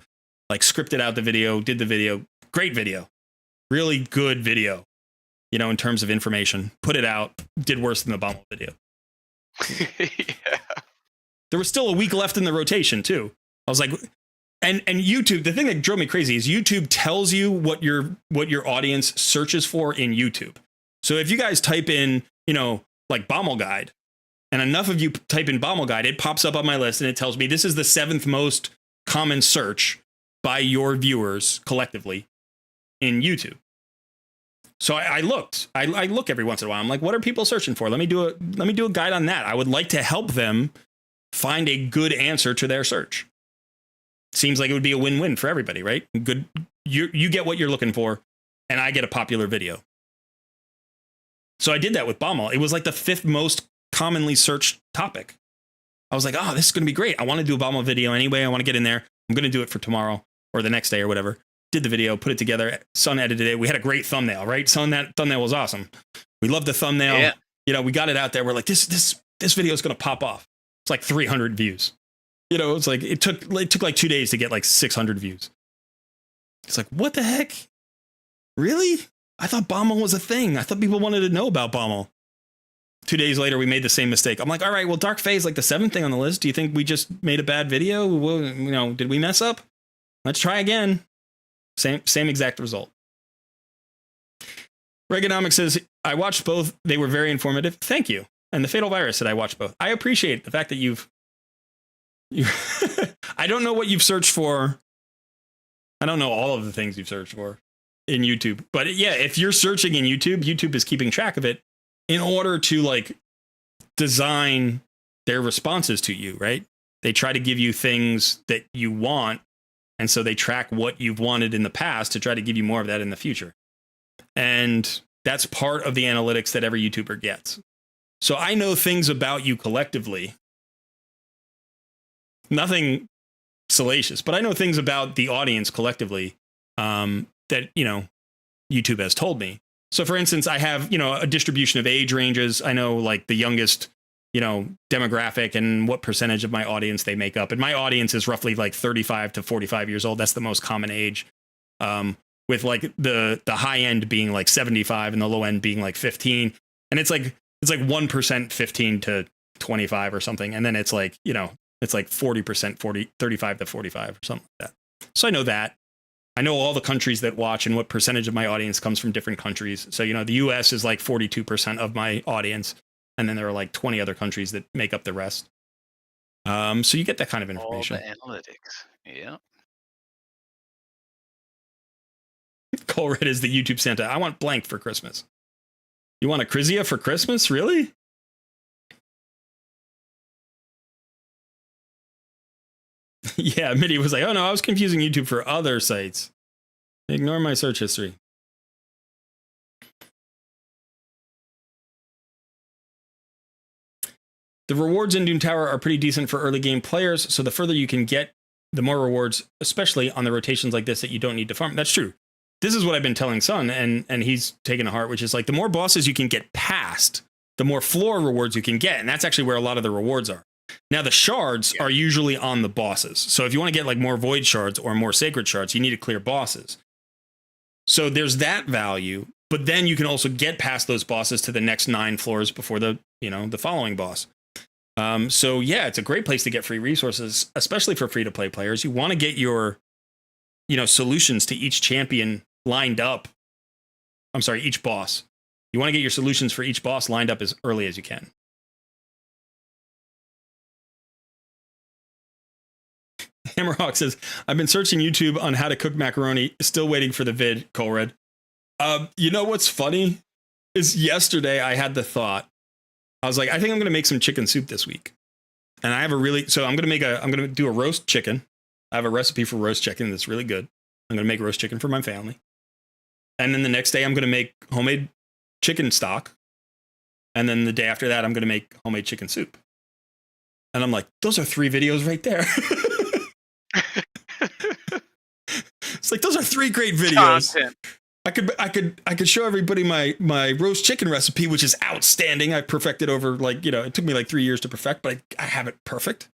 Like scripted out the video, did the video. Great video. Really good video, you know, in terms of information. Put it out. Did worse than the Bommel video. Yeah. There was still a week left in the rotation too. I was like, and YouTube, the thing that drove me crazy is YouTube tells you what your audience searches for in YouTube. So if you guys type in, you know, like Bommel guide, and enough of you type in Bommel guide, it pops up on my list and it tells me this is the 7th most common search by your viewers collectively in YouTube. So I looked. I look every once in a while. I'm like, what are people searching for? Let me do a guide on that. I would like to help them find a good answer to their search. Seems like it would be a win-win for everybody, right? Good. You get what you're looking for, and I get a popular video. So I did that with Bommel. It was like the 5th most commonly searched topic. I was like, oh, this is going to be great. I want to do a Bommel video anyway. I want to get in there. I'm going to do it for tomorrow or the next day or whatever. Did the video, put it together. Sun edited it. We had a great thumbnail, right? Sun, that thumbnail was awesome. We loved the thumbnail. Yeah. You know, we got it out there. We're like, this video is going to pop off. It's like 300 views. You know, it's like it took like 2 days to get like 600 views. It's like, what the heck? Really? I thought Bommel was a thing. I thought people wanted to know about Bommel. 2 days later, we made the same mistake. I'm like, all right, well, Dark Fae is like the 7th thing on the list. Do you think we just made a bad video? Well, you know, did we mess up? Let's try again. Same exact result. Reaganomics says, I watched both. They were very informative. Thank you. And the Fatal Virus said I watched both. I appreciate the fact that you I don't know what you've searched for. I don't know all of the things you've searched for in YouTube. But yeah, if you're searching in YouTube, YouTube is keeping track of it in order to like design their responses to you, right? They try to give you things that you want. And so they track what you've wanted in the past to try to give you more of that in the future. And that's part of the analytics that every YouTuber gets. So I know things about you collectively. Nothing salacious, but I know things about the audience collectively that, you know, YouTube has told me. So for instance, I have, you know, a distribution of age ranges. I know like the youngest, you know, demographic and what percentage of my audience they make up. And my audience is roughly like 35 to 45 years old. That's the most common age. With like the high end being like 75 and the low end being like 15. And it's like 1% 15 to 25 or something. And then it's like, you know, It's like 40%, 35 to 45 or something like that. So I know that. I know all the countries that watch and what percentage of my audience comes from different countries. So, the US is like 42% of my audience. And then there are like 20 other countries that make up the rest. So you get that kind of information. All the analytics. Yeah. Colred is the YouTube Santa. I want blank for Christmas. You want a Crizia for Christmas? Really? Yeah, Mitty was like, oh no, I was confusing YouTube for other sites. Ignore my search history. The rewards in Dune Tower are pretty decent for early game players, so the further you can get, the more rewards, especially on the rotations like this that you don't need to farm. That's true. This is what I've been telling Sun, and he's taken to heart, which is like the more bosses you can get past, the more floor rewards you can get, and that's actually where a lot of the rewards are. Now, the shards are usually on the bosses. So if you want to get like more void shards or more sacred shards, you need to clear bosses. So there's that value, but then you can also get past those bosses to the next 9 floors before the following boss. So yeah, it's a great place to get free resources, especially for free to play players. You want to get your, solutions to each champion lined up. I'm sorry, each boss. You want to get your solutions for each boss lined up as early as you can. Hammerhawk says, I've been searching YouTube on how to cook macaroni. Still waiting for the vid, Colred. You know what's funny? Is yesterday I had the thought. I was like, I think I'm going to make some chicken soup this week. And I have I'm going to do a roast chicken. I have a recipe for roast chicken that's really good. I'm going to make roast chicken for my family. And then the next day I'm going to make homemade chicken stock. And then the day after that, I'm going to make homemade chicken soup. And I'm like, those are 3 videos right there. It's like, those are 3 great videos. Content. I could show everybody my roast chicken recipe, which is outstanding. I perfected over it took me like 3 years to perfect, but I have it perfect.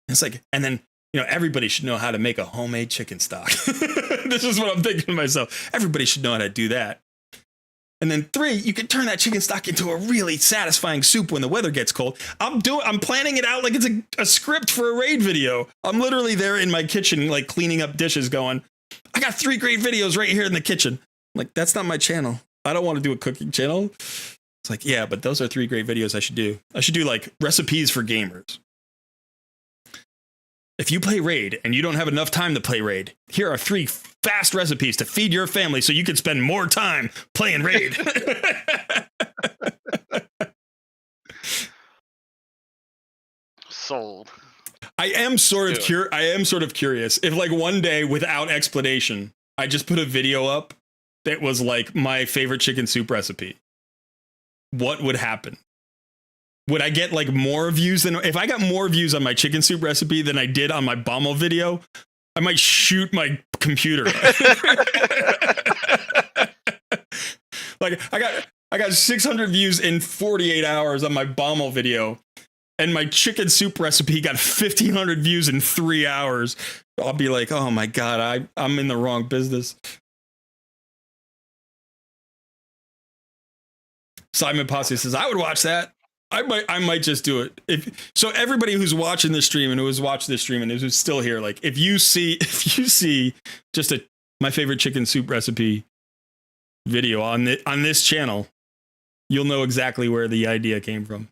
It's like, and then, everybody should know how to make a homemade chicken stock. This is what I'm thinking to myself. Everybody should know how to do that. And then 3, you can turn that chicken stock into a really satisfying soup when the weather gets cold. I'm planning it out like it's a script for a raid video. I'm literally there in my kitchen, like cleaning up dishes going, I got 3 great videos right here in the kitchen. I'm like, that's not my channel. I don't want to do a cooking channel. It's like, yeah, but those are 3 great videos I should do. I should do like recipes for gamers. If you play Raid and you don't have enough time to play Raid, here are 3 fast recipes to feed your family so you can spend more time playing Raid. Sold. I am sort of curious if like one day without explanation, I just put a video up that was like my favorite chicken soup recipe. What would happen? Would I get like more views than if I got more views on my chicken soup recipe than I did on my Bommel video? I might shoot my computer. Like I got 600 views in 48 hours on my Bommel video, and my chicken soup recipe got 1,500 views in 3 hours. I'll be like, oh my God, I'm in the wrong business. Simon Posse says, I would watch that. I might just do it. So everybody who's watching this stream and who has watched this stream and who's still here, like if you see just my favorite chicken soup recipe video on this channel, you'll know exactly where the idea came from.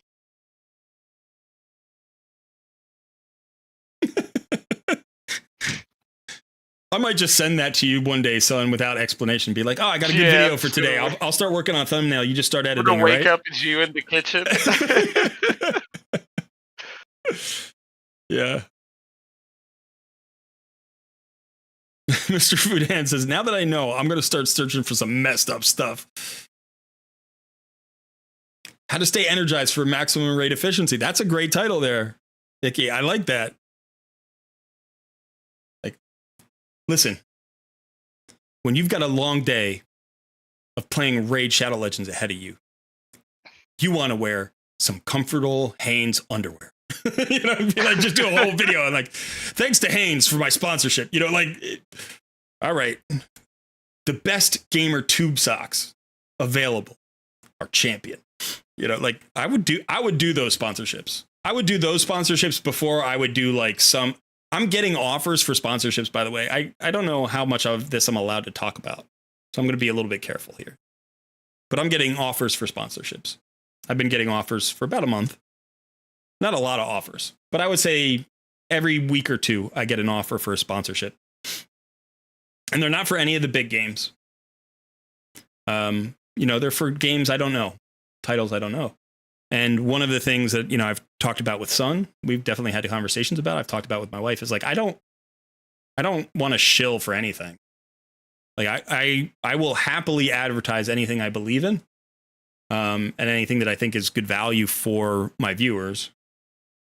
I might just send that to you one day, son, without explanation. Be like, oh, I got a good video for today. I'll start working on a thumbnail. You just start editing. We're gonna wake up as you in the kitchen. Yeah. Mr. Foodhand says, now that I know, I'm going to start searching for some messed up stuff. How to stay energized for maximum rate efficiency. That's a great title there, Icky. I like that. Listen, when you've got a long day of playing Raid Shadow Legends ahead of you, you want to wear some comfortable Hanes underwear. You know, like just do a whole video and like, thanks to Hanes for my sponsorship. You know, all right, the best gamer tube socks available are Champion. You know, like I would do those sponsorships. I would do those sponsorships before I would do like some. I'm getting offers for sponsorships, by the way. I don't know how much of this I'm allowed to talk about, so I'm going to be a little bit careful here. But I'm getting offers for sponsorships. I've been getting offers for about a month. Not a lot of offers, but I would say every week or two I get an offer for a sponsorship, and they're not for any of the big games. They're for games I don't know, titles I don't know. And one of the things that, I've talked about with Sun, we've definitely had conversations about, I've talked about with my wife, is like, I don't want to shill for anything. Like I will happily advertise anything I believe in, and anything that I think is good value for my viewers.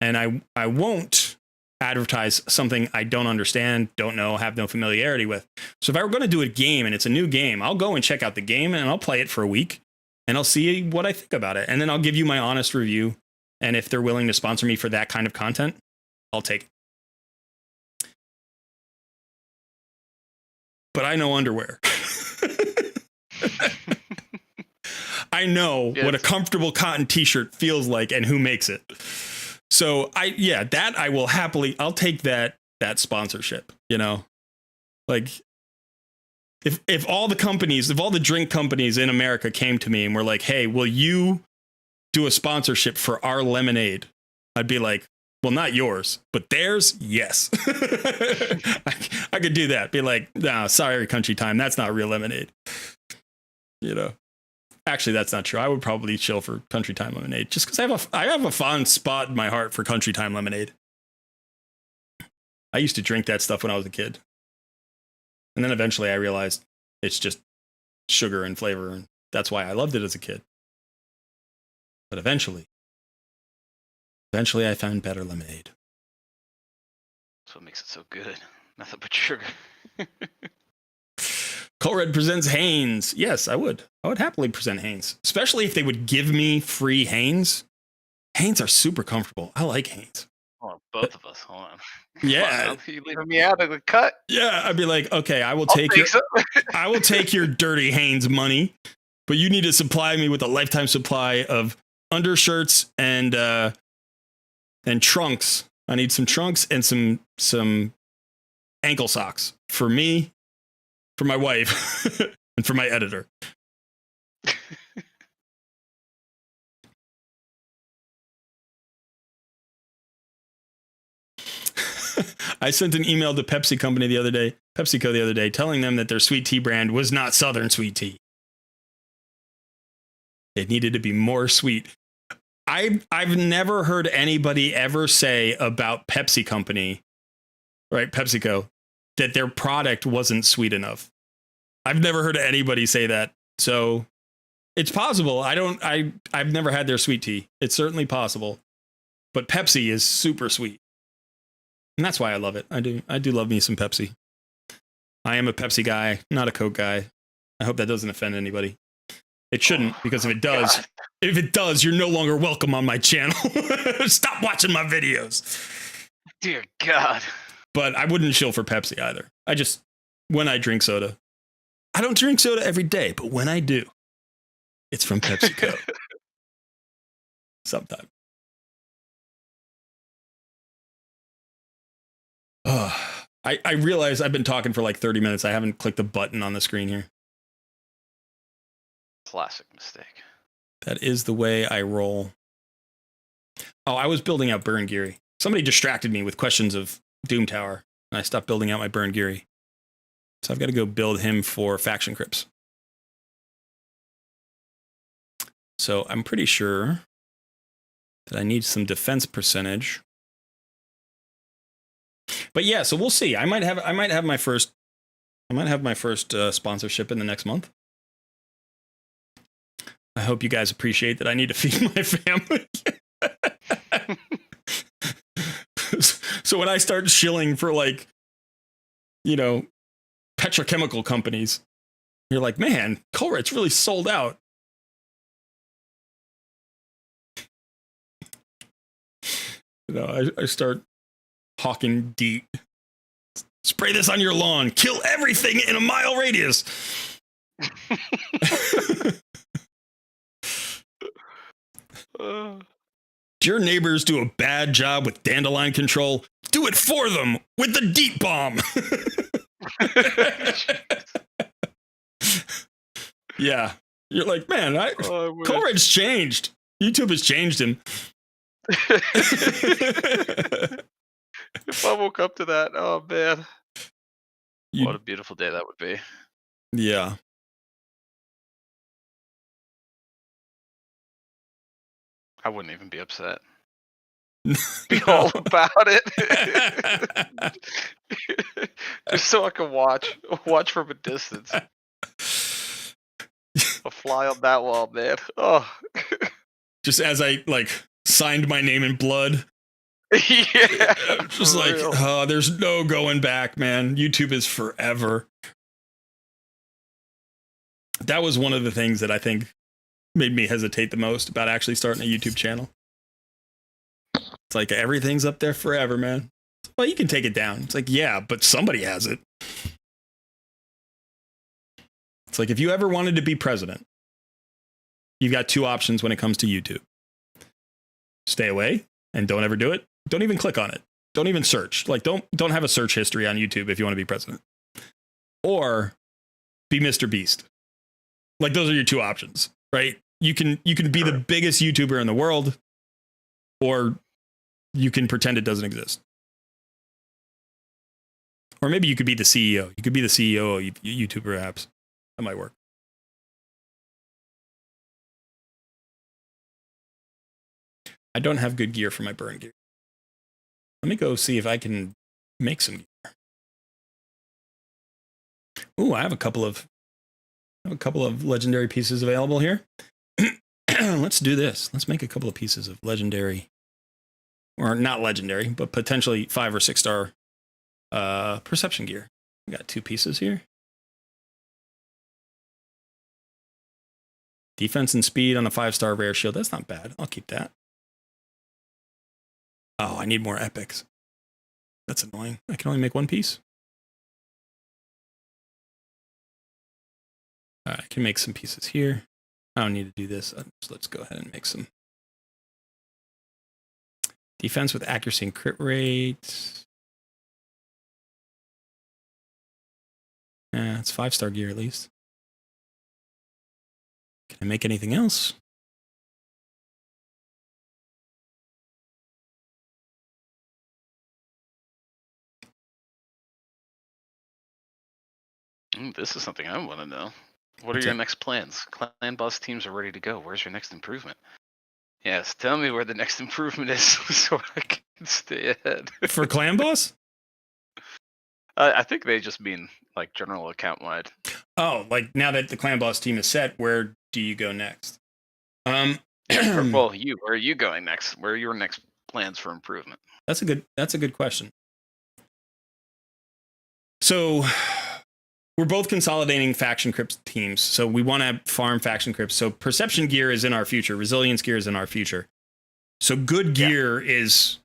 And I won't advertise something I don't understand, don't know, have no familiarity with. So if I were going to do a game and it's a new game, I'll go and check out the game and I'll play it for a week. And I'll see what I think about it. And then I'll give you my honest review. And if they're willing to sponsor me for that kind of content, I'll take it. But I know underwear. I know what a comfortable cotton t-shirt feels like and who makes it. So that I will happily, I'll take that sponsorship, like if all the drink companies in America came to me and were like, hey, will you do a sponsorship for our lemonade? I'd be like, well, not yours, but theirs. Yes. I could do that. Be like, no, sorry, Country Time. That's not real lemonade. Actually, that's not true. I would probably chill for Country Time lemonade just because I have a fond spot in my heart for Country Time lemonade. I used to drink that stuff when I was a kid. And then eventually I realized it's just sugar and flavor. And that's why I loved it as a kid. But eventually I found better lemonade. That's what makes it so good. Nothing but sugar. Colred presents Hanes. Yes, I would. I would happily present Hanes, especially if they would give me free Hanes. Hanes are super comfortable. I like Hanes. Oh, both of us. Hold on. Yeah. You leaving me out of the cut? Yeah, I'd be like, okay, I will take your dirty Hanes money, but you need to supply me with a lifetime supply of undershirts and trunks. I need some trunks and some ankle socks for me, for my wife, and for my editor. I sent an email to PepsiCo the other day, telling them that their sweet tea brand was not Southern sweet tea. It needed to be more sweet. I've never heard anybody ever say about PepsiCo, right? PepsiCo, that their product wasn't sweet enough. I've never heard anybody say that. So it's possible. I've never had their sweet tea. It's certainly possible. But Pepsi is super sweet. And that's why I love it. I do love me some Pepsi. I am a Pepsi guy, not a Coke guy. I hope that doesn't offend anybody. It shouldn't, because if it does, you're no longer welcome on my channel. Stop watching my videos. Dear God. But I wouldn't shill for Pepsi either. When I drink soda, I don't drink soda every day, but when I do, it's from PepsiCo. Sometimes. I realize I've been talking for like 30 minutes. I haven't clicked the button on the screen here. Classic mistake. That is the way I roll. Oh, I was building out Burn Geary. Somebody distracted me with questions of Doom Tower, and I stopped building out my Burn Geary. So I've got to go build him for Faction Crypts. So I'm pretty sure that I need some defense percentage. But yeah, so we'll see. I might have my first sponsorship in the next month. I hope you guys appreciate that I need to feed my family. So when I start shilling for petrochemical companies, you're like, man, Colred's really sold out. I start hawking DEET. Spray this on your lawn. Kill everything in a mile radius. your neighbors do a bad job with dandelion control, do it for them with the deep bomb. Yeah. You're like, man, Coleridge changed. YouTube has changed him. If I woke up to that, oh man. What a beautiful day that would be. Yeah. I wouldn't even be upset. Be all about it. Just so I can watch from a distance. A fly on that wall, man. Oh. Just as I signed my name in blood. Yeah. Just there's no going back, man. YouTube is forever. That was one of the things that I think made me hesitate the most about actually starting a YouTube channel. It's like everything's up there forever, man. Well, you can take it down. It's like, yeah, but somebody has it. It's like if you ever wanted to be president, you've got two options when it comes to YouTube. Stay away and don't ever do it. Don't even click on it. Don't even search. Like don't have a search history on YouTube if you want to be president. Or be Mr. Beast. Like those are your two options, right? You can be the biggest YouTuber in the world, or you can pretend it doesn't exist. Or maybe you could be the CEO. You could be the CEO of YouTube apps. That might work. I don't have good gear for my burn gear. Let me go see if I can make some gear. Ooh, I have a couple of legendary pieces available here. Let's do this. Let's make a couple of pieces of legendary, or not legendary, but potentially 5 or 6 star perception gear. We got 2 pieces here. Defense and speed on a 5-star rare shield. That's not bad. I'll keep that. Oh, I need more epics. That's annoying. I can only make 1 piece. All right, I can make some pieces here. I don't need to do this. So let's go ahead and make some. Defense with accuracy and crit rate. Yeah, it's 5-star gear at least. Can I make anything else? This is something I want to know. What are your next plans? Clan boss teams are ready to go. Where's your next improvement? Yes, tell me where the next improvement is so I can stay ahead. For clan boss? I think they just mean like general account wide. Oh, like now that the clan boss team is set, where do you go next? Well, where are you going next? Where are your next plans for improvement? That's a good question. So we're both consolidating faction crypt teams. So we want to farm faction crypts. So perception gear is in our future. Resilience gear is in our future. So good gear is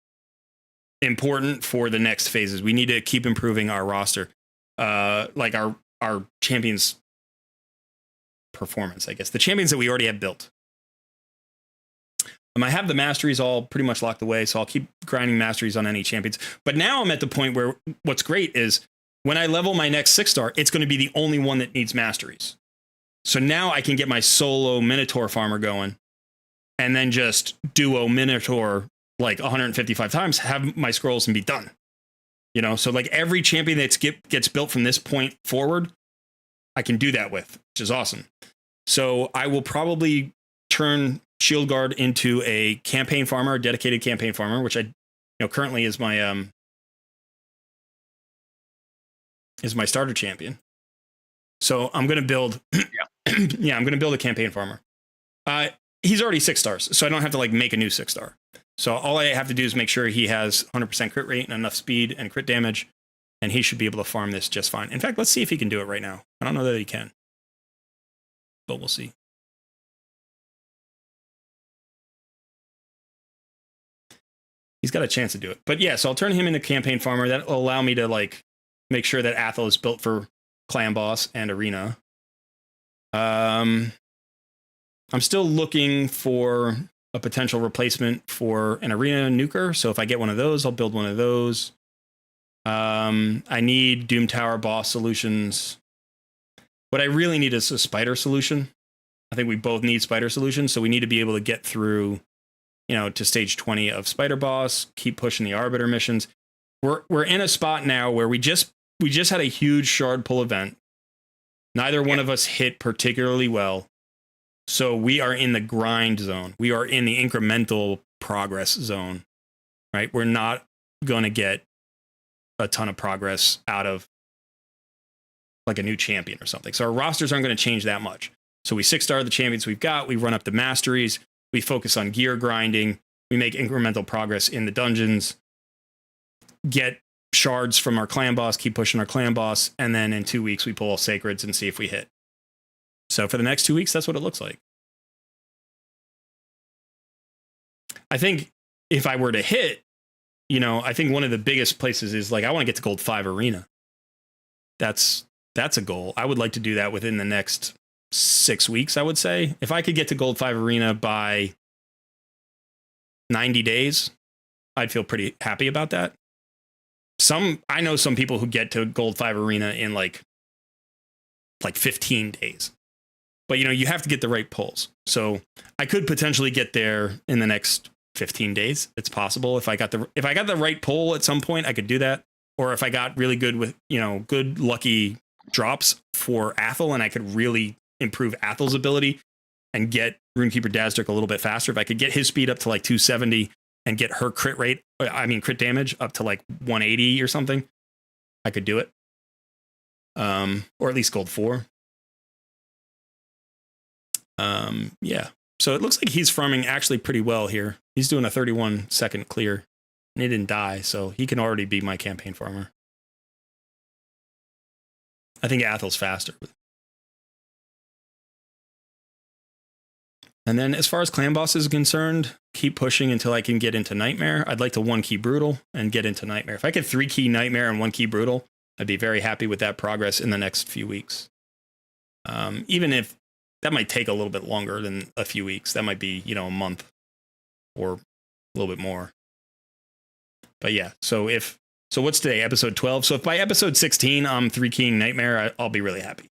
important for the next phases. We need to keep improving our roster. Like our champions performance, I guess. The champions that we already have built. I have the masteries all pretty much locked away, so I'll keep grinding masteries on any champions. But now I'm at the point where what's great is when I level my next 6-star, it's going to be the only one that needs masteries. So now I can get my solo Minotaur farmer going and then just duo Minotaur like 155 times, have my scrolls and be done. You know, so like every champion that gets built from this point forward, I can do that with, which is awesome. So I will probably turn Shield Guard into a campaign farmer, a dedicated campaign farmer, which I currently is my starter champion. So I'm going to build I'm going to build a campaign farmer. He's already 6 stars, so I don't have to like make a new 6-star. So all I have to do is make sure he has 100% crit rate and enough speed and crit damage, and he should be able to farm this just fine. In fact, let's see if he can do it right now. I don't know that he can, but we'll see. He's got a chance to do it. But yeah, so I'll turn him into campaign farmer. That will allow me to like make sure that Athel is built for clan boss and arena. I'm still looking for a potential replacement for an arena nuker. So if I get one of those, I'll build one of those. I need Doom Tower boss solutions. What I really need is a spider solution. I think we both need spider solutions, so we need to be able to get through, to stage 20 of spider boss, keep pushing the arbiter missions. We're in a spot now where we just had a huge shard pull event. Neither one of us hit particularly well. So we are in the grind zone. We are in the incremental progress zone, right? We're not going to get a ton of progress out of like a new champion or something. So our rosters aren't going to change that much. So we 6-star the champions we've got. We run up the masteries. We focus on gear grinding. We make incremental progress in the dungeons. Get shards from our clan boss. Keep pushing our clan boss. And then in 2 weeks, we pull all sacreds and see if we hit. So for the next 2 weeks, that's what it looks like. I think if I were to hit, I think one of the biggest places is like, I want to get to Gold 5 Arena. That's a goal. I would like to do that within the next 6 weeks, I would say. If I could get to Gold 5 Arena by 90 days, I'd feel pretty happy about that. I know some people who get to Gold 5 Arena in like 15 days. But you have to get the right pulls. So I could potentially get there in the next 15 days. It's possible. If I got the right pull at some point, I could do that. Or if I got really good with, good lucky drops for Athel, and I could really improve Athel's ability and get Runekeeper Dazdric a little bit faster. If I could get his speed up to like 270 and get her crit damage up to like 180 or something, I could do it. Or at least Gold 4. Yeah. So it looks like he's farming actually pretty well here. He's doing a 31-second clear, and he didn't die, so he can already be my campaign farmer. I think Athel's faster. And then as far as clan boss is concerned, keep pushing until I can get into Nightmare. I'd like to 1-key Brutal and get into Nightmare. If I could 3-key Nightmare and 1-key Brutal, I'd be very happy with that progress in the next few weeks. Even if that might take a little bit longer than a few weeks. That might be, a month or a little bit more. But yeah, so what's today? Episode 12. So if by episode 16, I'm 3-keying Nightmare, I'll be really happy.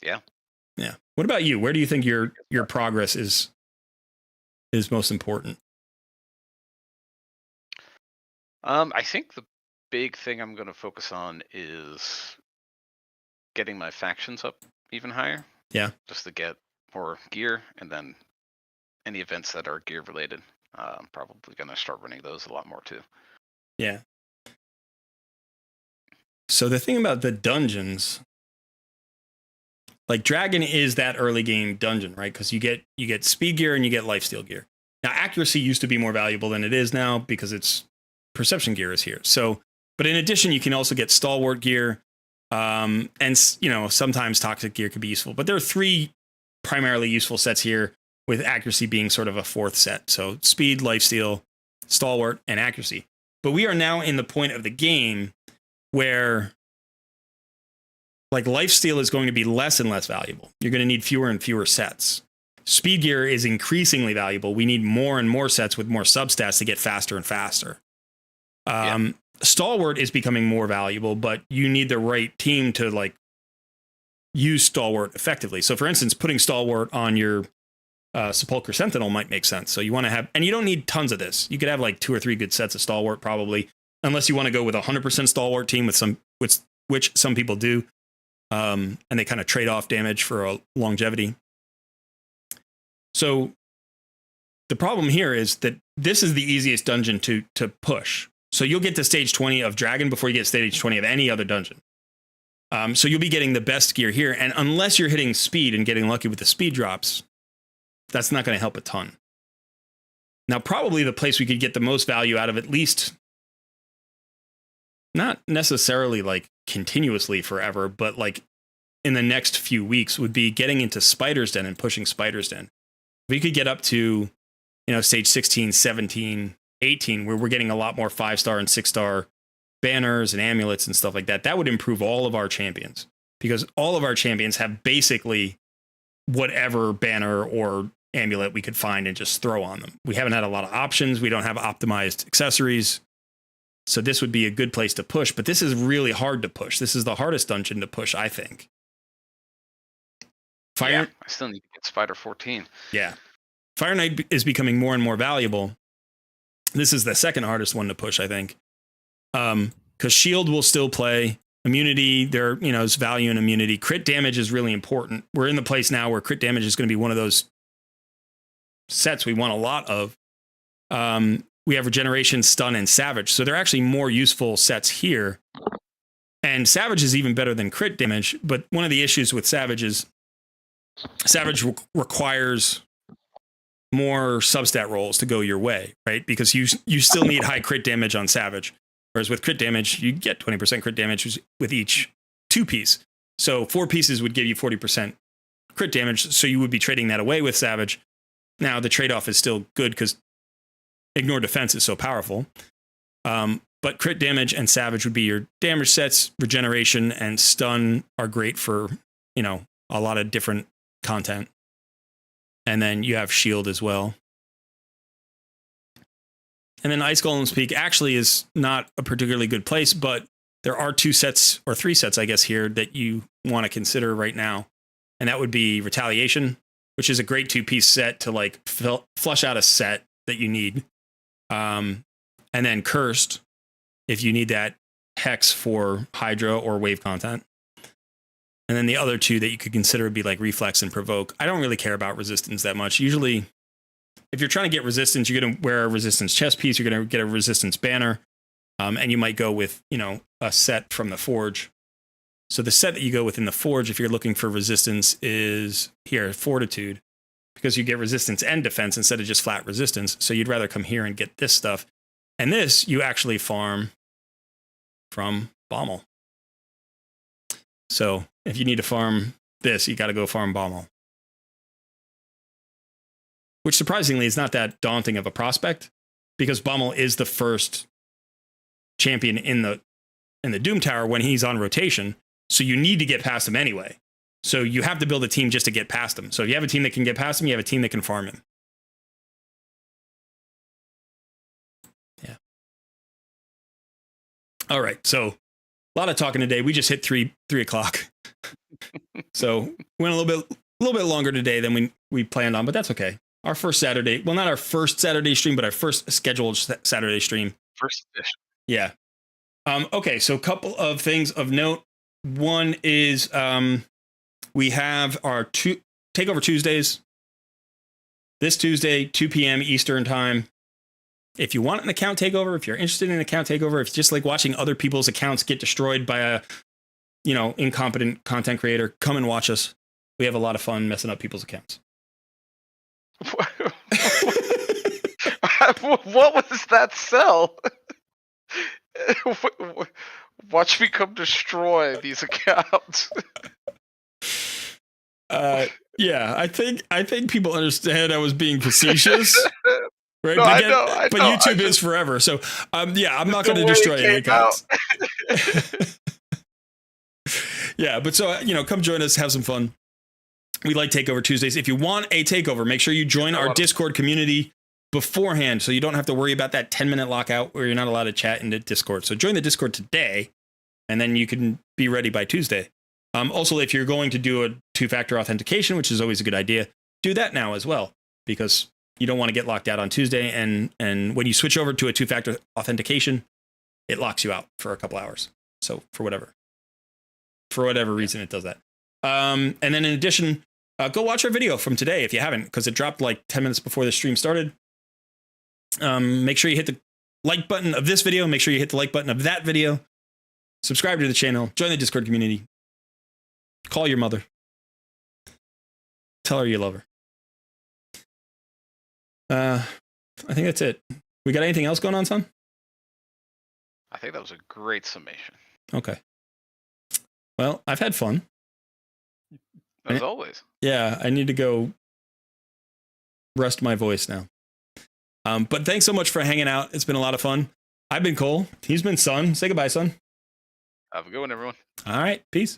Yeah. Yeah. What about you? Where do you think your progress is most important? I think the big thing I'm going to focus on is getting my factions up even higher. Yeah. Just to get more gear, and then any events that are gear related. I'm probably going to start running those a lot more too. Yeah. So the thing about the dungeons, like Dragon is that early game dungeon, right? Because you get speed gear and you get lifesteal gear. Now accuracy used to be more valuable than it is now because it's perception gear is here. So, but in addition, you can also get stalwart gear. And sometimes toxic gear could be useful, but there are 3 primarily useful sets here, with accuracy being sort of a 4th set. So speed, lifesteal, stalwart, and accuracy. But we are now in the point of the game where like lifesteal is going to be less and less valuable. You're going to need fewer and fewer sets. Speed gear is increasingly valuable. We need more and more sets with more substats to get faster and faster. Stalwart is becoming more valuable, but you need the right team to like use stalwart effectively. So for instance, putting stalwart on your Sepulchre Sentinel might make sense. So you want to have, and you don't need tons of this. You could have like 2 or 3 good sets of stalwart probably, unless you want to go with 100% stalwart team which some people do. And they kind of trade off damage for a longevity. So the problem here is that this is the easiest dungeon to push. So you'll get to stage 20 of Dragon before you get stage 20 of any other dungeon. So you'll be getting the best gear here. And unless you're hitting speed and getting lucky with the speed drops, that's not going to help a ton. Now, probably the place we could get the most value out of, at least not necessarily like continuously forever, but like in the next few weeks, would be getting into Spider's Den and pushing Spider's Den. We could get up to, stage 16, 17, 18, where we're getting a lot more 5-star and 6-star banners and amulets and stuff like that. That would improve all of our champions, because all of our champions have basically whatever banner or amulet we could find and just throw on them. We haven't had a lot of options. We don't have optimized accessories. So this would be a good place to push, but this is really hard to push. This is the hardest dungeon to push, I think. Yeah, I still need to get Spider 14. Yeah. Fire Knight is becoming more and more valuable. This is the second hardest one to push, I think. Because shield will still play. Immunity, is value in immunity. Crit damage is really important. We're in the place now where crit damage is going to be one of those sets we want a lot of. We have regeneration, stun, and savage. So they're actually more useful sets here. And savage is even better than crit damage. But one of the issues with savage is savage requires more substat rolls to go your way, right? Because you still need high crit damage on savage. Whereas with crit damage, you get 20% crit damage with each 2-piece. So 4 pieces would give you 40% crit damage. So you would be trading that away with savage. Now the trade-off is still good because ignore defense is so powerful. But crit damage and savage would be your damage sets. Regeneration and stun are great for, a lot of different content. And then you have shield as well. And then Ice Golem's Peak actually is not a particularly good place, but there are 2 sets or 3 sets, I guess, here that you want to consider right now. And that would be Retaliation, which is a great 2-piece set to like flush out a set that you need. And then Cursed, if you need that Hex for Hydra or Wave content. And then the other 2 that you could consider would be like Reflex and Provoke. I don't really care about resistance that much. Usually, if you're trying to get resistance, you're going to wear a resistance chest piece. You're going to get a resistance banner. And you might go with, a set from the Forge. So the set that you go with in the Forge, if you're looking for resistance, is here, Fortitude. Because you get resistance and defense instead of just flat resistance. So you'd rather come here and get this stuff. And this, you actually farm from Bommel. So if you need to farm this, you got to go farm Bommel. Which surprisingly is not that daunting of a prospect, because Bommel is the first champion in the Doom Tower when he's on rotation. So you need to get past him anyway. So you have to build a team just to get past him. So if you have a team that can get past him, you have a team that can farm him. Yeah. All right. So a lot of talking today. We just hit 3 o'clock. So went a little bit longer today than we planned on, but that's okay. Our first Saturday, well, not our first Saturday stream, but our first scheduled Saturday stream. First edition. Yeah. Okay, so a couple of things of note. One is we have our Takeover Tuesdays. This Tuesday, 2 p.m. Eastern time. If you want an account takeover, if you're interested in an account takeover, if it's just like watching other people's accounts get destroyed by a, incompetent content creator, come and watch us. We have a lot of fun messing up people's accounts. What was that sell? Watch me come destroy these accounts. Yeah, I think people understand I was being facetious. Right? No, I know, but YouTube is forever. So yeah, I'm not going to destroy any accounts. Yeah, but so come join us, have some fun. We like Takeover Tuesdays. If you want a takeover, make sure you join our Discord community beforehand so you don't have to worry about that 10-minute lockout where you're not allowed to chat in the Discord. So join the Discord today, and then you can be ready by Tuesday. Also, if you're going to do a 2-factor authentication, which is always a good idea, do that now as well, because you don't want to get locked out on Tuesday. And when you switch over to a 2-factor authentication, it locks you out for a couple hours. So for whatever reason, it does that. And then in addition, go watch our video from today if you haven't, because it dropped like 10 minutes before the stream started. Make sure you hit the like button of this video. Make sure you hit the like button of that video. Subscribe to the channel. Join the Discord community. Call your mother. Tell her you love her. I think that's it. We got anything else going on, son? I think that was a great summation. Okay. Well, I've had fun. As always. Yeah, I need to go rest my voice now. But thanks so much for hanging out. It's been a lot of fun. I've been Cole. He's been Sun. Say goodbye, Sun. Have a good one, everyone. All right. Peace.